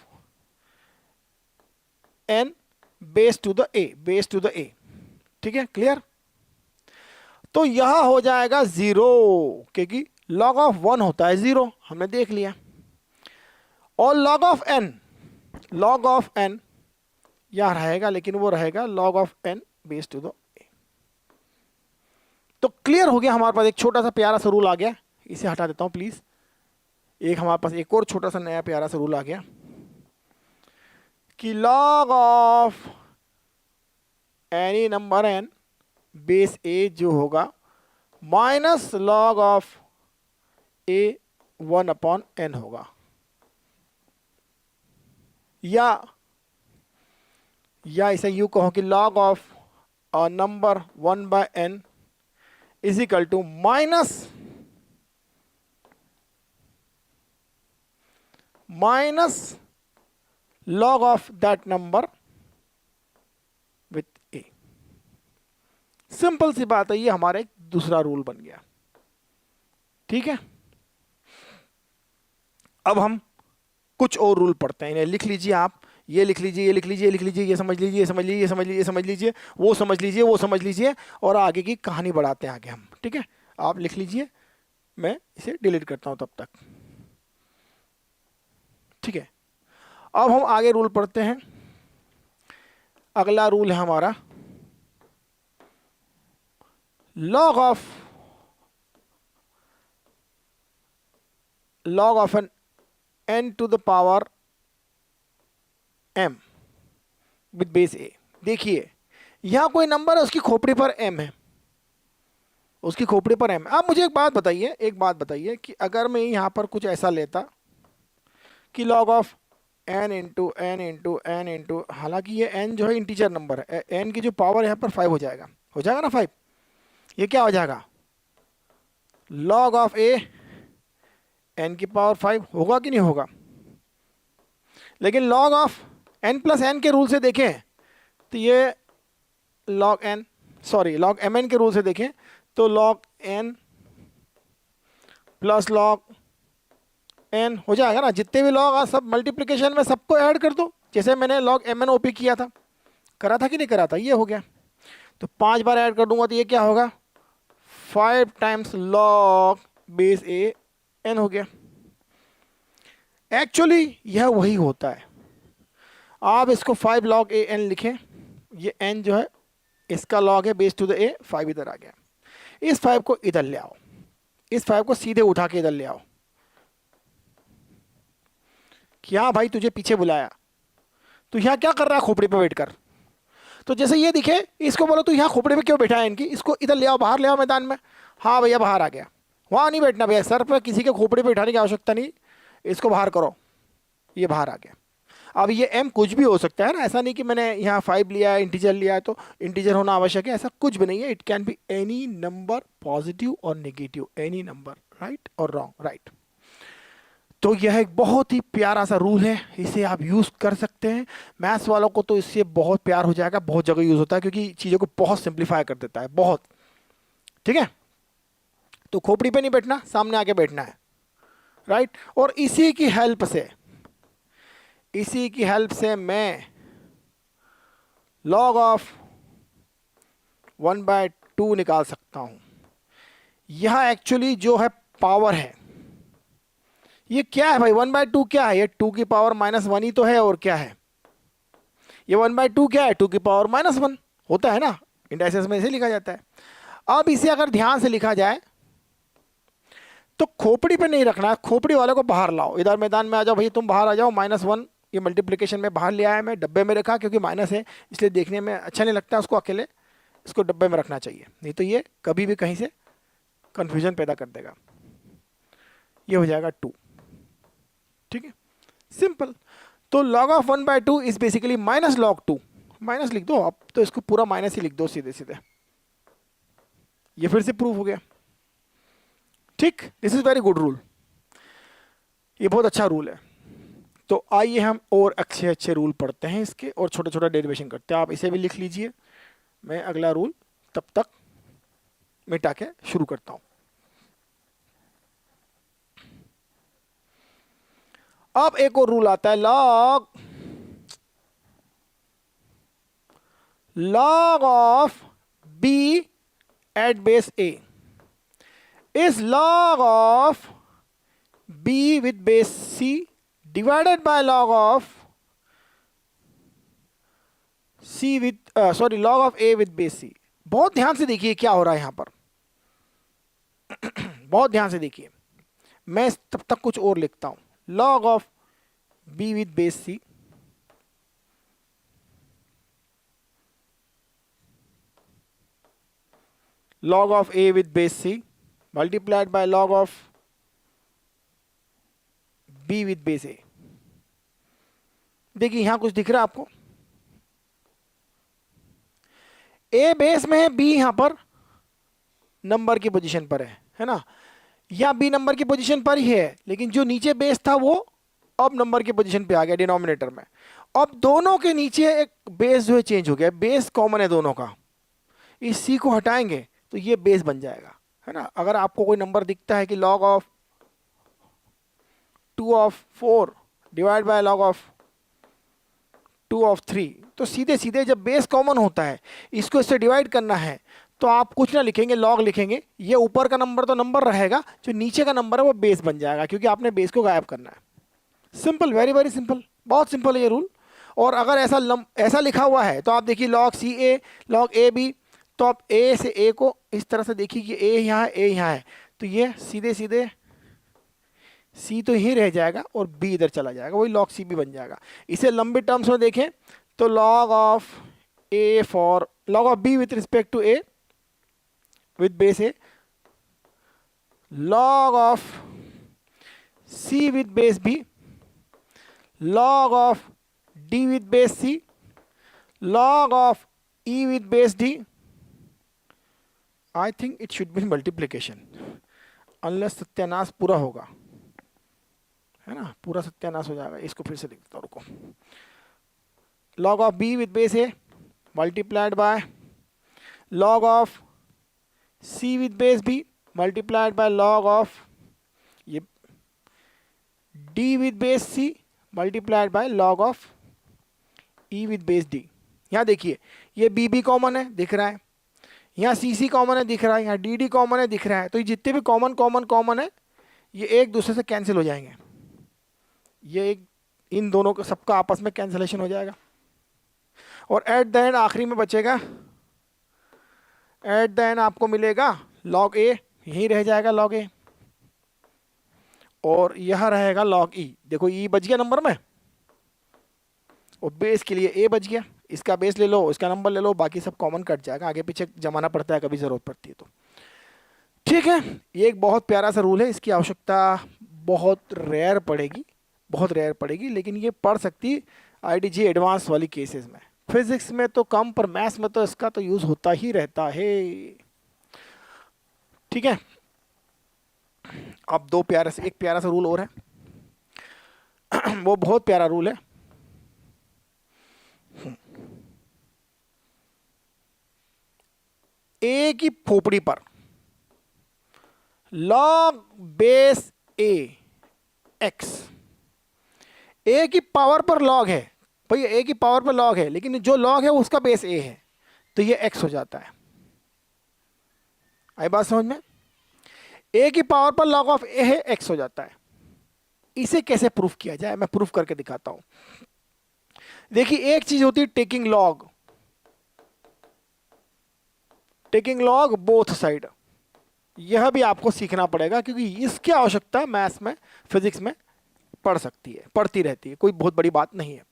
n base to the a, ठीक है, क्लियर। तो यह हो जाएगा 0, क्योंकि log of 1 होता है 0, हमने देख लिया। और log of n यह रहेगा, लेकिन वो रहेगा log of n base to the a। तो क्लियर हो गया हमारे पास, एक छोटा सा प्यारा सा रूल आ गया। इसे हटा देता हूं प्लीज। एक हमारे पास एक और छोटा सा नया प्यारा सा रूल आ गया कि log of any number n base a जो होगा minus log of a 1 upon n होगा, या इसे यूं कहो कि log of a number 1 by n is equal to minus log of that number with a। Simple सी बात है, ये हमारा एक दूसरा रूल बन गया, ठीक है। अब हम कुछ और रूल पढ़ते हैं, इन्हें लिख लीजिए आप, ये लिख लीजिए, ये लिख लीजिए, ये लिख लीजिए, ये समझ लीजिए, ये समझ लीजिए, ये समझ लीजिए, ये समझ लीजिए, वो समझ लीजिए, वो समझ लीजिए, और आगे की कहानी बढ़ाते हैं आगे हम, ठीक है। आप लिख लीजिए, मैं इसे डिलीट करता हूं तब तक, ठीक है। अब हम आगे रूल पढ़ते हैं। अगला रूल है हमारा log of an n to the power m with base a। देखिए यहां कोई नंबर है, उसकी खोपड़ी पर m है, उसकी खोपड़ी पर m। आप मुझे एक बात बताइए कि अगर मैं यहां पर कुछ ऐसा लेता कि log of n into n into n into, हालांकि ये n जो है इंटीजर नंबर है, n की जो पावर यहाँ पर 5 हो जाएगा ना 5, ये क्या हो जाएगा? log of a n की पावर 5 होगा कि नहीं होगा? लेकिन log of n plus n के रूल से देखें तो ये log mn के रूल से देखें तो log n plus log n हो जाएगा ना, जितने भी लॉग आ सब मल्टीप्लिकेशन में सबको ऐड कर दो, जैसे मैंने log m n o p किया था, करा था कि नहीं करा था, ये हो गया। तो 5 बार ऐड कर दूंगा तो ये क्या होगा 5 times log base A N हो गया। एक्चुअली यह वही होता है, आप इसको 5 लॉग ए एन लिखें, ये एन जो है इसका लॉग है बेस टू द ए, 5 इधर आ गया। इस 5 को इधर ले आओ, इस 5 को सीधे उठा के इधर ले आओ कि हाँ भाई तुझे पीछे बुलाया, तू यहाँ क्या कर रहा है खोपड़ी पे बैठ कर। तो जैसे ये दिखे इसको बोलो तू यहाँ खोपड़ी पे क्यों बैठा है इनकी, इसको इधर ले आओ, बाहर ले आओ मैदान में। हाँ भैया बाहर आ गया, वहाँ नहीं बैठना भैया, सर पे किसी के खोपड़ी पे बैठाने की आवश्यकता नहीं, इसको बाहर करो, ये बाहर आ गया। अब ये m कुछ भी हो सकता है ना, ऐसा नहीं कि मैंने यहाँ 5 लिया है इंटीजर लिया है तो इंटीजर होना आवश्यक है, ऐसा कुछ भी नहीं है। It can be any number positive और नेगेटिव, एनी नंबर, राइट और रॉन्ग, राइट। तो यह एक बहुत ही प्यारा सा रूल है, इसे आप यूज़ कर सकते हैं। मैथ्स वालों को तो इससे बहुत प्यार हो जाएगा, बहुत जगह यूज़ होता है क्योंकि चीज़ों को बहुत सिंप्लीफाई कर देता है, बहुत। ठीक है, तो खोपड़ी पे नहीं बैठना, सामने आके बैठना है, राइट। और इसी की हेल्प से मैं log ऑफ 1/2 निकाल सकता हूं। यह एक्चुअली जो है पावर है, ये क्या है भाई 1/2 क्या है, ये 2 की पावर -1 ही तो है, और क्या है ये 1/2 क्या है 2 की पावर -1 होता है ना, इंडाइसेस में इसे लिखा जाता है। अब इसे अगर ध्यान से लिखा जाए तो खोपड़ी पे नहीं रखना है, खोपड़ी वाले को बाहर लाओ, इधर मैदान में आ जाओ भाई, तुम बाहर आ जाओ। -1 ये मल्टीप्लिकेशन में बाहर ले आया मैं, डब्बे में रखा क्योंकि माइनस है इसलिए देखने में अच्छा नहीं लगता उसको अकेले, इसको डब्बे में रखना चाहिए, नहीं तो ये कभी भी कहीं से कंफ्यूजन पैदा कर देगा। ये हो जाएगा 2, ठीक है, सिंपल। तो log of 1/2 is basically -log2, minus लिख दो अब तो, इसको पूरा माइनस ही लिख दो सीधे सीधे, ये फिर से प्रूव हो गया। ठीक, this is very good rule, ये बहुत अच्छा रूल है। तो आइए हम और अच्छे अच्छे रूल पढ़ते हैं इसके, और छोटा छोटा डेरिवेशन करते हैं। आप इसे भी लिख लीजिए, मैं अगला रूल तब तक मिटा के शुरू करता हूं। अब एक और रूल आता है, log of b at base a is log of b with base c divided by log of c with log of a with base c। बहुत ध्यान से देखिए क्या हो रहा है यहां पर बहुत ध्यान से देखिए, मैं तब तक कुछ और लिखता हूं। log of b with base c log of a with base c multiplied by log of b with base a। देखिए यहां कुछ दिख रहा है आपको, a बेस में है, b यहां पर नंबर की पोजीशन पर है ना, या b नंबर की पोजीशन पर ही है, लेकिन जो नीचे बेस था वो अब नंबर की पोजीशन पे आ गया डिनोमिनेटर में। अब दोनों के नीचे एक बेस जो है चेंज हो गया, बेस कॉमन है दोनों का, इस c को हटाएंगे तो ये बेस बन जाएगा, है ना। अगर आपको कोई नंबर दिखता है कि log of 2 of 4 divide by log of 2 of 3, तो सीधे सीधे जब बेस कॉमन होता है इसको इससे डिवाइड करना है तो आप कुछ ना लिखेंगे, log लिखेंगे, ये ऊपर का नंबर तो नंबर रहेगा, जो नीचे का नंबर है वो बेस बन जाएगा, क्योंकि आपने बेस को गायब करना है। सिंपल, वेरी वेरी सिंपल, बहुत सिंपल है ये रूल। और अगर ऐसा लिखा हुआ है तो आप देखिए log c a log a b, तो आप a से a को इस तरह से देखिए कि a यहाँ है, a यहाँ है, तो ये सीधे सीधे c तो यहीं रह जाएगा और b इधर चला जाएगा, वही log c भी बन जाएगा। इसे लंबे टर्म्स में देखें तो log of b with respect to a with base a, log of c with base b, log of d with base c, log of e with base d। I think it should be multiplication unless सत्यानाश पूरा होगा, है ना, पूरा सत्यानाश हो जाएगा। इसको फिर से लिख देता हूं, रुको। log of b with base a multiplied by log of c with base b multiplied by log of ये d with base c multiplied by log of e with base d. यहाँ देखिए ये बी बी कॉमन है दिख रहा है, यहाँ सी सी कॉमन है दिख रहा है, यहाँ डी डी कॉमन है दिख रहा है। तो ये जितने भी कॉमन कॉमन कॉमन है ये एक दूसरे से कैंसिल हो जाएंगे, ये एक इन दोनों का सबका आपस में कैंसिलेशन हो जाएगा। और एट द एंड आखिरी में बचेगा, एट द एंड आपको मिलेगा लॉग ए, यही रह जाएगा लॉग ए, और यह रहेगा लॉग ई। देखो ई बच गया नंबर में, और बेस के लिए ए बच गया, इसका बेस ले लो, इसका नंबर ले लो, बाकी सब कॉमन कट जाएगा, आगे पीछे जमाना पड़ता है कभी जरूरत पड़ती है तो। ठीक है, ये एक बहुत प्यारा सा रूल है, इसकी आवश्यकता बहुत रेयर पड़ेगी, बहुत रेयर पड़ेगी, लेकिन ये पढ़ सकती आईडीजी एडवांस वाली केसेस में। फिजिक्स में तो कम, पर मैथ्स में तो इसका तो यूज होता ही रहता है। ठीक है, अब एक प्यारा सा रूल और है वो बहुत प्यारा रूल है। ए की खोपड़ी पर लॉग बेस ए एक्स, ए की पावर पर लॉग है भाई, ए की पावर पर लॉग है, लेकिन जो लॉग है उसका बेस ए है, तो ये एक्स हो जाता है। आई बात समझ में? ए की पावर पर लॉग ऑफ ए है, एक्स हो जाता है। इसे कैसे प्रूफ किया जाए, मैं प्रूफ करके दिखाता हूं। देखिए एक चीज होती है taking log, taking log both side, यह भी आपको सीखना पड़ेगा, क्योंकि इसकी आवश्यकता मैथ्स में फिजिक्स में पड़ती रहती है, कोई बहुत बड़ी बात नहीं है।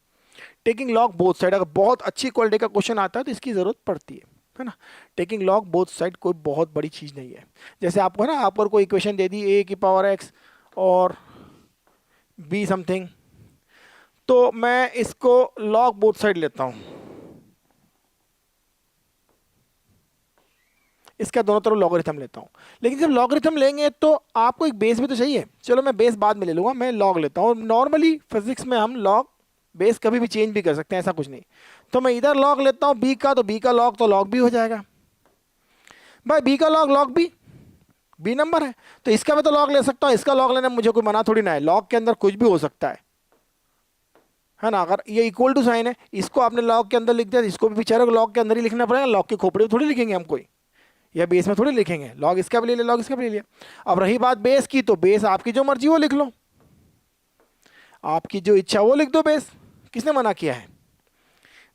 टेकिंग लॉग बोथ साइड, अगर बहुत अच्छी क्वालिटी का क्वेश्चन आता है तो इसकी जरूरत पड़ती है ना। टेकिंग लॉग बोथ साइड कोई बहुत बड़ी चीज नहीं है। जैसे आपको ना, आप पर कोई इक्वेशन दे दी ए की पावर एक्स और बी समथिंग, तो मैं इसको लॉग बोथ साइड लेता हूं, इसका दोनों तरफ लॉगरिथम लेता हूं। लेकिन जब लॉगरिथम लेंगे तो आपको एक बेस भी तो चाहिए, चलो मैं बेस बाद में ले लूंगा, मैं लॉग लेता हूं। नॉर्मली फिजिक्स में हम लॉग बेस कभी भी चेंज भी कर सकते हैं, ऐसा कुछ नहीं। तो मैं इधर लॉग लेता हूं बी का, तो बी का लॉग तो लॉग बी हो जाएगा भाई, बी का लॉग लॉग बी नंबर है, तो इसका भी तो लॉग ले सकता हूं, इसका लॉग लेने में मुझे कोई मना थोड़ी ना है। लॉग के अंदर कुछ भी हो सकता है ना। अगर ये इक्वल टू साइन है, इसको आपने लॉग के अंदर लिख दिया, इसको भी बेचारे को लॉग के अंदर ही लिखना पड़ेगा, लॉग की खोपड़ी में थोड़ी लिखेंगे हम कोई, या बेस में थोड़ी लिखेंगे। लॉग इसका भी ले लिया, लॉग इसका भी ले लिया। अब रही बात बेस की, तो बेस आपकी जो मर्जी वो लिख लो, आपकी जो इच्छा वो लिख दो बेस, किसने मना किया है?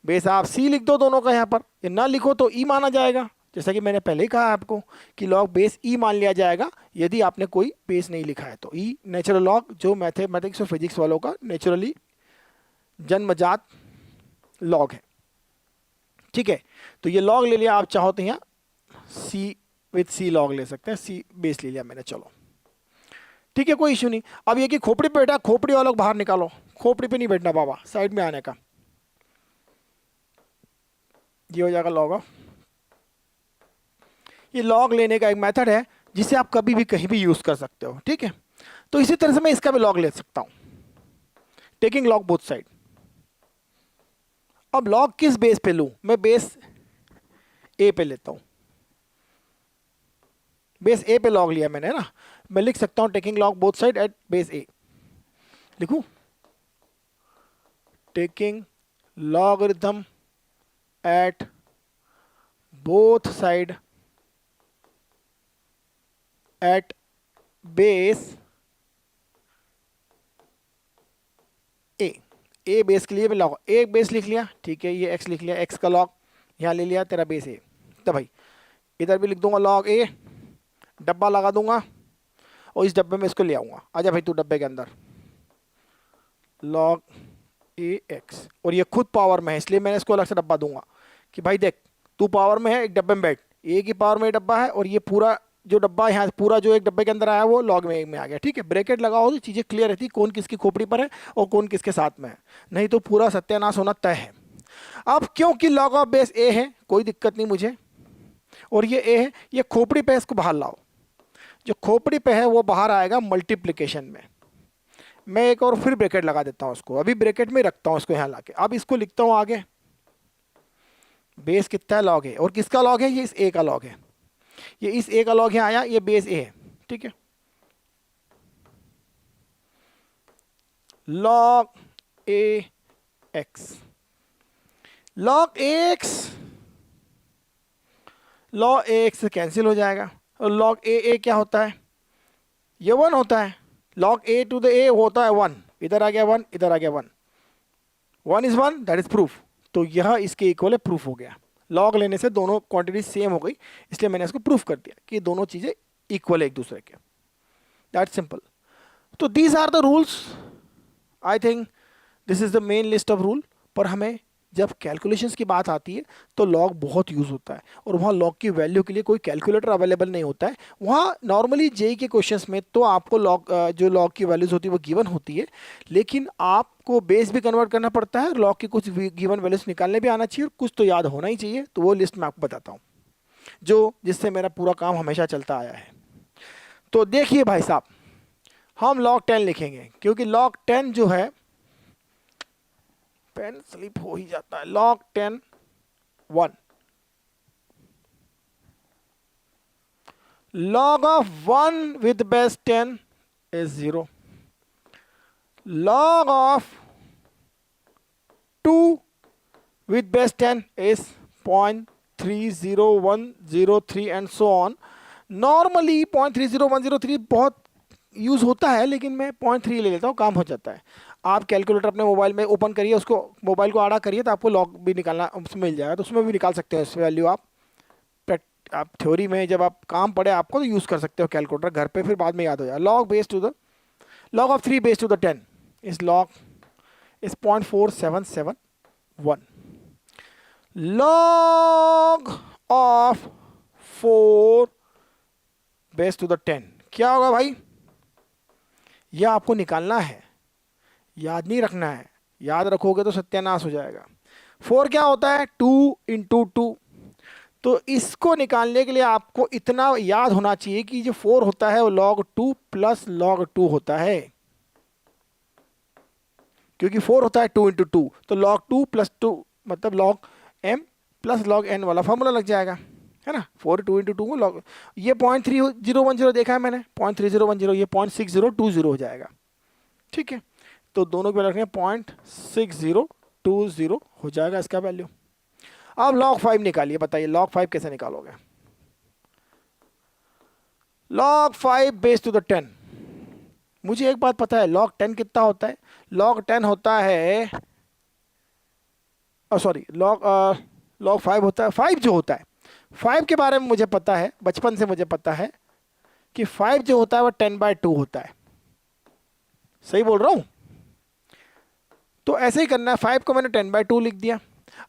बेस आप सी लिख दो दोनों का यहाँ पर, ये ना लिखो तो ई माना जाएगा, जैसा कि मैंने पहले ही कहा आपको कि लॉग बेस ई मान लिया जाएगा यदि आपने कोई बेस नहीं लिखा है तो। ई नेचुरल लॉग जो मैथमेटिक्स और फिजिक्स वालों का नेचुरली जन्मजात लॉग है। ठीक है, तो ये लॉग ले लिया, आप चाहो तो यहाँ सी विथ सी लॉग ले सकते हैं, सी बेस ले लिया मैंने, चलो ठीक है कोई इशू नहीं। अब ये कि खोपड़ी पे बैठा, खोपड़ी वालों को बाहर निकालो, खोपड़ी पे नहीं बैठना बाबा, साइड में आने का। ये हो जाएगा लॉग ऑफ, ये लॉग लेने का एक मेथड है जिसे आप कभी भी कहीं भी यूज कर सकते हो। ठीक है, तो इसी तरह से मैं इसका भी लॉग ले सकता हूं, टेकिंग लॉग बोथ साइड। अब लॉग किस बेस पे लूं? मैं बेस ए पे लेता हूं, बेस ए पे लॉग लिया मैंने ना, मैं लिख सकता हूं taking log both side at base A. लिखूं taking logarithm at both side at base A base के लिए मैं लॉग ए बेस लिख लिया, ठीक है, ये एक्स लिख लिया, एक्स का लॉग यहाँ ले लिया, तेरा बेस ए। तो भाई इधर भी लिख दूंगा लॉग ए, डब्बा लगा दूंगा और इस डब्बे में इसको ले आऊंगा, आजा भाई तू डब्बे के अंदर, लॉग ए एक्स, और ये खुद पावर में है इसलिए मैंने इसको अलग से डब्बा दूंगा कि भाई देख तू पावर में है, एक डब्बे में बैठ, ए की पावर में डब्बा है और ये पूरा जो डब्बा यहाँ पूरा जो एक डब्बे के अंदर आया वो लॉग में एक में आ गया। ठीक है, ब्रैकेट लगाओ तो चीज़ें क्लियर रहती, कौन किसकी खोपड़ी पर है और कौन किसके साथ में है, नहीं तो पूरा सत्यानाश होना तय है। अब क्योंकि लॉग ऑफ बेस ए है कोई दिक्कत नहीं मुझे, और ये ए है, ये खोपड़ी पे, इसको बाहर लाओ, जो खोपड़ी पे है वो बाहर आएगा मल्टीप्लिकेशन में। मैं एक और फिर ब्रैकेट लगा देता हूँ उसको, अभी ब्रैकेट में रखता हूँ इसको यहाँ लाके। अब इसको लिखता हूँ आगे, बेस कितना लॉग है और किसका लॉग है? ये इस ए का लॉग है, ये इस ए का लॉग यहाँ आया, ये बेस ए है। ठीक है, log ax, log ax, log ax से कैंसिल हो जाएगा और log a क्या होता है, ये 1 होता है। log a to the a होता है 1, इधर आ गया 1, इधर आ गया 1, 1 इज 1, दैट इज प्रूफ। तो यह इसके इक्वल है, प्रूफ हो गया। लॉग लेने से दोनों क्वांटिटी सेम हो गई, इसलिए मैंने इसको प्रूफ कर दिया कि दोनों चीजें इक्वल है एक दूसरे के। That simple. तो these are the rules, I think this is the main list of rule. पर हमें जब कैलकुलेशंस की बात आती है तो लॉग बहुत यूज होता है, और वहाँ लॉग की वैल्यू के लिए कोई कैलकुलेटर अवेलेबल नहीं होता है। वहाँ नॉर्मली जेई के क्वेश्चंस में तो आपको लॉग जो लॉग की वैल्यूज होती है वो गिवन होती है, लेकिन आपको बेस भी कन्वर्ट करना पड़ता है, लॉग की कुछ गिवन वैल्यूज निकालने भी आना चाहिए, और कुछ तो याद होना ही चाहिए। तो वो लिस्ट मैं आपको बताता हूँ जो जिससे मेरा पूरा काम हमेशा चलता आया है। तो देखिए भाई साहब, हम log 10 लिखेंगे, क्योंकि log 10 जो है, पेन स्लिप हो ही जाता है। log 10 1, log of 1 with base 10 is 0, log of 2 with base 10 is 0.30103 and so on। Normally 0.30103 बहुत यूज होता है, लेकिन मैं 0.3 ले लेता हूँ, काम हो जाता है। आप कैलकुलेटर अपने मोबाइल में ओपन करिए, उसको मोबाइल को आड़ा करिए, तो आपको लॉग भी निकालना उसमें मिल जाएगा, तो उसमें भी निकाल सकते हो इस वैल्यू। आप थ्योरी में जब आप काम पढ़े आपको तो यूज़ कर सकते हो कैलकुलेटर घर पे, फिर बाद में याद हो जाए। Log base to the log of 3 base to the 10 is log is 0.4771, log of 4 base to the 10 क्या होगा भाई, यह आपको निकालना है, याद नहीं रखना है, याद रखोगे तो सत्यानाश हो जाएगा। 4 क्या होता है, 2 इंटू 2। तो इसको निकालने के लिए आपको इतना याद होना चाहिए कि जो 4 होता है वो log 2 प्लस log 2 होता है, क्योंकि 4 होता है 2 इंटू 2, तो log 2 प्लस 2 मतलब log m plus log n वाला फॉर्मूला लग जाएगा, है ना। 4 2 इंटू 2 को log, ये 0.3010 देखा है मैंने, 0.3010, ये 0.6020 हो जाएगा, ठीक है। तो दोनों को रखने 0.6020 हो जाएगा इसका वैल्यू। अब log 5 निकालिए, बताइए log 5 कैसे निकालोगे। log 5 बेस टू द 10, मुझे एक बात पता है, log 10 कितना होता है, log 10 होता है, सॉरी log 5 होता है, 5 जो होता है, 5 के बारे में मुझे पता है, बचपन से मुझे पता है कि 5 जो होता है वो 10/2 होता है। सही बोल रहा हूं, तो ऐसे ही करना है। 5 को मैंने 10/2 लिख दिया।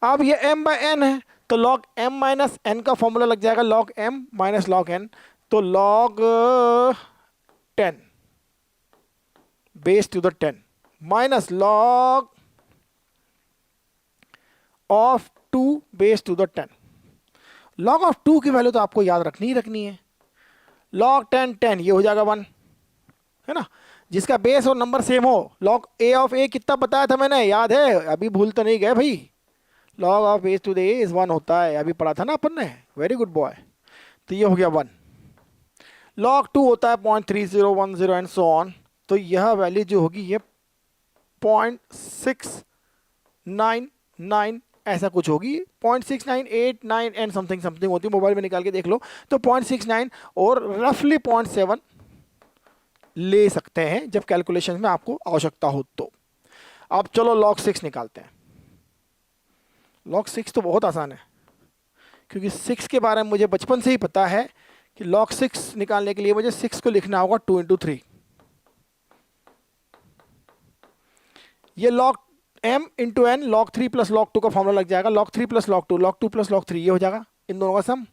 अब ये m/n है, तो log m माइनस n का फॉर्मूला लग जाएगा, log m minus log n, तो log 10 base to the 10 minus log of 2 base to the 10। log of 2 की वैल्यू तो आपको याद रखनी ही रखनी है। log 10 10, ये हो जाएगा 1, है ना, जिसका बेस और नंबर सेम हो। log a ऑफ a कितना बताया था मैंने, याद है, अभी भूल तो नहीं गए भाई। log of base to the a is 1 होता है, अभी पढ़ा था ना अपन ने, वेरी गुड बॉय। तो ये हो गया 1। log 2 होता है 0.3010 एंड सो ऑन, तो यह वैल्यू जो होगी ये 0.699 ऐसा कुछ होगी, 0.6989 एंड समथिंग समथिंग होती है, मोबाइल में निकाल के देख लो। तो 0.69 और रफली 0.7 ले सकते हैं जब कैलकुलेशन में आपको आवश्यकता हो तो। अब चलो log 6 निकालते हैं। log 6 तो बहुत आसान है, क्योंकि 6 के बारे में मुझे बचपन से ही पता है कि log 6 निकालने के लिए मुझे 6 को लिखना होगा 2 इंटू 3। ये log m into n log 3 plus log 2 का फॉर्मूला लग जाएगा, log 3 plus log 2, log 2 plus log 3, ये हो जाएगा इन दोनों का सम।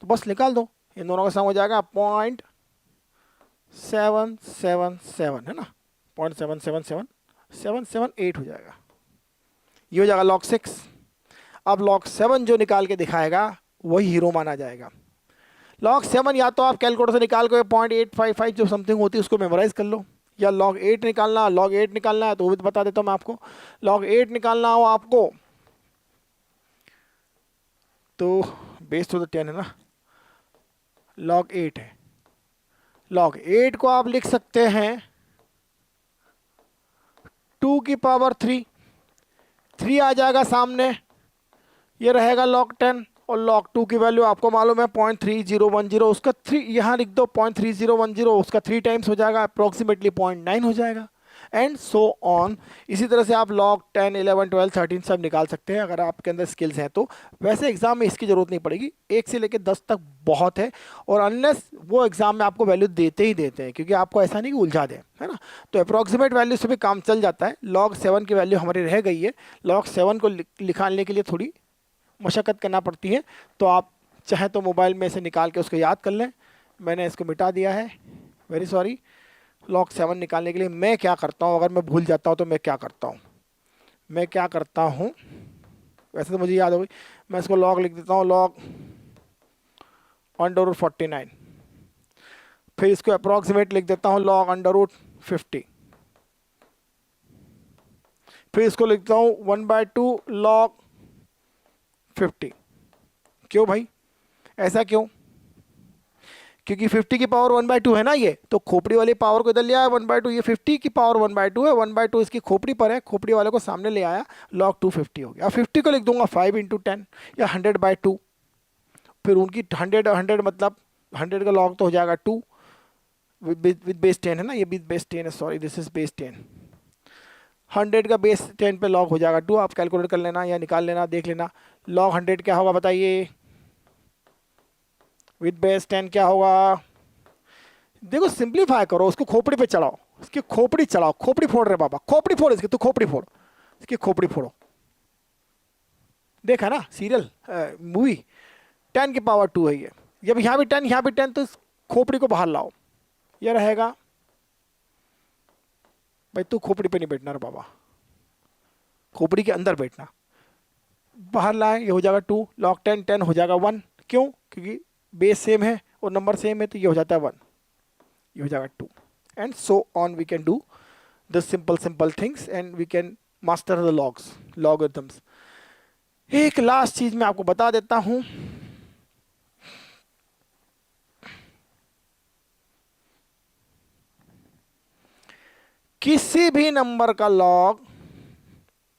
तो बस निकाल दो, इन दोनों का सम हो जाएगा 0.777, है ना, 0.777778 हो जाएगा, ये हो जाएगा log 6। अब log 7 जो निकाल के दिखाएगा वही हीरो माना जाएगा। log 7 या तो आप कैलकुलेटर से निकाल के 0.855 जो समथिंग होती है उसको मेमोराइज कर लो, या log 8 निकालना, log 8 निकालना है तो वो भी बता देता हूं मैं आपको। log 8 निकालना हो आपको तो बेस टू द 10 है ना, log 8 है, log 8 को आप लिख सकते हैं 2 की पावर 3 आ जाएगा सामने, ये रहेगा log 10 और log 2 की वैल्यू आपको मालूम है 0.3010, उसका 3 यहाँ लिख दो 0.3010, उसका 3 टाइम्स हो जाएगा, अप्रोक्सीमेटली 0.9 हो जाएगा, एंड सो ऑन। इसी तरह से आप log 10, 11, 12, 13 सब निकाल सकते हैं अगर आपके अंदर स्किल्स हैं तो। वैसे एग्जाम में इसकी जरूरत नहीं पड़ेगी, 1 से लेकर 10 तक बहुत है, और अनलेस वो एग्जाम में आपको वैल्यू देते ही देते हैं, क्योंकि आपको ऐसा नहीं कि उलझा दें, है ना। तो अप्रॉक्सीमेट वैल्यू से भी काम चल जाता है। log 7 की वैल्यू हमारी रह गई है, log 7 को निकालने के लिए थोड़ी मशक्क़त करना पड़ती है, तो आप चाहे तो मोबाइल में से निकाल के उसको याद कर लें। मैंने इसको मिटा दिया है, वेरी सॉरी। log 7 निकालने के लिए मैं क्या करता हूँ, अगर मैं भूल जाता हूँ तो मैं क्या करता हूँ, वैसे तो मुझे याद हो गई, मैं इसको log लिख देता हूँ, log अंडर रूट 49, फिर इसको अप्रॉक्सीमेट लिख देता हूँ log अंडर रूट 50, फिर इसको लिखता हूँ 1/2 log 50। क्यों भाई, ऐसा क्यों? क्योंकि 50 की पावर 1/2 है ना ये, तो खोपड़ी वाली पावर को इधर ले आया 1/2, ये 50 की पावर 1/2 है, 1/2 इसकी खोपड़ी पर है, खोपड़ी वाले को सामने ले आया, log 250 हो गया। 50 को लिख दूंगा 5 × 10 या 100/2, फिर उनकी 100 मतलब 100 का log तो हो जाएगा 2 विद बेस 10 है ना, ये बेस 10 है, सॉरी दिस इज बेस 10, 100 का बेस 10 पे log हो जाएगा 2। आप कैलकुलेट कर लेना या निकाल लेना, देख लेना log 100 क्या होगा बताइए, विद बेस 10 क्या होगा। देखो सिंप्लीफाई करो, उसको खोपड़ी पे चढ़ाओ, इसकी खोपड़ी चढ़ाओ, खोपड़ी फोड़ रहे बाबा, खोपड़ी फोड़ इसकी, तू खोपड़ी फोड़, इसकी खोपड़ी फोड़ो। देखा ना सीरियल मूवी, 10 की पावर 2 है ये, जब यहाँ भी 10 यहाँ भी 10, तो इस खोपड़ी को बाहर लाओ, ये रहेगा भाई, तू खोपड़ी पे नहीं बैठना रे बाबा, खोपड़ी के अंदर बैठना, बाहर लाए, ये हो जाएगा 2 log 10, 10 हो जाएगा 1, क्यों? क्योंकि बेस सेम है और नंबर सेम है, तो ये हो जाता है 1, ये हो जाएगा 2, and so on we can do the simple things and we can master the logarithms. एक लास्ट चीज मैं आपको बता देता हूं, किसी भी नंबर का log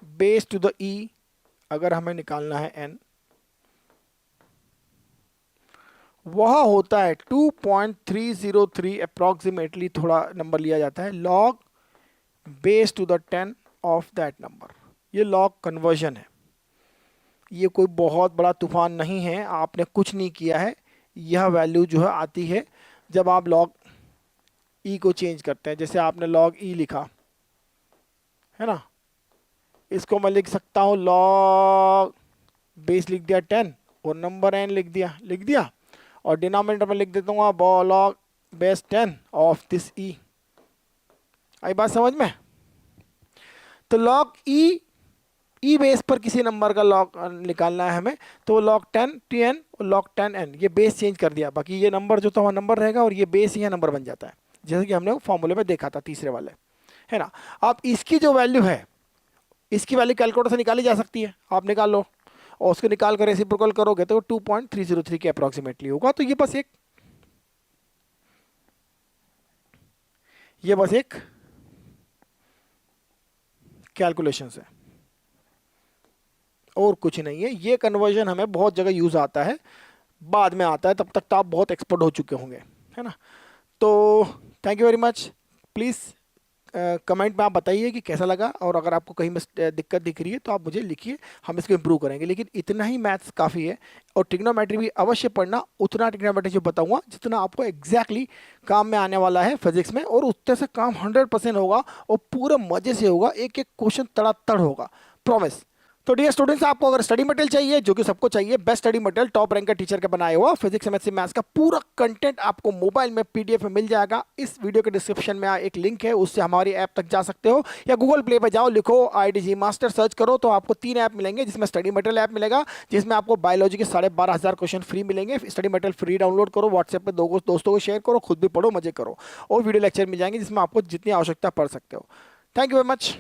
base to the e, अगर हमें निकालना है n, वह होता है 2.303 अप्रॉक्सीमेटली, थोड़ा नंबर लिया जाता है, log base to the 10 of that number. ये log कन्वर्जन है, ये कोई बहुत बड़ा तूफान नहीं है, आपने कुछ नहीं किया है। यह वैल्यू जो है आती है जब आप log e को चेंज करते हैं, जैसे आपने log e लिखा है ना, इसको मैं लिख सकता हूँ log बेस लिख दिया 10 और नंबर n लिख दिया और डिनोमिनेटर में लिख देता हूँ log base 10 of this e। आई बात समझ में? तो log e बेस पर किसी नंबर का log निकालना है हमें, तो log 10 tn और log 10n, ये बेस चेंज कर दिया, बाकी ये नंबर जो था वहाँ नंबर रहेगा और ये बेस यहाँ नंबर बन जाता है, जैसे कि हमने फॉर्मूले में देखा था तीसरे वाले, है ना। अब इसकी जो वैल्यू है, इसकी वैल्यू कैलकुलेटर से निकाली जा सकती है, आप निकाल लो और उसको निकाल कर रेसिप्रोकल करोगे तो 2.303 के अप्रोक्सीमेटली होगा। तो ये बस एक कैलकुलेशन है और कुछ नहीं है। ये कन्वर्जन हमें बहुत जगह यूज आता है, बाद में आता है, तब तक तो आप बहुत एक्सपर्ट हो चुके होंगे, है ना। तो thank you very much. Please comment में आप बताइए कि कैसा लगा, और अगर आपको कहीं में दिक्कत दिख रही है तो आप मुझे लिखिए, हम इसको इम्प्रूव करेंगे। लेकिन इतना ही मैथ्स काफ़ी है, और ट्रिग्नोमेट्री भी अवश्य पढ़ना, उतना ट्रिग्नोमेट्री जो बताऊंगा जितना आपको एग्जैक्टली काम में आने वाला है फिजिक्स में, और उतने से काम 100% होगा और पूरे मज़े से होगा, एक एक क्वेश्चन तड़ातड़ होगा, प्रॉमिस। तो डियर स्टूडेंट्स, आपको अगर स्टडी मटेरियल चाहिए, जो कि सबको चाहिए, best study material top rank का टीचर का बनाया हुआ फिजिक्स केमिस्ट्री मैथ्स का पूरा कंटेंट आपको मोबाइल में पीडीएफ में मिल जाएगा। इस वीडियो के डिस्क्रिप्शन में एक लिंक है, उससे हमारी ऐप तक जा सकते हो, या गूगल प्ले पे जाओ, लिखो IDG मास्टर, सर्च करो तो आपको 3 ऐप मिलेंगे, जिसमें स्टडी मटेरियल ऐप मिलेगा, जिसमें आपको बायोलॉजी के 12,500 क्वेश्चन फ्री मिलेंगे। स्टडी मटेरियल फ्री डाउनलोड करो, व्हाट्सएप पे दोस्तों को शेयर करो, खुद भी पढ़ो, मजे करो, और वीडियो लेक्चर मिल जाएंगे जिसमें आपको जितनी आवश्यकता पढ़ सकते हो। Thank you very much.